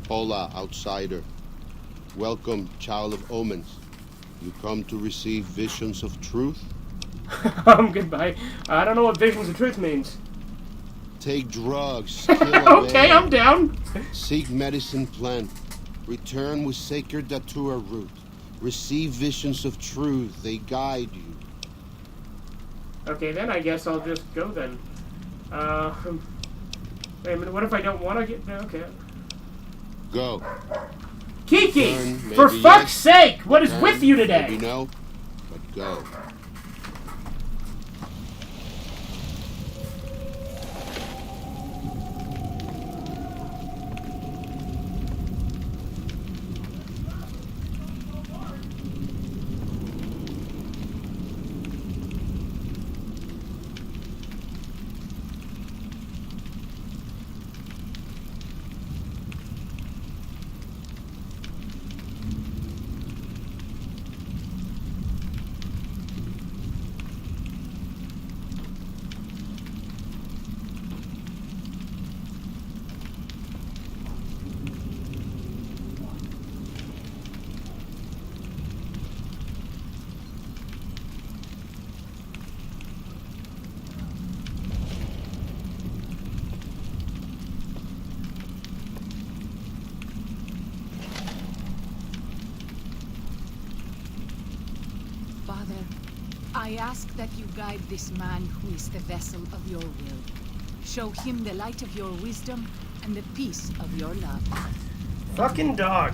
Hola, outsider. Welcome, child of omens. You come to receive visions of truth? Goodbye. I don't know what visions of truth means. Take drugs. Kill Okay, I'm down. Seek medicine plant. Return with sacred datura root. Receive visions of truth. They guide you. Okay, then I guess I'll just go then. Wait a minute, what if I don't want to get... Okay. Go. Kiki! Turn, For maybe fuck's yes. sake! What is Turn, with you today? Maybe no, but go. Father, I ask that you guide this man who is the vessel of your will. Show him the light of your wisdom and the peace of your love. Fucking dog.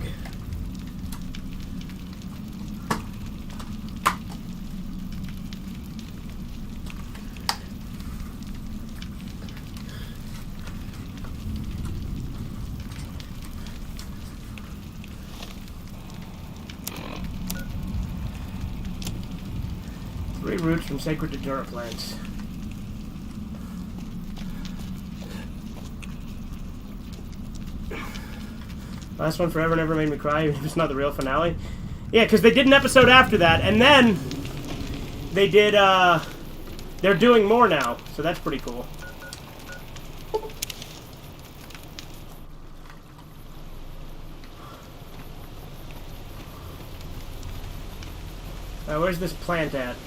Three roots from sacred Datura plants. Last one forever never made me cry. It's not the real finale. Yeah, because they did an episode after that, and then they did, they're doing more now, so that's pretty cool. Where's this plant at?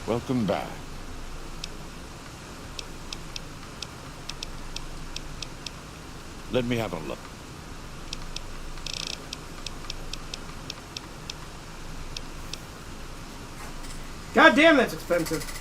Welcome back. Let me have a look. God damn, that's expensive.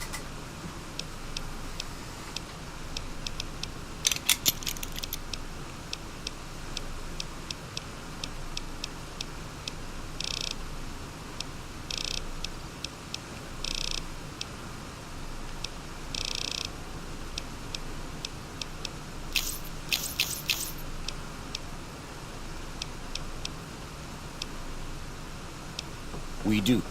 We do.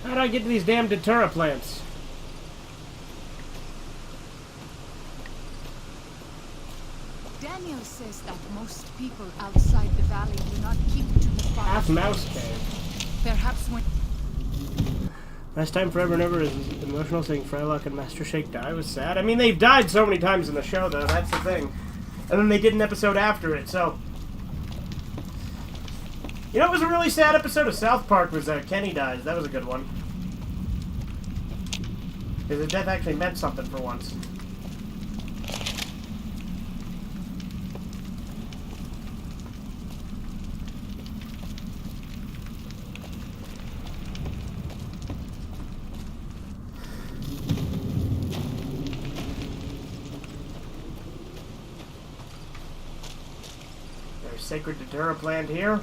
How do I get to these damn Datura plants? Daniel says that most people outside the valley do not keep to the Half forest. mouse cave. Perhaps when... Last time forever and ever is emotional, seeing Frylock and Master Shake die was sad. I mean, they've died so many times in the show, though. That's the thing. And then they did an episode after it, so... You know, it was a really sad episode of South Park was Kenny dies. That was a good one. Because his death actually meant something for once. There's sacred Datura plant here.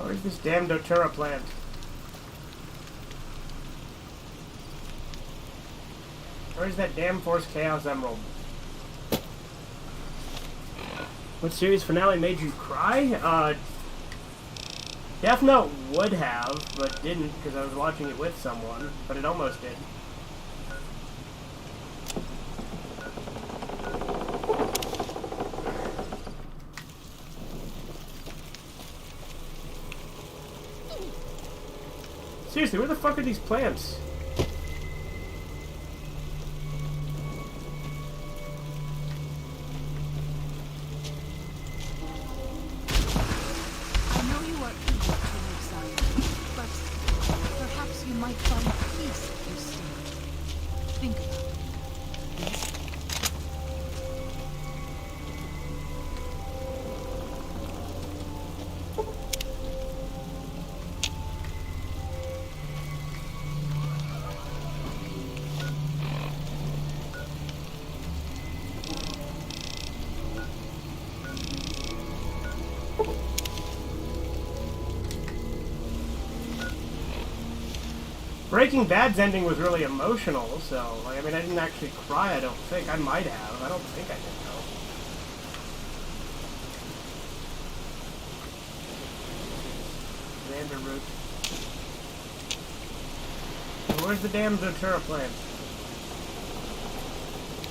Where's this damn Datura plant? Where's that damn Force Chaos Emerald? What series finale made you cry? Death Note would have, but didn't because I was watching it with someone, but it almost did. Seriously, where the fuck are these plants? I know you are eager to leave Zion, but perhaps you might find peace if you stay. Think about it. Yes? Breaking Bad's ending was really emotional, so, like, I mean, I didn't actually cry, I don't think. I might have. I don't think I did, though. Xander root. Where's the damn Zotura plant?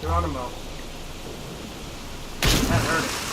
Geronimo. That hurt it.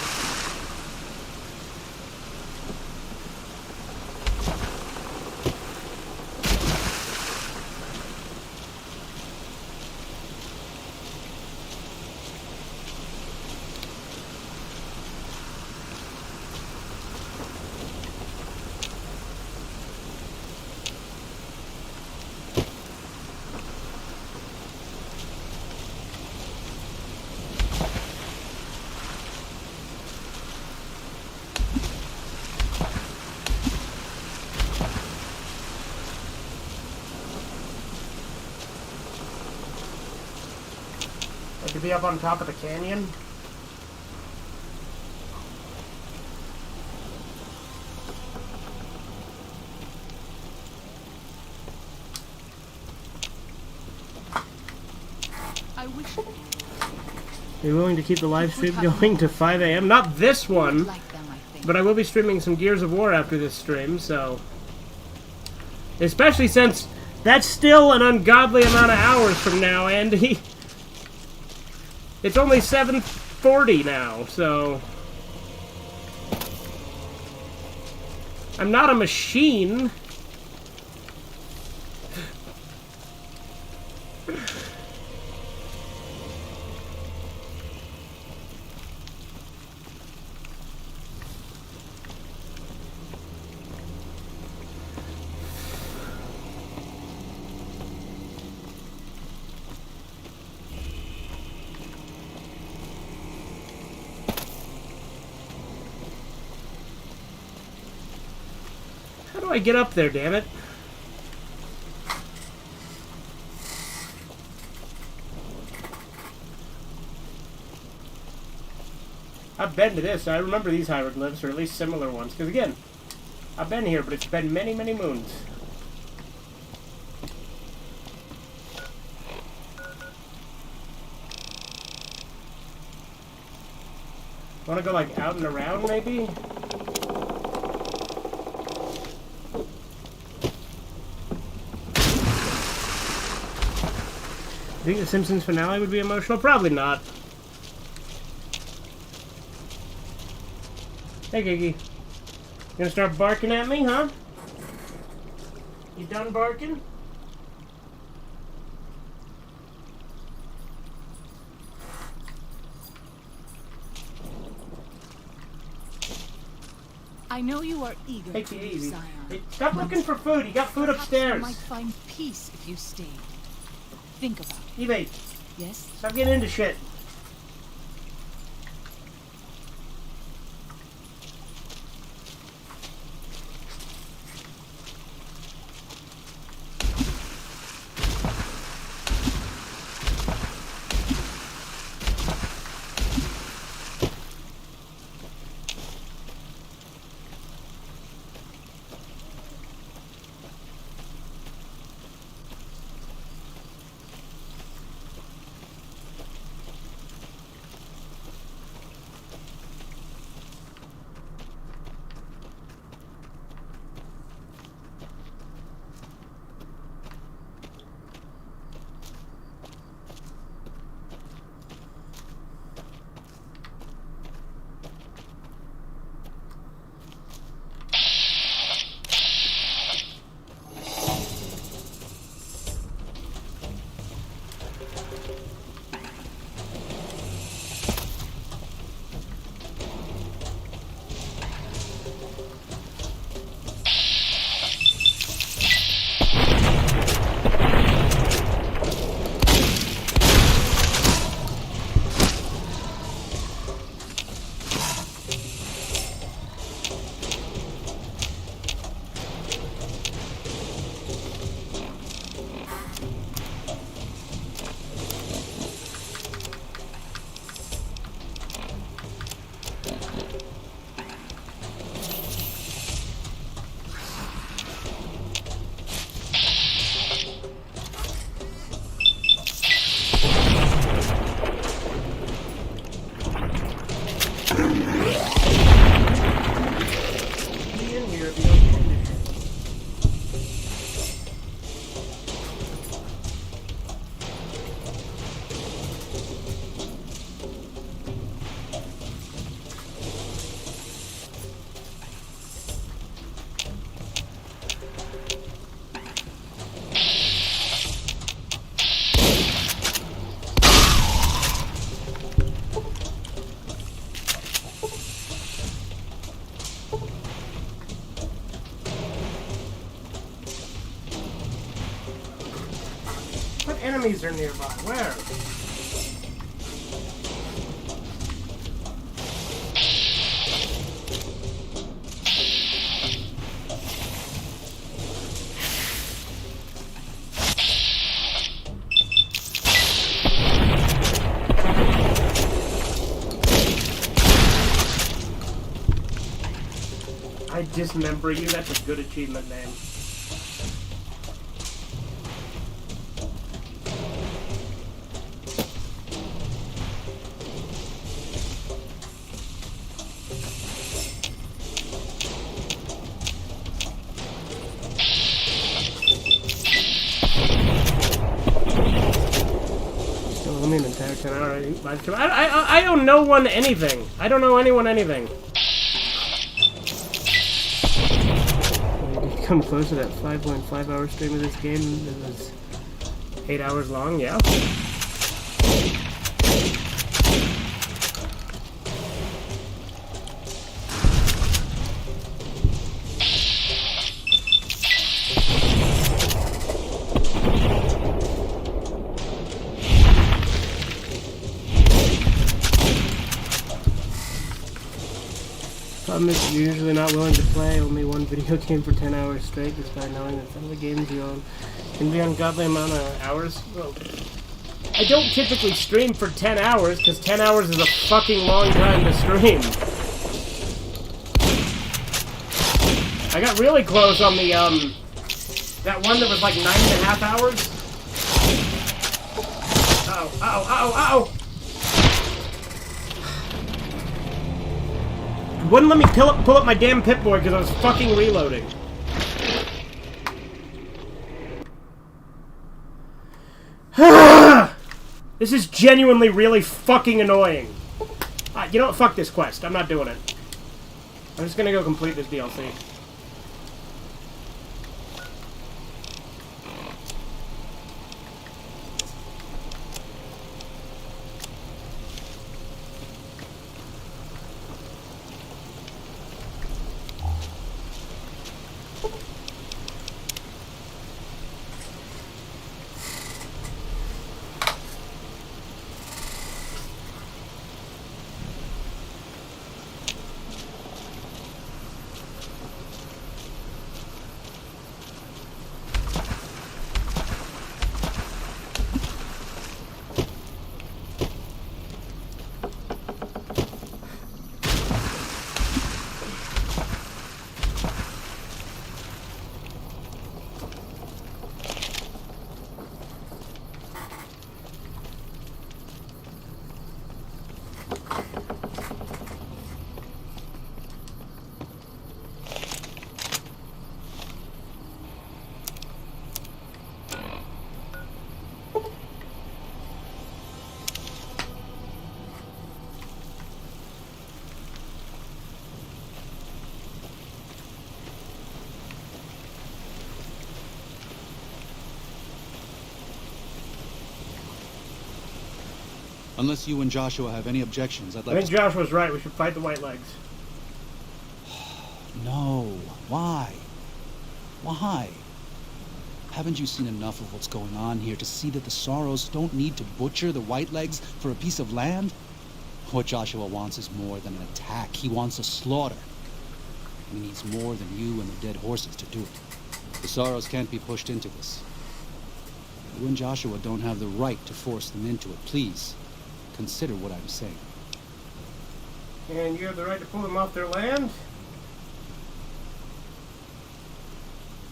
I could be up on top of the canyon. I wish Are you willing to keep the live stream going to 5 a.m.? Not this one, like them, I think. but I will be streaming some Gears of War after this stream, so... Especially since that's still an ungodly amount of hours from now, Andy. It's only 7:40 now, so... I'm not a machine. How do I get up there, damn it? I've been to this. I remember these hieroglyphs, or at least similar ones. Because again, I've been here, but it's been many, many moons. Want to go, like, out and around, maybe? Think the Simpsons finale would be emotional? Probably not. Hey, Gigi. You gonna start barking at me, huh? You done barking? I know you are eager Take to it leave easy. Zion. Hey, stop looking for food. You got food Perhaps upstairs. you might find peace if you stayed. Think about it. Evie, Yes? stop getting into shit. enemies are nearby. Where? I dismember you. That's a good achievement name. Still only an entire 10-hour live stream. I owe no one anything. I don't owe anyone anything. Come close to that 5.5 hour stream of this game. It was 8 hours long, yeah. Problem is you're usually not willing to play only one video game for 10 hours straight, despite knowing that some of the games you own can be ungodly amount of hours. Well, I don't typically stream for 10 hours, because 10 hours is a fucking long time to stream. I got really close on the, that one that was like 9.5 hours. Uh-oh, uh-oh, uh-oh, uh-oh! Wouldn't let me pull up my damn Pip-Boy because I was fucking reloading. This is genuinely really fucking annoying. You know what? Fuck this quest. I'm not doing it. I'm just gonna go complete this DLC. Unless you and Joshua have any objections, I'd like I think to... Joshua's right. We should fight the White Legs. No. Why? Why? Haven't you seen enough of what's going on here to see that the Sorrows don't need to butcher the White Legs for a piece of land? What Joshua wants is more than an attack. He wants a slaughter. He needs more than you and the dead horses to do it. The Sorrows can't be pushed into this. You and Joshua don't have the right to force them into it. Please, consider what I'm saying. And you have the right to pull them off their land?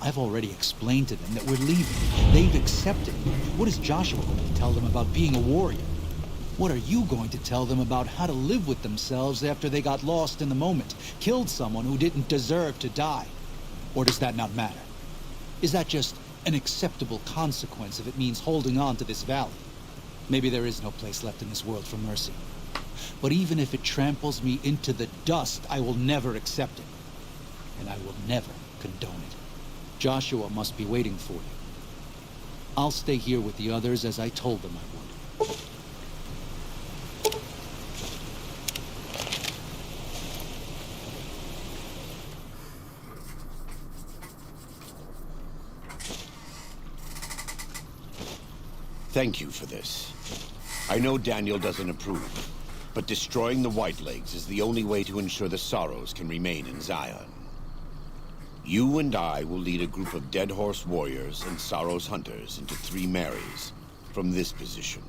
I've already explained to them that we're leaving. They've accepted. What is Joshua going to tell them about being a warrior? What are you going to tell them about how to live with themselves after they got lost in the moment, killed someone who didn't deserve to die? Or does that not matter? Is that just an acceptable consequence if it means holding on to this valley? Maybe there is no place left in this world for mercy. But even if it tramples me into the dust, I will never accept it. And I will never condone it. Joshua must be waiting for you. I'll stay here with the others as I told them I would. Thank you for this. I know Daniel doesn't approve, but destroying the Whitelegs is the only way to ensure the Sorrows can remain in Zion. You and I will lead a group of Dead Horse warriors and Sorrows hunters into Three Marys from this position.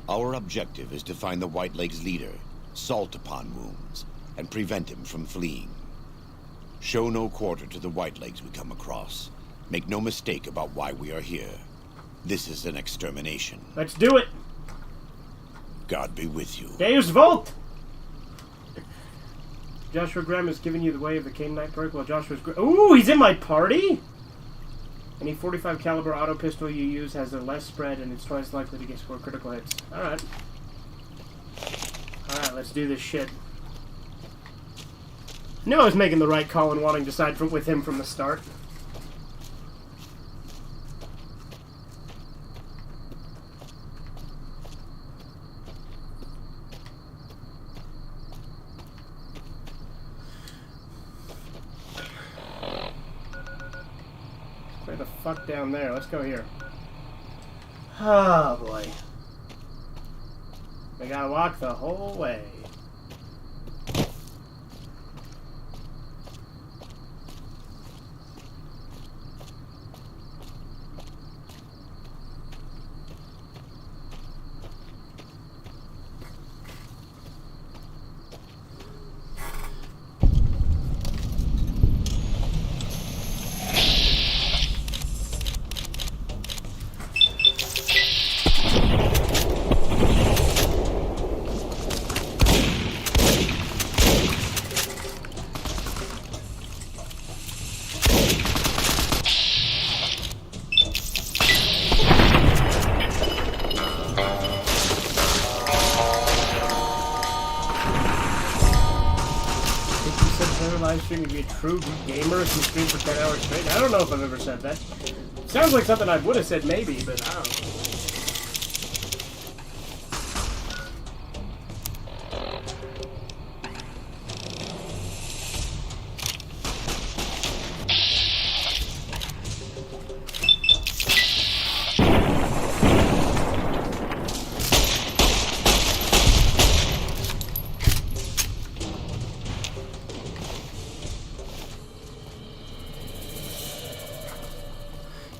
Our objective is to find the Whitelegs leader, Salt Upon Wounds, and prevent him from fleeing. Show no quarter to the Whitelegs we come across. Make no mistake about why we are here. This is an extermination. Let's do it. God be with you. Deus Volt! Joshua Graham has given you the way of the Canaanite perk while Joshua's... Ooh, he's in my party? Any 45 caliber auto pistol you use has a less spread and it's twice likely to get 4 critical hits. Alright. Alright, let's do this shit. I knew I was making the right call and wanting to side with him from the start. Where the fuck down there? Let's go here. Oh boy. We gotta walk the whole way. Live stream to be a true gamer if you stream for 10 hours straight. I don't know if I've ever said that. Sounds like something I would have said maybe, but I don't know.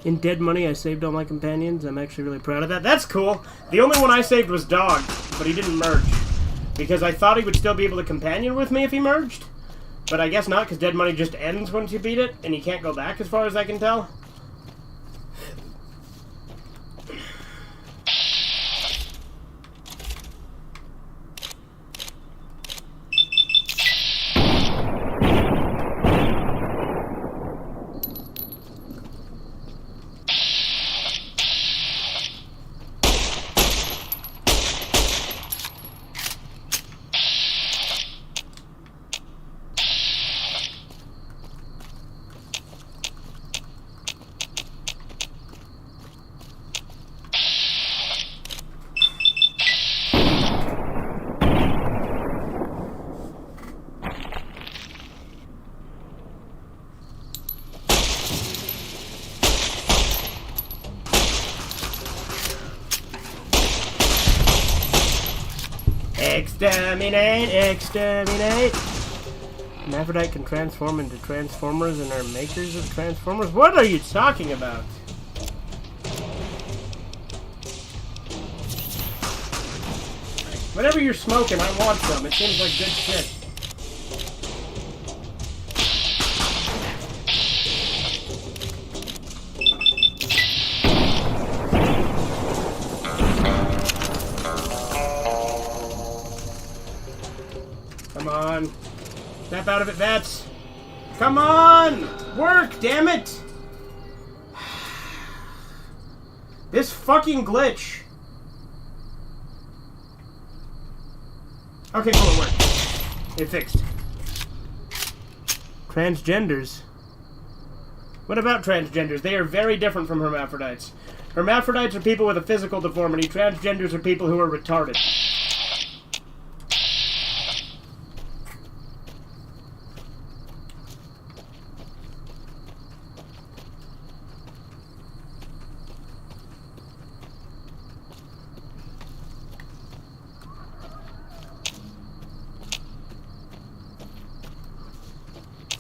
In Dead Money, I saved all my companions. I'm actually really proud of that. That's cool. The only one I saved was Dog, but he didn't merge. Because I thought he would still be able to companion with me if he merged. But I guess not, because Dead Money just ends once you beat it, and you can't go back as far as I can tell. Exterminate! Exterminate! Hermaphrodite can transform into Transformers and are makers of Transformers? What are you talking about? Whatever you're smoking, I want some. It seems like good shit. Come on. Snap out of it, Vets. Come on! Work, damn it! This fucking glitch. Okay, cool, it worked. It fixed. Transgenders. What about transgenders? They are very different from hermaphrodites. Hermaphrodites are people with a physical deformity. Transgenders are people who are retarded.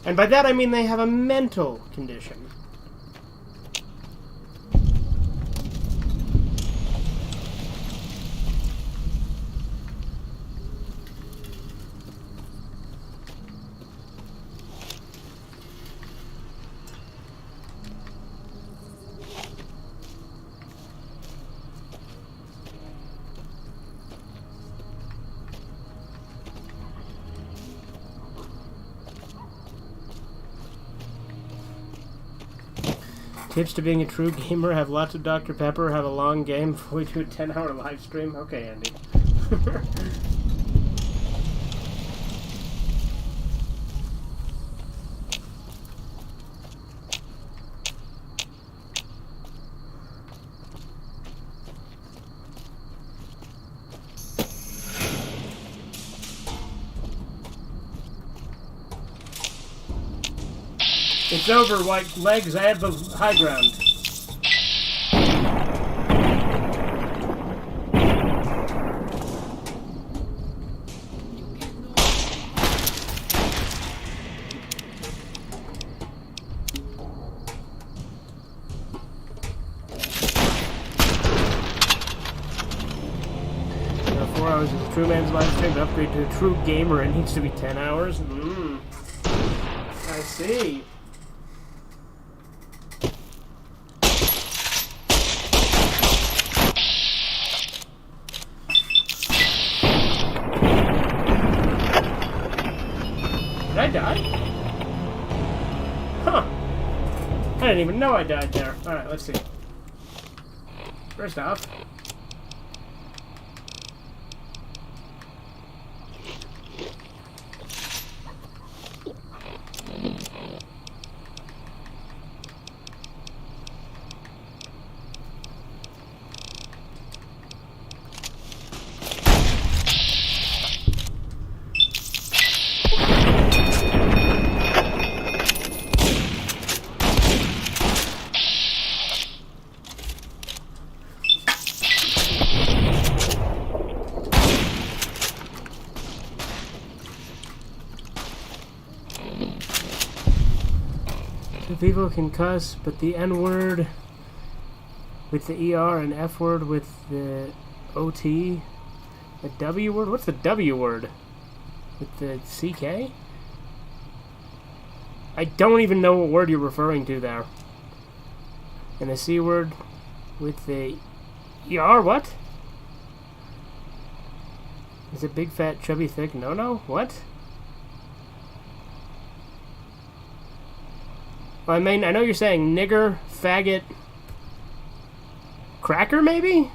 And by that I mean they have a mental condition. Tips to being a true gamer: have lots of Dr. Pepper, have a long game before we do a 10-hour live stream. Okay, Andy. It's over, White Legs. I have the high ground. Now 4 hours of the True Man's live stream to upgrade to a true gamer. It needs to be 10 hours. I see. Did I die? Huh. I didn't even know I died there. Alright, let's see. First off, people can cuss, but the N-word with the ER and F-word with the OT, the W-word? What's the W-word? With the CK? I don't even know what word you're referring to there. And the C-word with the ER, what? Is it big, fat, chubby, thick? No? What? Well, I mean, I know you're saying nigger, faggot, cracker, maybe?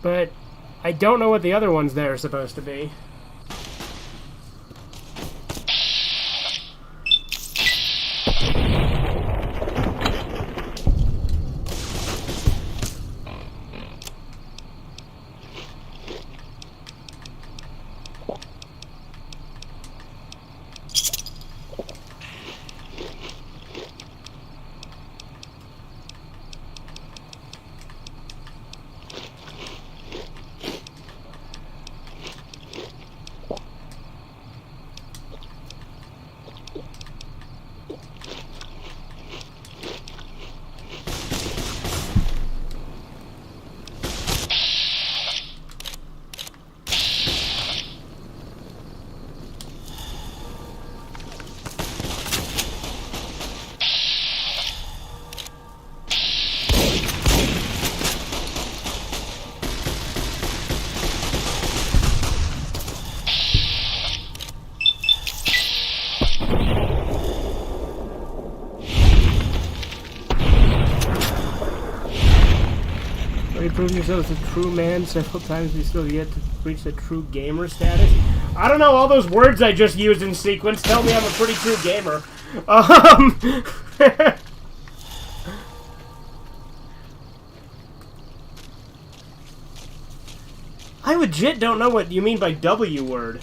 But I don't know what the other ones there are supposed to be. Proving yourself as a true man several times, you still yet to reach the true gamer status. I don't know, all those words I just used in sequence tell me I'm a pretty true gamer. I legit don't know what you mean by W word.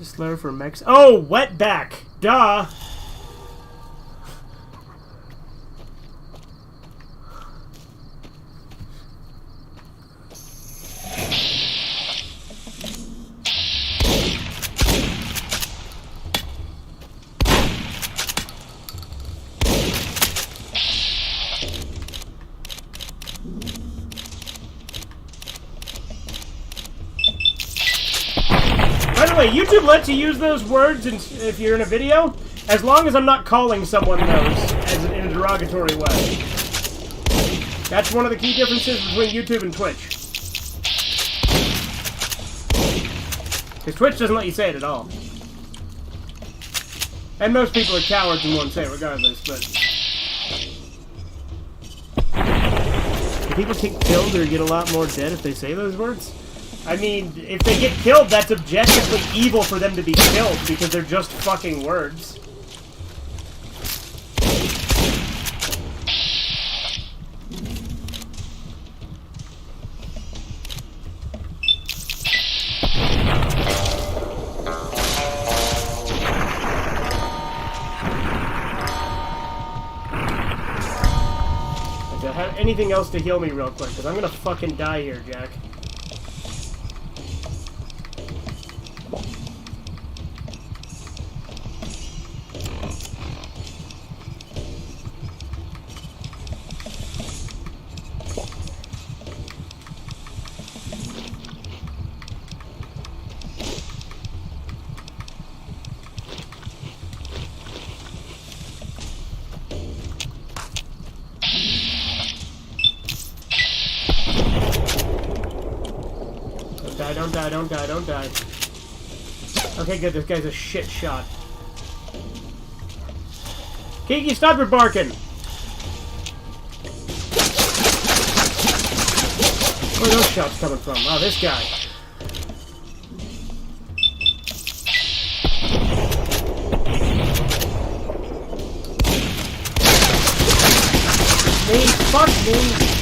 slur for Mex. Oh, wetback. Duh. By the way, YouTube lets you use those words if you're in a video, as long as I'm not calling someone those in a derogatory way. That's one of the key differences between YouTube and Twitch. Because Twitch doesn't let you say it at all. And most people are cowards and won't say it regardless, but... Do people get killed or get a lot more dead if they say those words? I mean, if they get killed, that's objectively evil for them to be killed, because they're just fucking words. Do I have anything else to heal me real quick? Because I'm gonna fucking die here, Jack. Don't die, don't die, don't die. Okay, good, this guy's a shit shot. Kiki, stop your barking! Where are those shots coming from? Oh, this guy. Me, fuck me!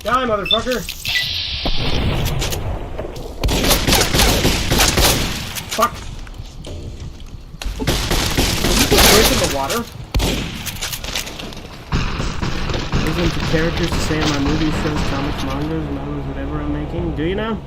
Die, motherfucker! Fuck! Did you just drink in the water? Listening to characters to say in my movies, shows, comics, mangas, and others, whatever I'm making. Do you now?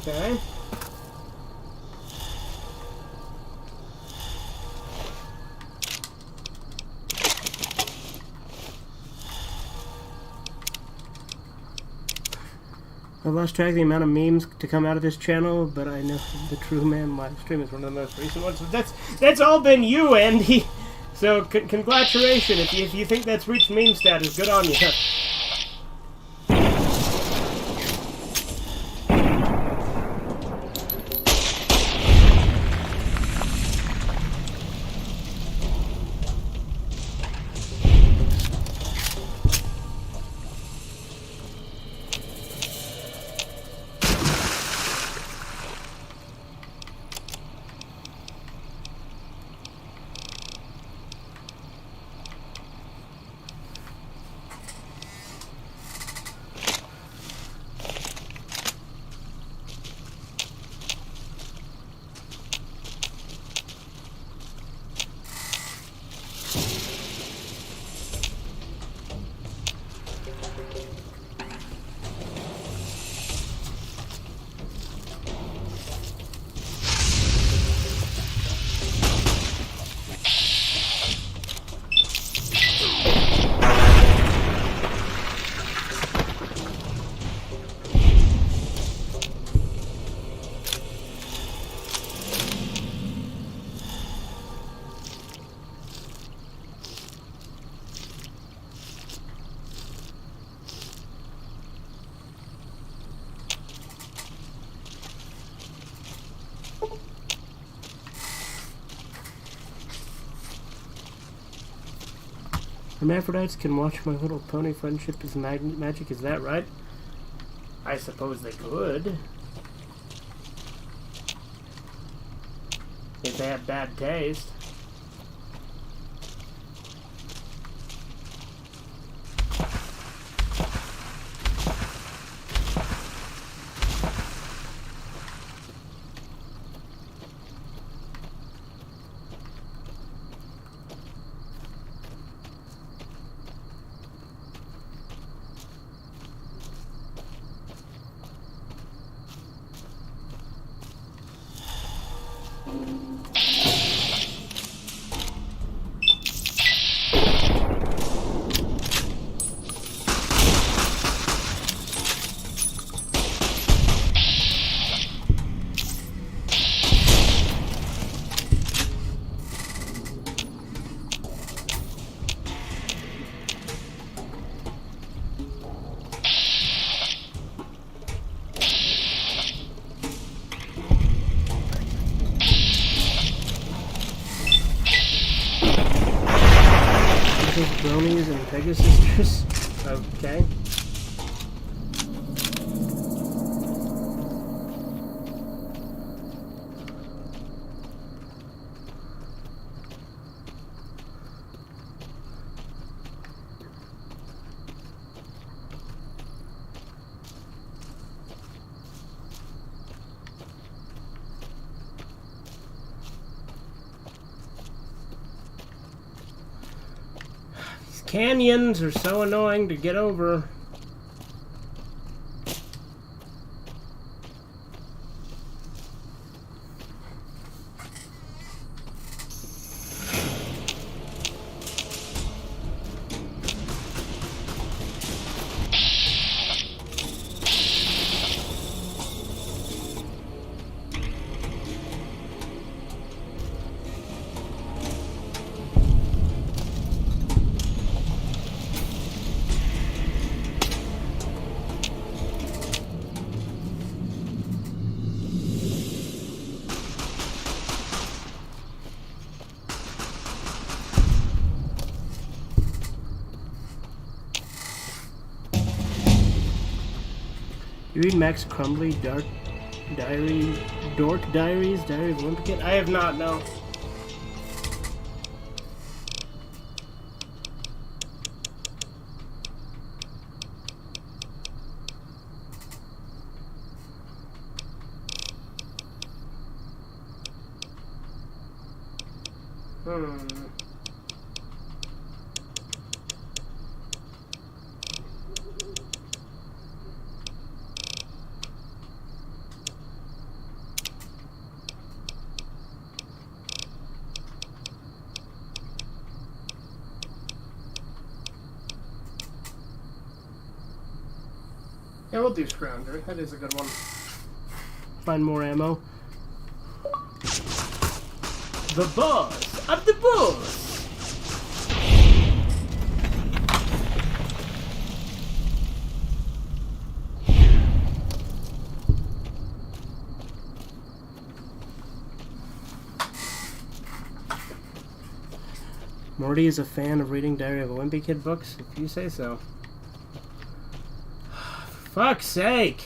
Okay. I've lost track of the amount of memes to come out of this channel, but I know the True Man live stream is one of the most recent ones. So that's all been you, Andy. So congratulations. If you think that's reached meme status, good on you. Hermaphrodites can watch My Little Pony friendship is magic, is that right? I suppose they could. If they have bad taste. Bronies and Pegasisters. Okay. Canyons are so annoying to get over. You read Max Crumbly, Dork Diaries, Diary of Olympicate? I have not, no. Yeah, we'll do Scrounger. That is a good one. Find more ammo. The boss of the boss! Morty is a fan of reading Diary of a Wimpy Kid books, if you say so. Fuck's sake!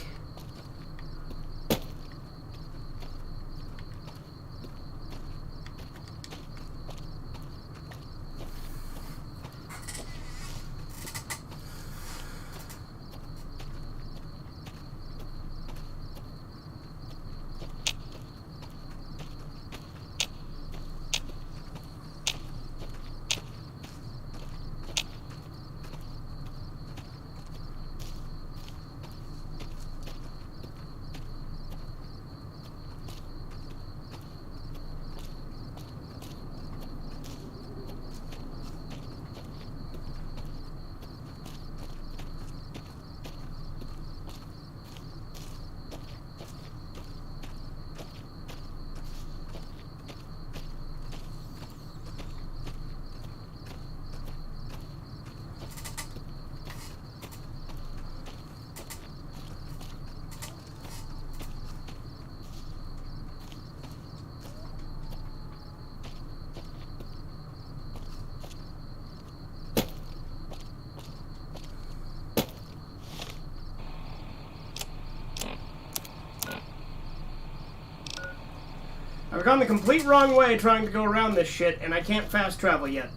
I've gone the complete wrong way trying to go around this shit, and I can't fast travel yet.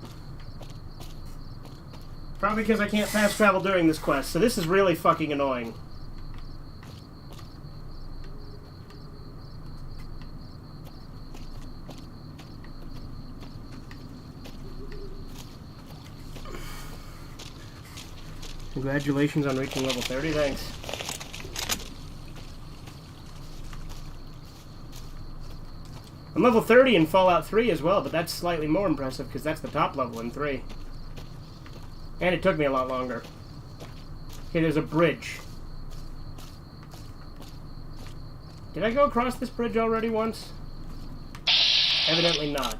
Probably because I can't fast travel during this quest, so this is really fucking annoying. Congratulations on reaching level 30, thanks. I'm level 30 in Fallout 3 as well, but that's slightly more impressive because that's the top level in 3. And it took me a lot longer. Okay, there's a bridge. Did I go across this bridge already once? Evidently not.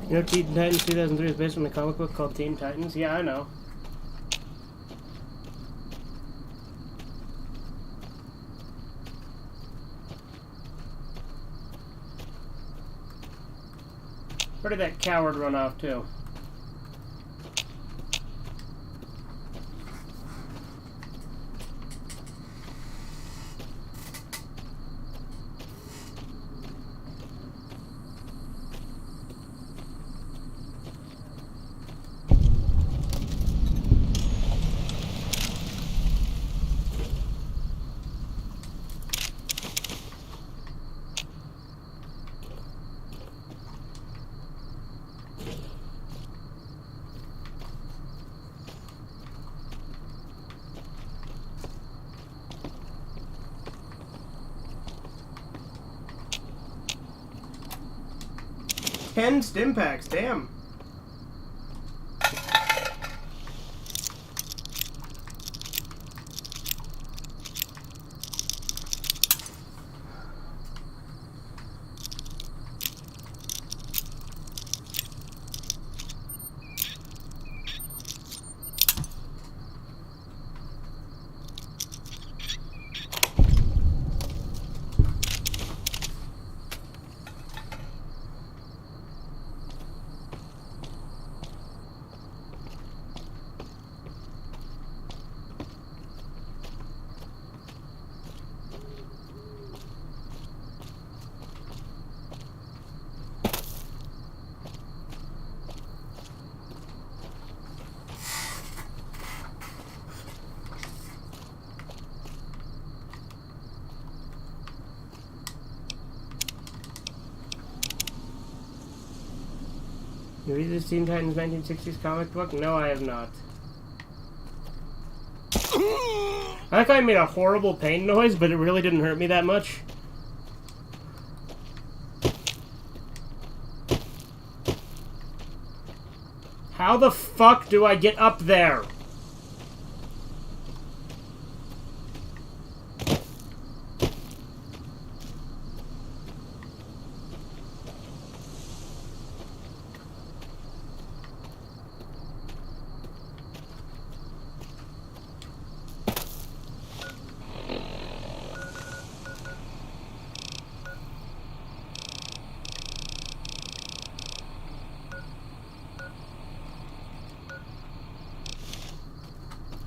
You know Teen Titans 2003 is based on the comic book called Teen Titans? Yeah, I know. Where did that coward run off to? Ten stim packs, damn. You read this Teen Titans 1960s comic book? No, I have not. I think I made a horrible pain noise, but it really didn't hurt me that much. How the fuck do I get up there?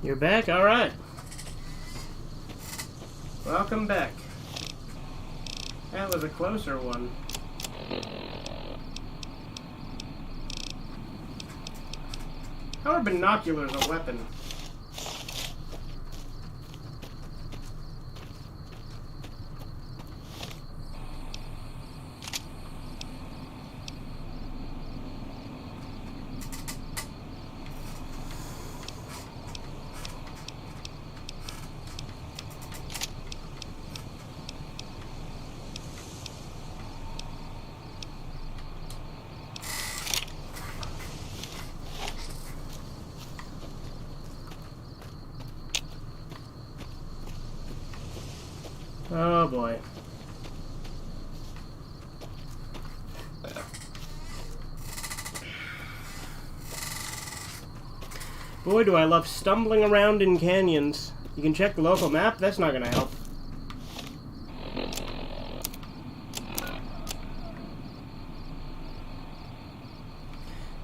You're back? Alright. Welcome back. That was a closer one. How are binoculars a weapon? Oh boy. Boy, do I love stumbling around in canyons. You can check the local map, that's not gonna help.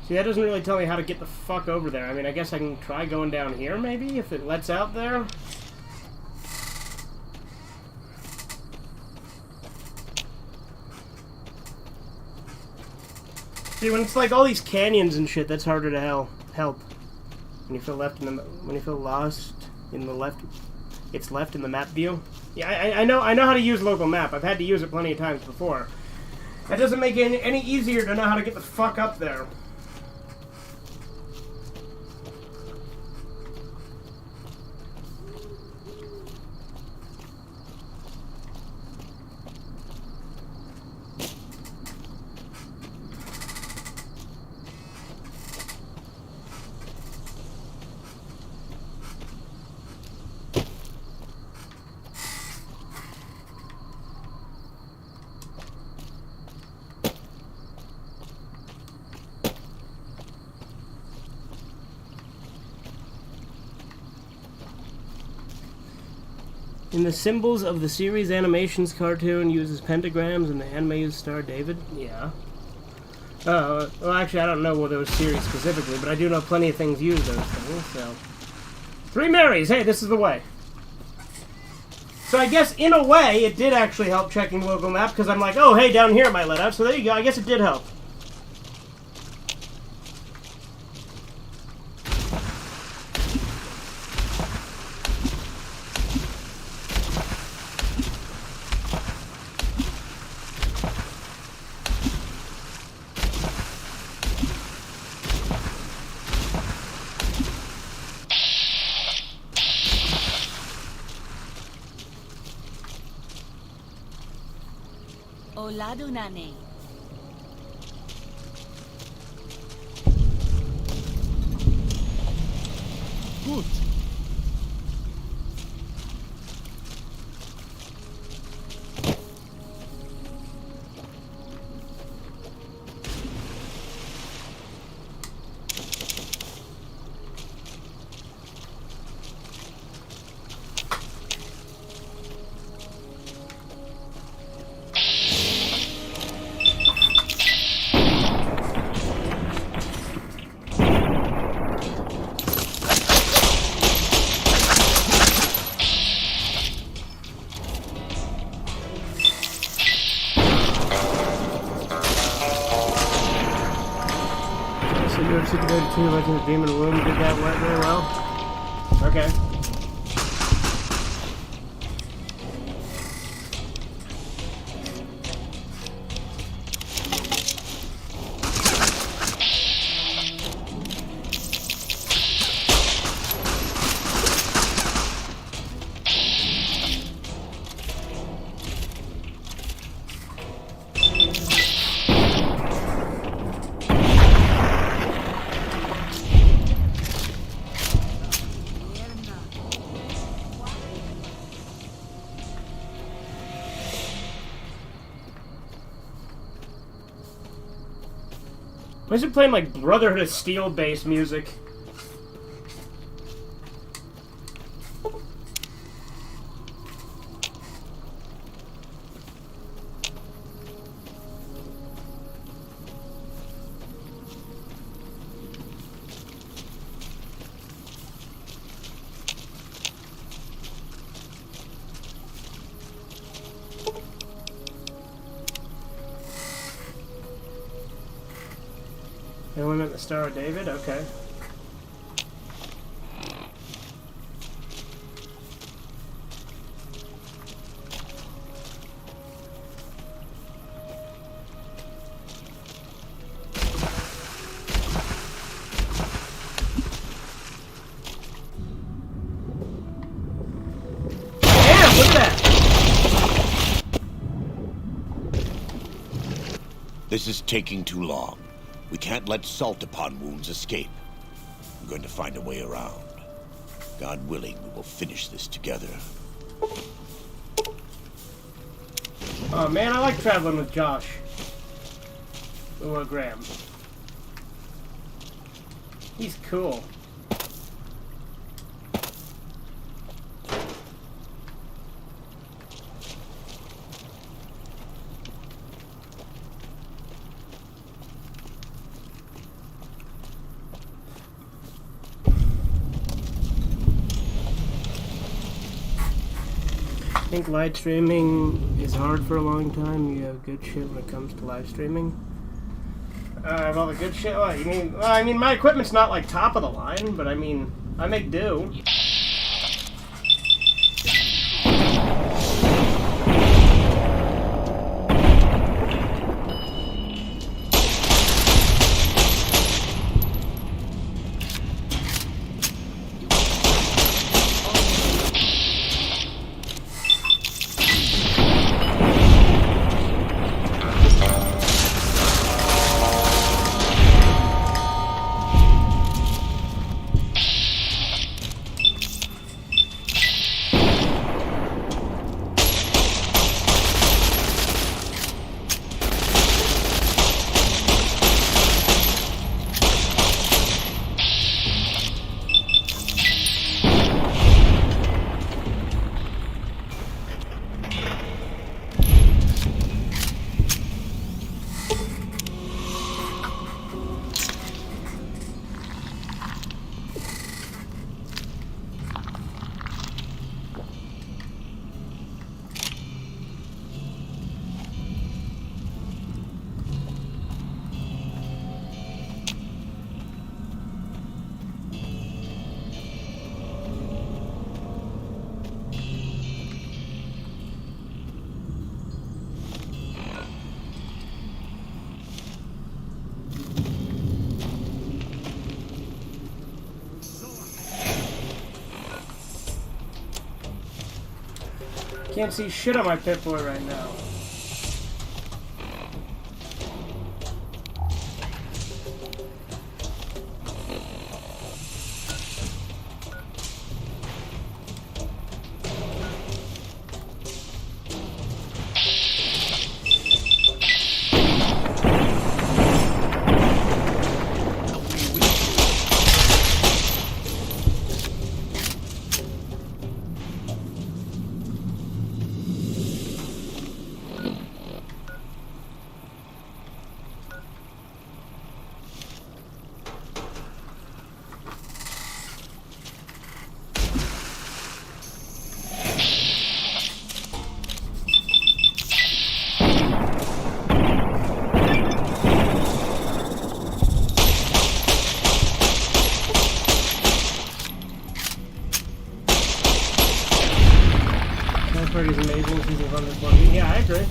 See, that doesn't really tell me how to get the fuck over there. I mean, I guess I can try going down here, maybe, if it lets out there. See, when it's like all these canyons and shit, that's harder to help. When you feel lost in the left, it's left in the map view. Yeah, I know how to use local map. I've had to use it plenty of times before. That doesn't make it any easier to know how to get the fuck up there. In the symbols of the series animations cartoon uses pentagrams and the anime uses Star David? Yeah. Oh, well actually I don't know those series specifically, but I do know plenty of things use those things, so... 3 Marys! Hey, this is the way. So I guess, in a way, it did actually help checking the local map, because I'm like, oh, hey, down here it might let out, so there you go, I guess it did help. Oladunane. Good. Super Dota 2 Legend of Demon Womb did that very well. Okay. Why is it playing like Brotherhood of Steel based music? And we meant the Star of David? Okay. Damn, look at that! This is taking too long. We can't let salt upon wounds escape. I'm going to find a way around. God willing, we will finish this together. Oh man, I like traveling with Josh. Or Graham. He's cool. I think live streaming is hard for a long time. You have good shit when it comes to live streaming. All the good shit. What you mean? Well, I mean, my equipment's not like top of the line, but I mean, I make do. Can't see shit on my Pip-Boy right now. That is amazing since it's on this one. Yeah, I agree.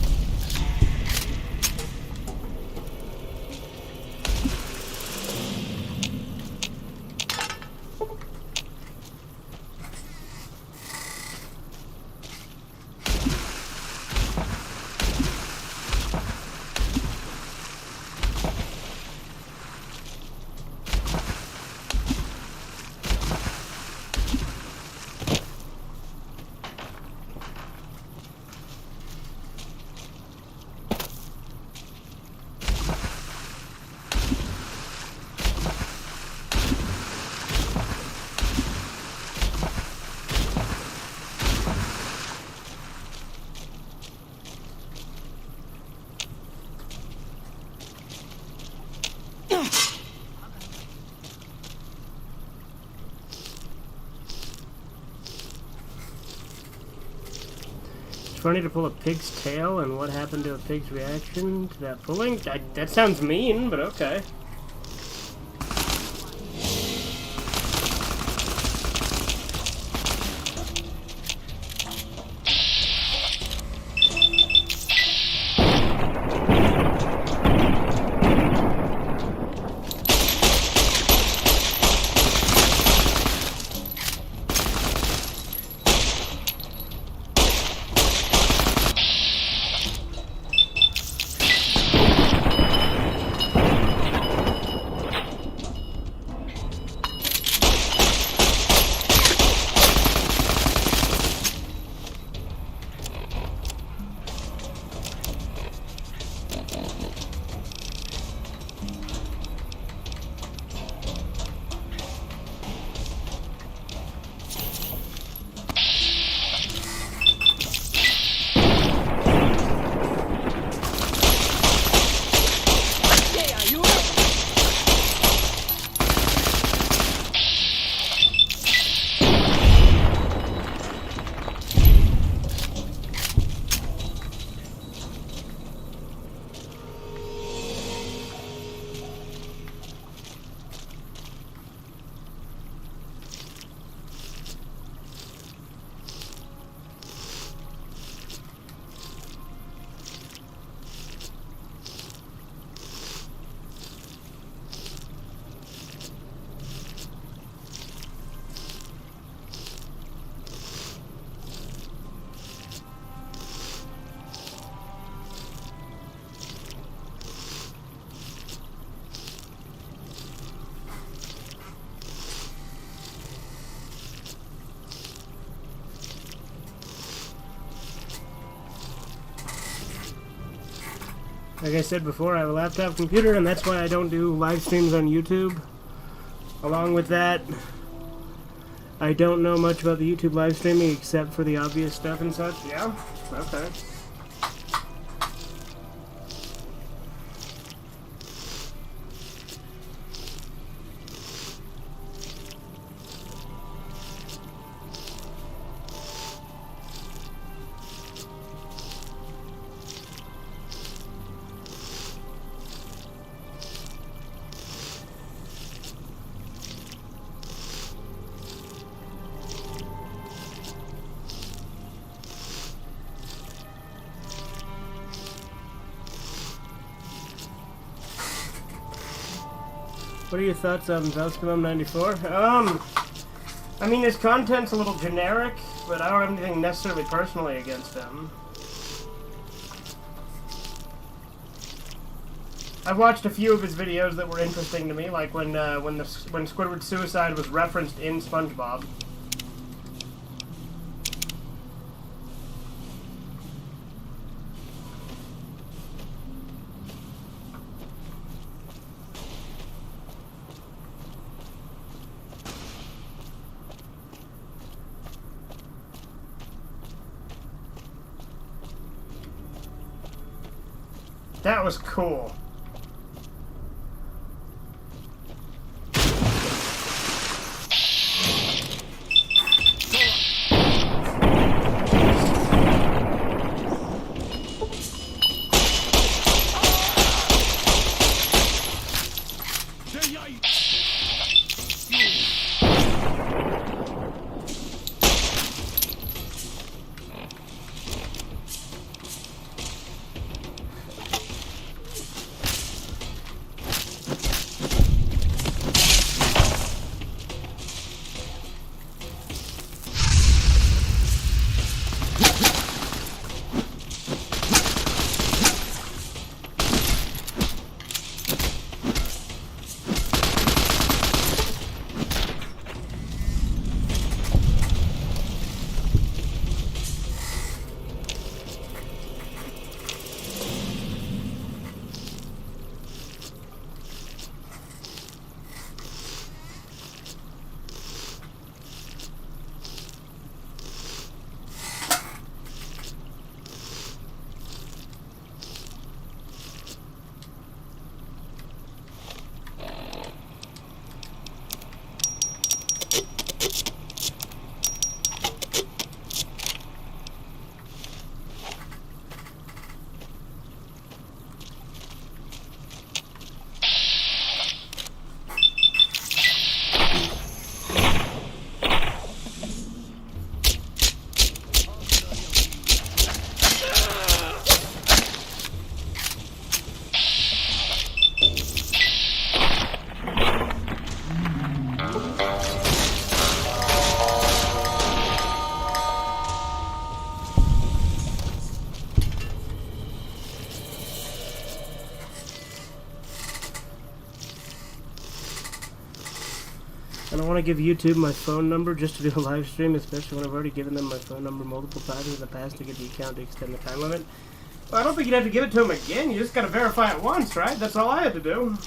Funny to pull a pig's tail, and what happened to a pig's reaction to that pulling? That sounds mean, but okay. Like I said before, I have a laptop computer, and that's why I don't do live streams on YouTube. Along with that, I don't know much about the YouTube live streaming except for the obvious stuff and such. Yeah? Okay. What are your thoughts on Valscomum 94? I mean, his content's a little generic, but I don't have anything necessarily personally against him. I've watched a few of his videos that were interesting to me, like when Squidward's suicide was referenced in SpongeBob. That was cool. I don't want to give YouTube my phone number just to do a live stream, especially when I've already given them my phone number multiple times in the past to get the account to extend the time limit. Well, I don't think you'd have to give it to them again. You just got to verify it once, right? That's all I had to do.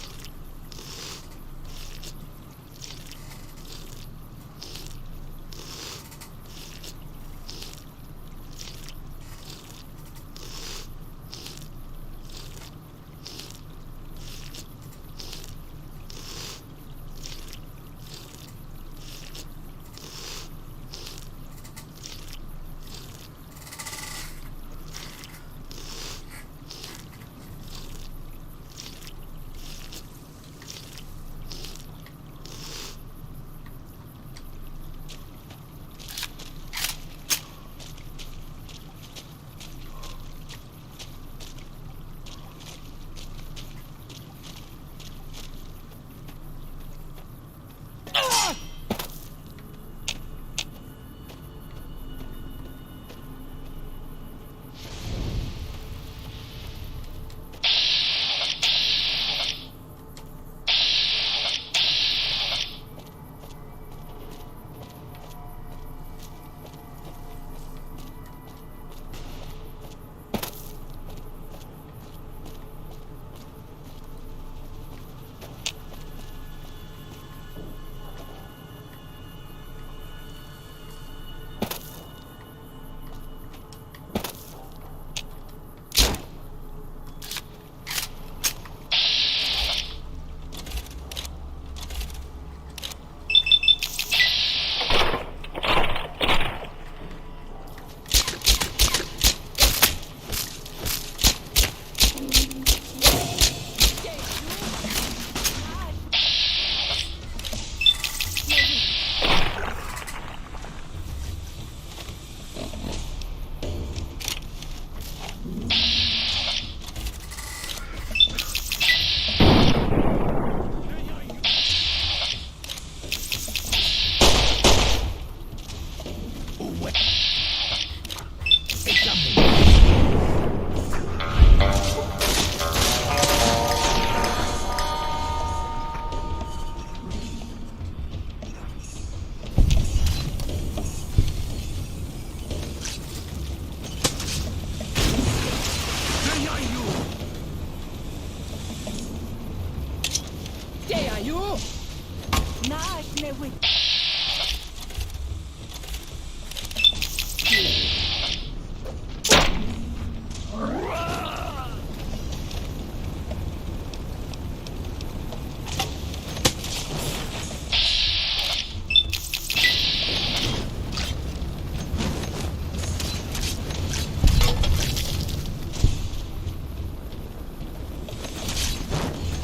with.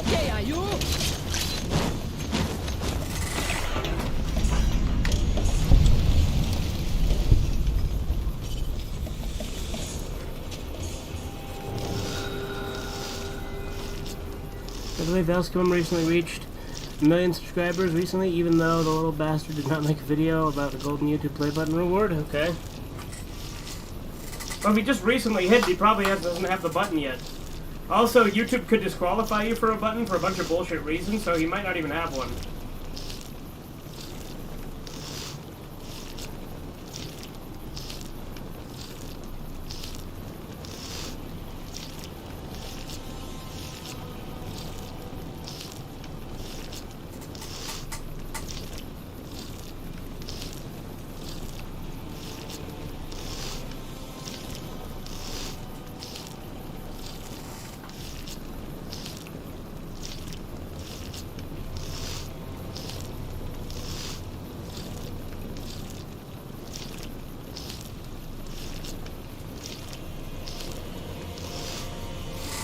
Yeah, you. I believe Elscom recently reached 1 million subscribers recently, even though the little bastard did not make a video about the golden YouTube play button reward. Okay. Well, if he just recently hit, he probably doesn't have the button yet. Also, YouTube could disqualify you for a button for a bunch of bullshit reasons, so he might not even have one.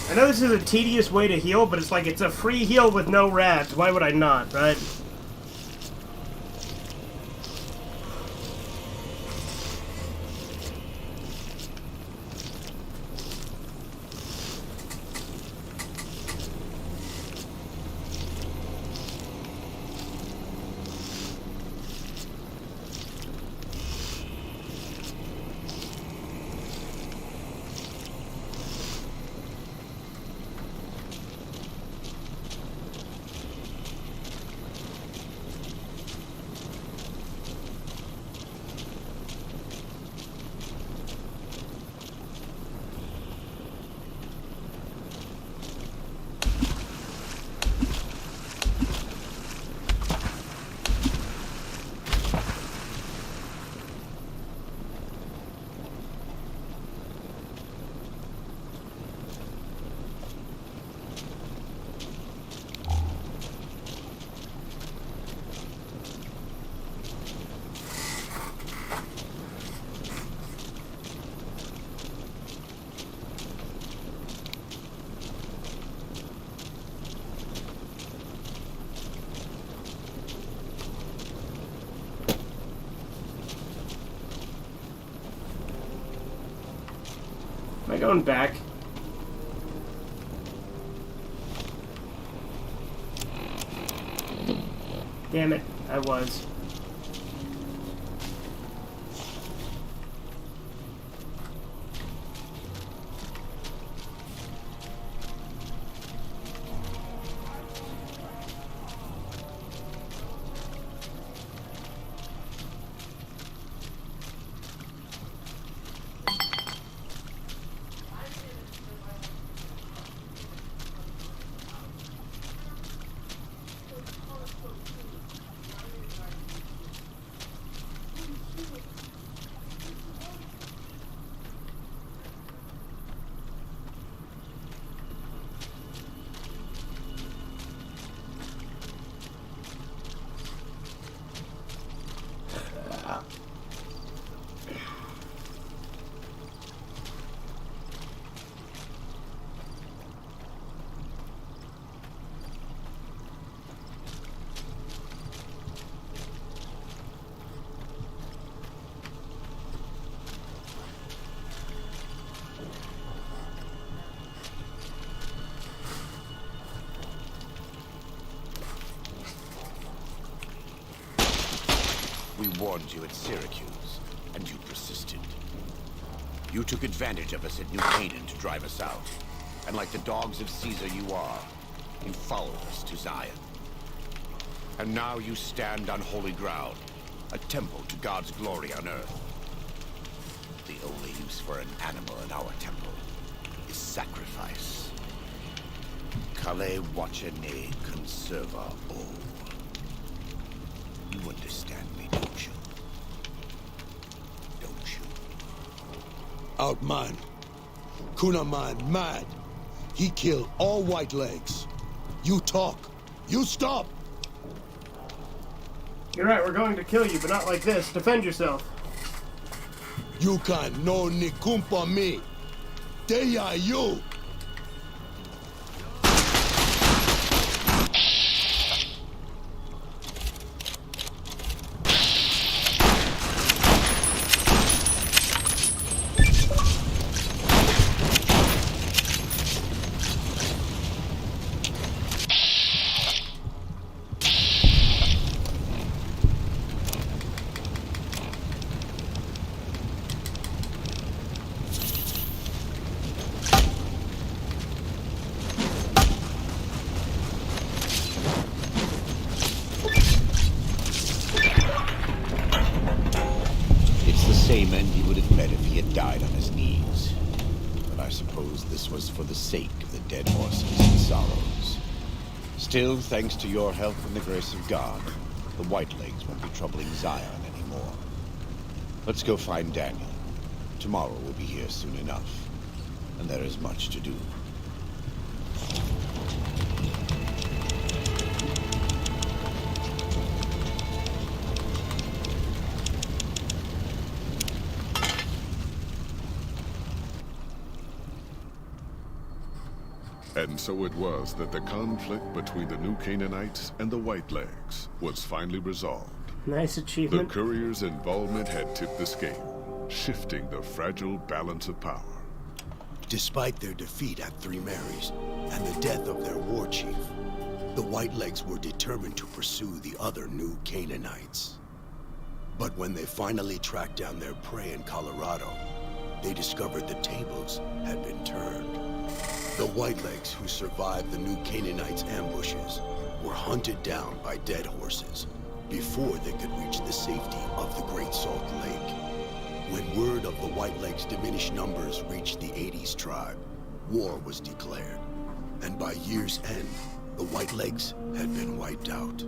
I know this is a tedious way to heal, but it's like it's a free heal with no rads. Why would I not, right? Am I going back? Damn it, I was. We warned you at Syracuse, and you persisted. You took advantage of us at New Canaan to drive us out. And like the dogs of Caesar you are, you followed us to Zion. And now you stand on holy ground, a temple to God's glory on earth. The only use for an animal in our temple is sacrifice. Kale wache ne conserva o. You understand me, don't you? Don't you? Outman. Kunaman mad. He killed all white legs. You talk. You stop. You're right, we're going to kill you, but not like this. Defend yourself. You can no ni kumpa me. They are you. Same end he would have met if he had died on his knees. But I suppose this was for the sake of the dead horses and sorrows. Still, thanks to your help and the grace of God, the Whitelegs won't be troubling Zion anymore. Let's go find Daniel. Tomorrow we'll be here soon enough, and there is much to do. And so it was that the conflict between the New Canaanites and the Whitelegs was finally resolved. Nice The achievement. courier's involvement had tipped the scale, shifting the fragile balance of power. Despite their defeat at Three Marys and the death of their war chief, the Whitelegs were determined to pursue the other New Canaanites. But when they finally tracked down their prey in Colorado, they discovered the tables had been turned. The Whitelegs who survived the New Canaanites' ambushes were hunted down by dead horses before they could reach the safety of the Great Salt Lake. When word of the Whitelegs' diminished numbers reached the 80s tribe, war was declared, and by year's end, the Whitelegs had been wiped out.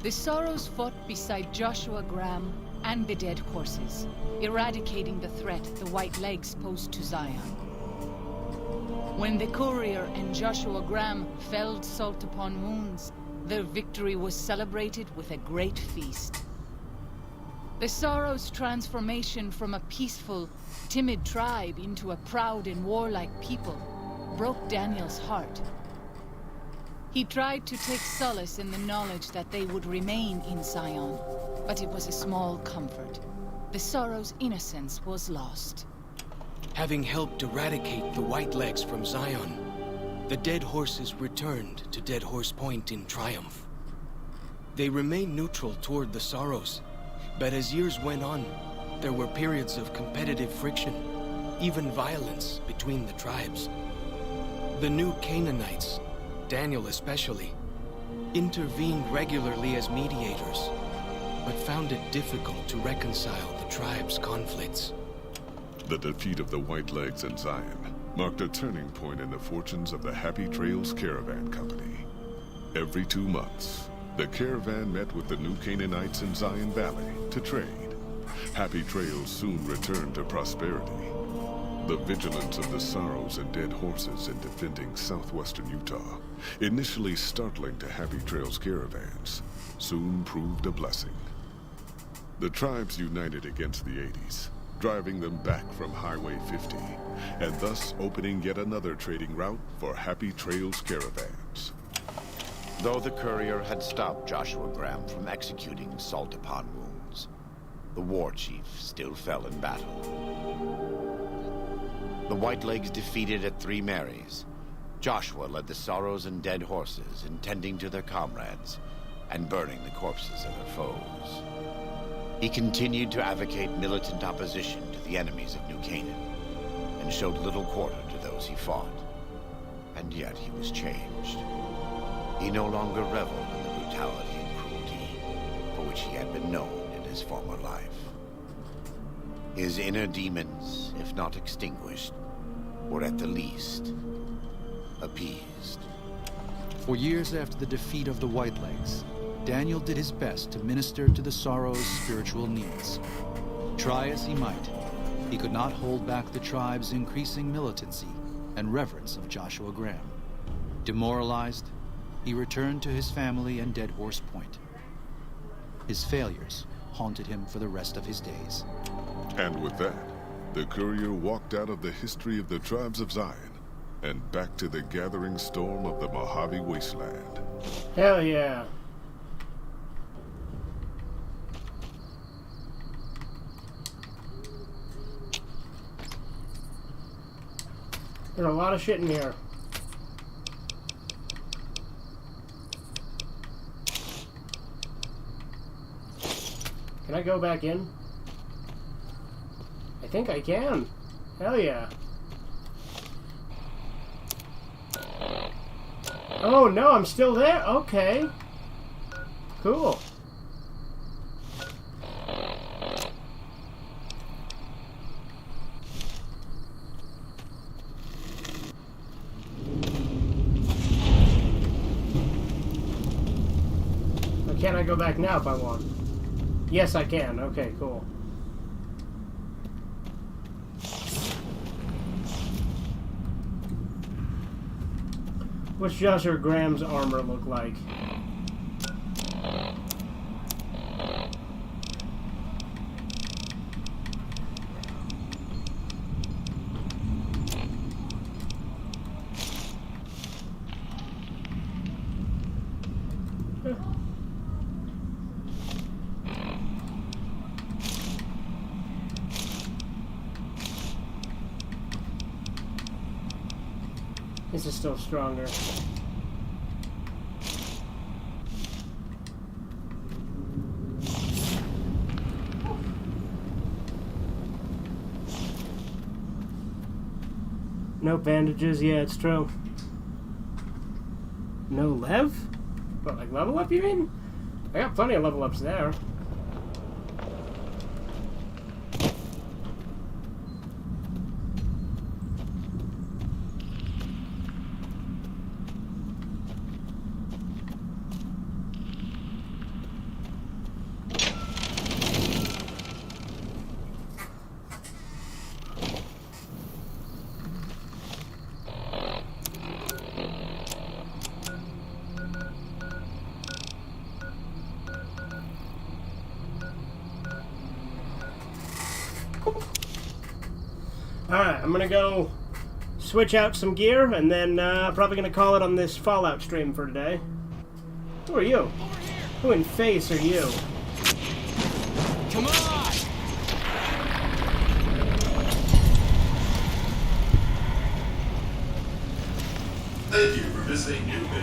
The Sorrows fought beside Joshua Graham and the dead horses, eradicating the threat the Whitelegs posed to Zion. When the courier and Joshua Graham felled Salt Upon Wounds, their victory was celebrated with a great feast. The Sorrows' transformation from a peaceful, timid tribe into a proud and warlike people broke Daniel's heart. He tried to take solace in the knowledge that they would remain in Zion, but it was a small comfort. The Sorrows' innocence was lost. Having helped eradicate the Whitelegs from Zion, the dead horses returned to Dead Horse Point in triumph. They remained neutral toward the Sorrows, but as years went on, there were periods of competitive friction, even violence between the tribes. The New Canaanites, Daniel especially, intervened regularly as mediators, but found it difficult to reconcile the tribes' conflicts. The defeat of the Whitelegs in Zion marked a turning point in the fortunes of the Happy Trails Caravan Company. Every 2 months, the caravan met with the New Canaanites in Zion Valley to trade. Happy Trails soon returned to prosperity. The vigilance of the Sorrows and dead horses in defending southwestern Utah, initially startling to Happy Trails caravans, soon proved a blessing. The tribes united against the 80s, driving them back from Highway 50, and thus opening yet another trading route for Happy Trails caravans. Though the courier had stopped Joshua Graham from executing Salt Upon Wounds, the war chief still fell in battle. The Whitelegs defeated at Three Marys. Joshua led the Sorrows and dead horses, intending to their comrades and burning the corpses of their foes. He continued to advocate militant opposition to the enemies of New Canaan, and showed little quarter to those he fought. And yet he was changed. He no longer reveled in the brutality and cruelty for which he had been known in his former life. His inner demons, if not extinguished, were at the least appeased. For years after the defeat of the Whitelegs, Daniel did his best to minister to the Sorrow's spiritual needs. Try as he might, he could not hold back the tribe's increasing militancy and reverence of Joshua Graham. Demoralized, he returned to his family and Dead Horse Point. His failures haunted him for the rest of his days. And with that, the courier walked out of the history of the tribes of Zion and back to the gathering storm of the Mojave Wasteland. Hell yeah. There's a lot of shit in here. Can I go back in? I think I can. Hell yeah. Oh no, I'm still there? Okay. Cool. Or can I go back now if I want? Yes, I can. Okay, cool. What's Joshua Graham's armor look like? This is still stronger. No bandages, yeah, it's true. No lev? What, like level up, you mean? I got plenty of level ups there. Alright, I'm gonna go switch out some gear, and then probably gonna call it on this Fallout stream for today. Who are you? Who in face are you? Come on! Thank you for visiting New Vegas.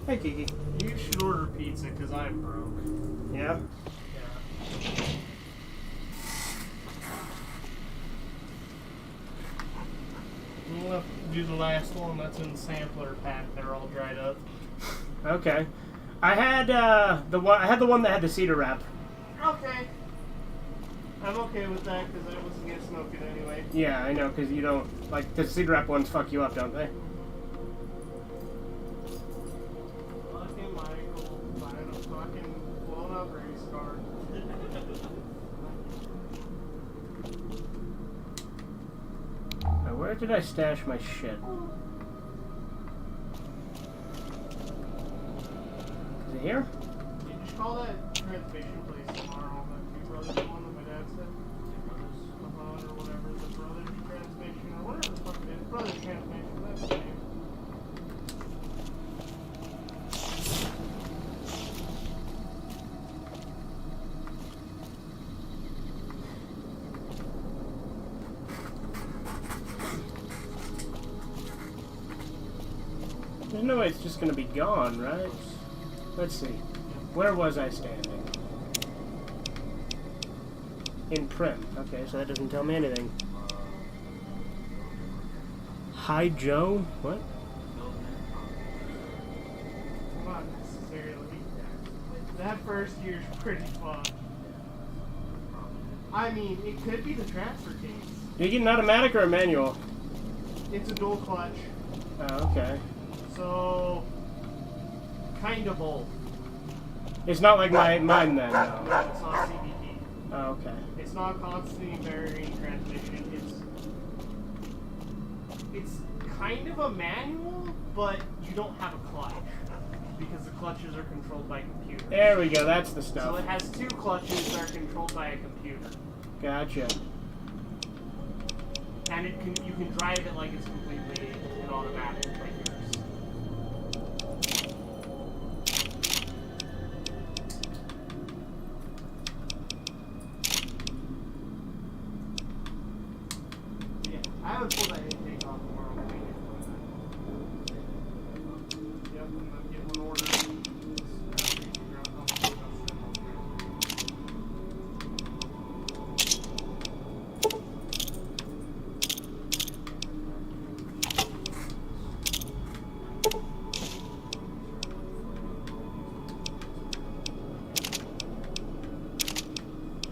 Hey, Kiki. You should order pizza because I'm broke. Yeah? Yeah. We'll have to do the last one that's in the sampler pack. They're all dried up. Okay. I had the one that had the cedar wrap. Okay. I'm okay with that because I wasn't gonna smoke it anyway. Yeah, I know, because you don't like the cedar wrap ones fuck you up, don't they? Fucking Michael, buying a fucking blown up race car. Where did I stash my shit? Is it here? You just call that transmission place tomorrow. That Two Brothers one that my dad said. Two Brothers Mahone or whatever. The Brothers Transmission or whatever the fuck it is. Brothers Transmission. That's the name. no way it's just gonna be gone, right? Let's see. Where was I standing? In Prim. Okay, so that doesn't tell me anything. Hi, Joe? What? Not necessarily. That first year's pretty fun. I mean, it could be the transfer case. Do you get an automatic or a manual? It's a dual clutch. Oh, okay. So, kind of both. It's not like mine then, no. No, it's not CVT. Oh, okay. It's not constantly varying transmission. It's kind of a manual, but you don't have a clutch because the clutches are controlled by computers. There we go, that's the So stuff. it has two clutches that are controlled by a computer, Gotcha. and you can drive it like it's completely an automatic like yours. Yeah, I would pull that intake off tomorrow. Yep, I'm gonna get one ordered.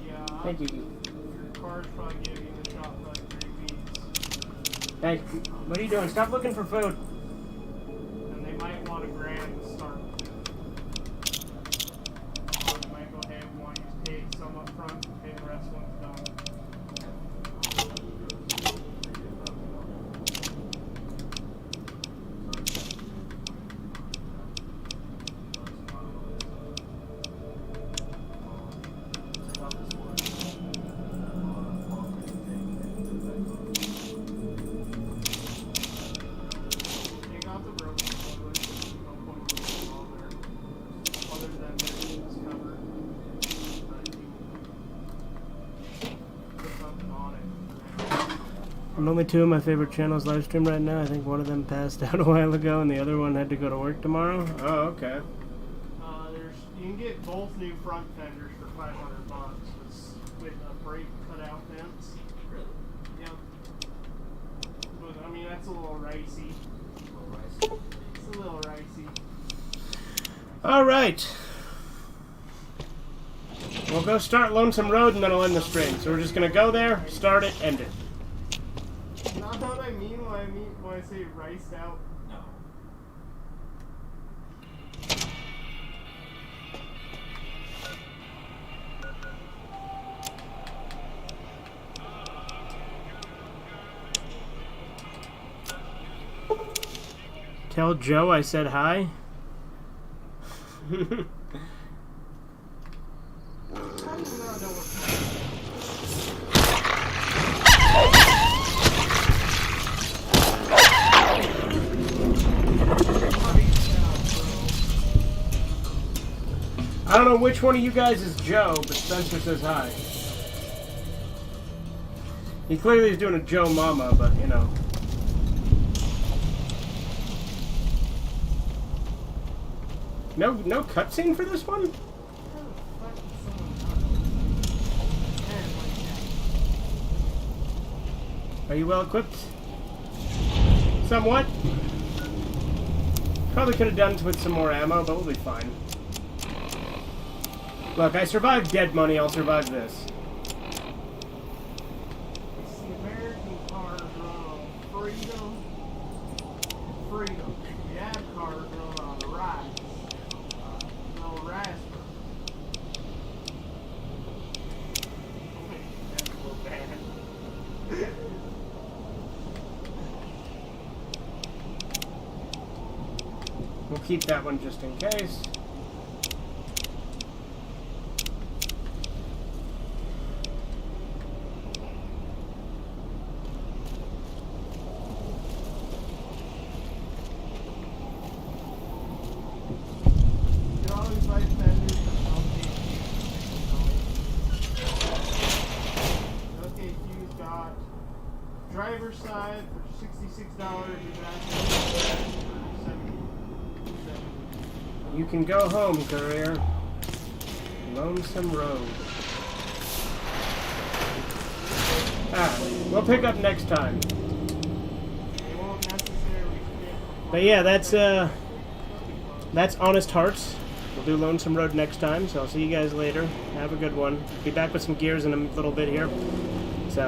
Yeah, Thank you. your car's probably giving you the shot for like 3 weeks. Hey, what are you doing? Stop looking for food. And they might want a grand to start with. Or they might go ahead and want you to pay some up front and pay the rest when it's done. Take out the broken cover. No point in putting it on there. Other than this cover. Put something on it. I'm only two of my favorite channels live stream right now. I think one of them passed out a while ago and the other one had to go to work tomorrow. Oh, okay. You can get both new front fenders for $500 with a brake cutout fence. Really? Yep. But I mean that's a little ricey. It's a little ricey. All right. We'll go start Lonesome Road and then I'll end the stream. So we're just gonna go there, start it, end it. Not what I mean when I say riced out. No. Tell Joe I said hi. I don't know which one of you guys is Joe, but Spencer says hi. He clearly is doing a Joe Mama, but you know. No cutscene for this one? Are you well equipped? Somewhat. Probably could have done with some more ammo, but we'll be fine. Look, I survived Dead Money, I'll survive this. It's the American cars run on freedom. Freedom. The ad cars run on the rights. No raspberry. That's a little bad. We'll keep that one just in case. You can always buy fenders from LKQ's. LKQ's got driver's side for $66. You can actually for $70. You can go home, courier. Lonesome Road. We'll pick up next time. They won't necessarily fit. But yeah, that's Honest Hearts. We'll do Lonesome Road next time, so I'll see you guys later. Have a good one. Be back with some gears in a little bit here.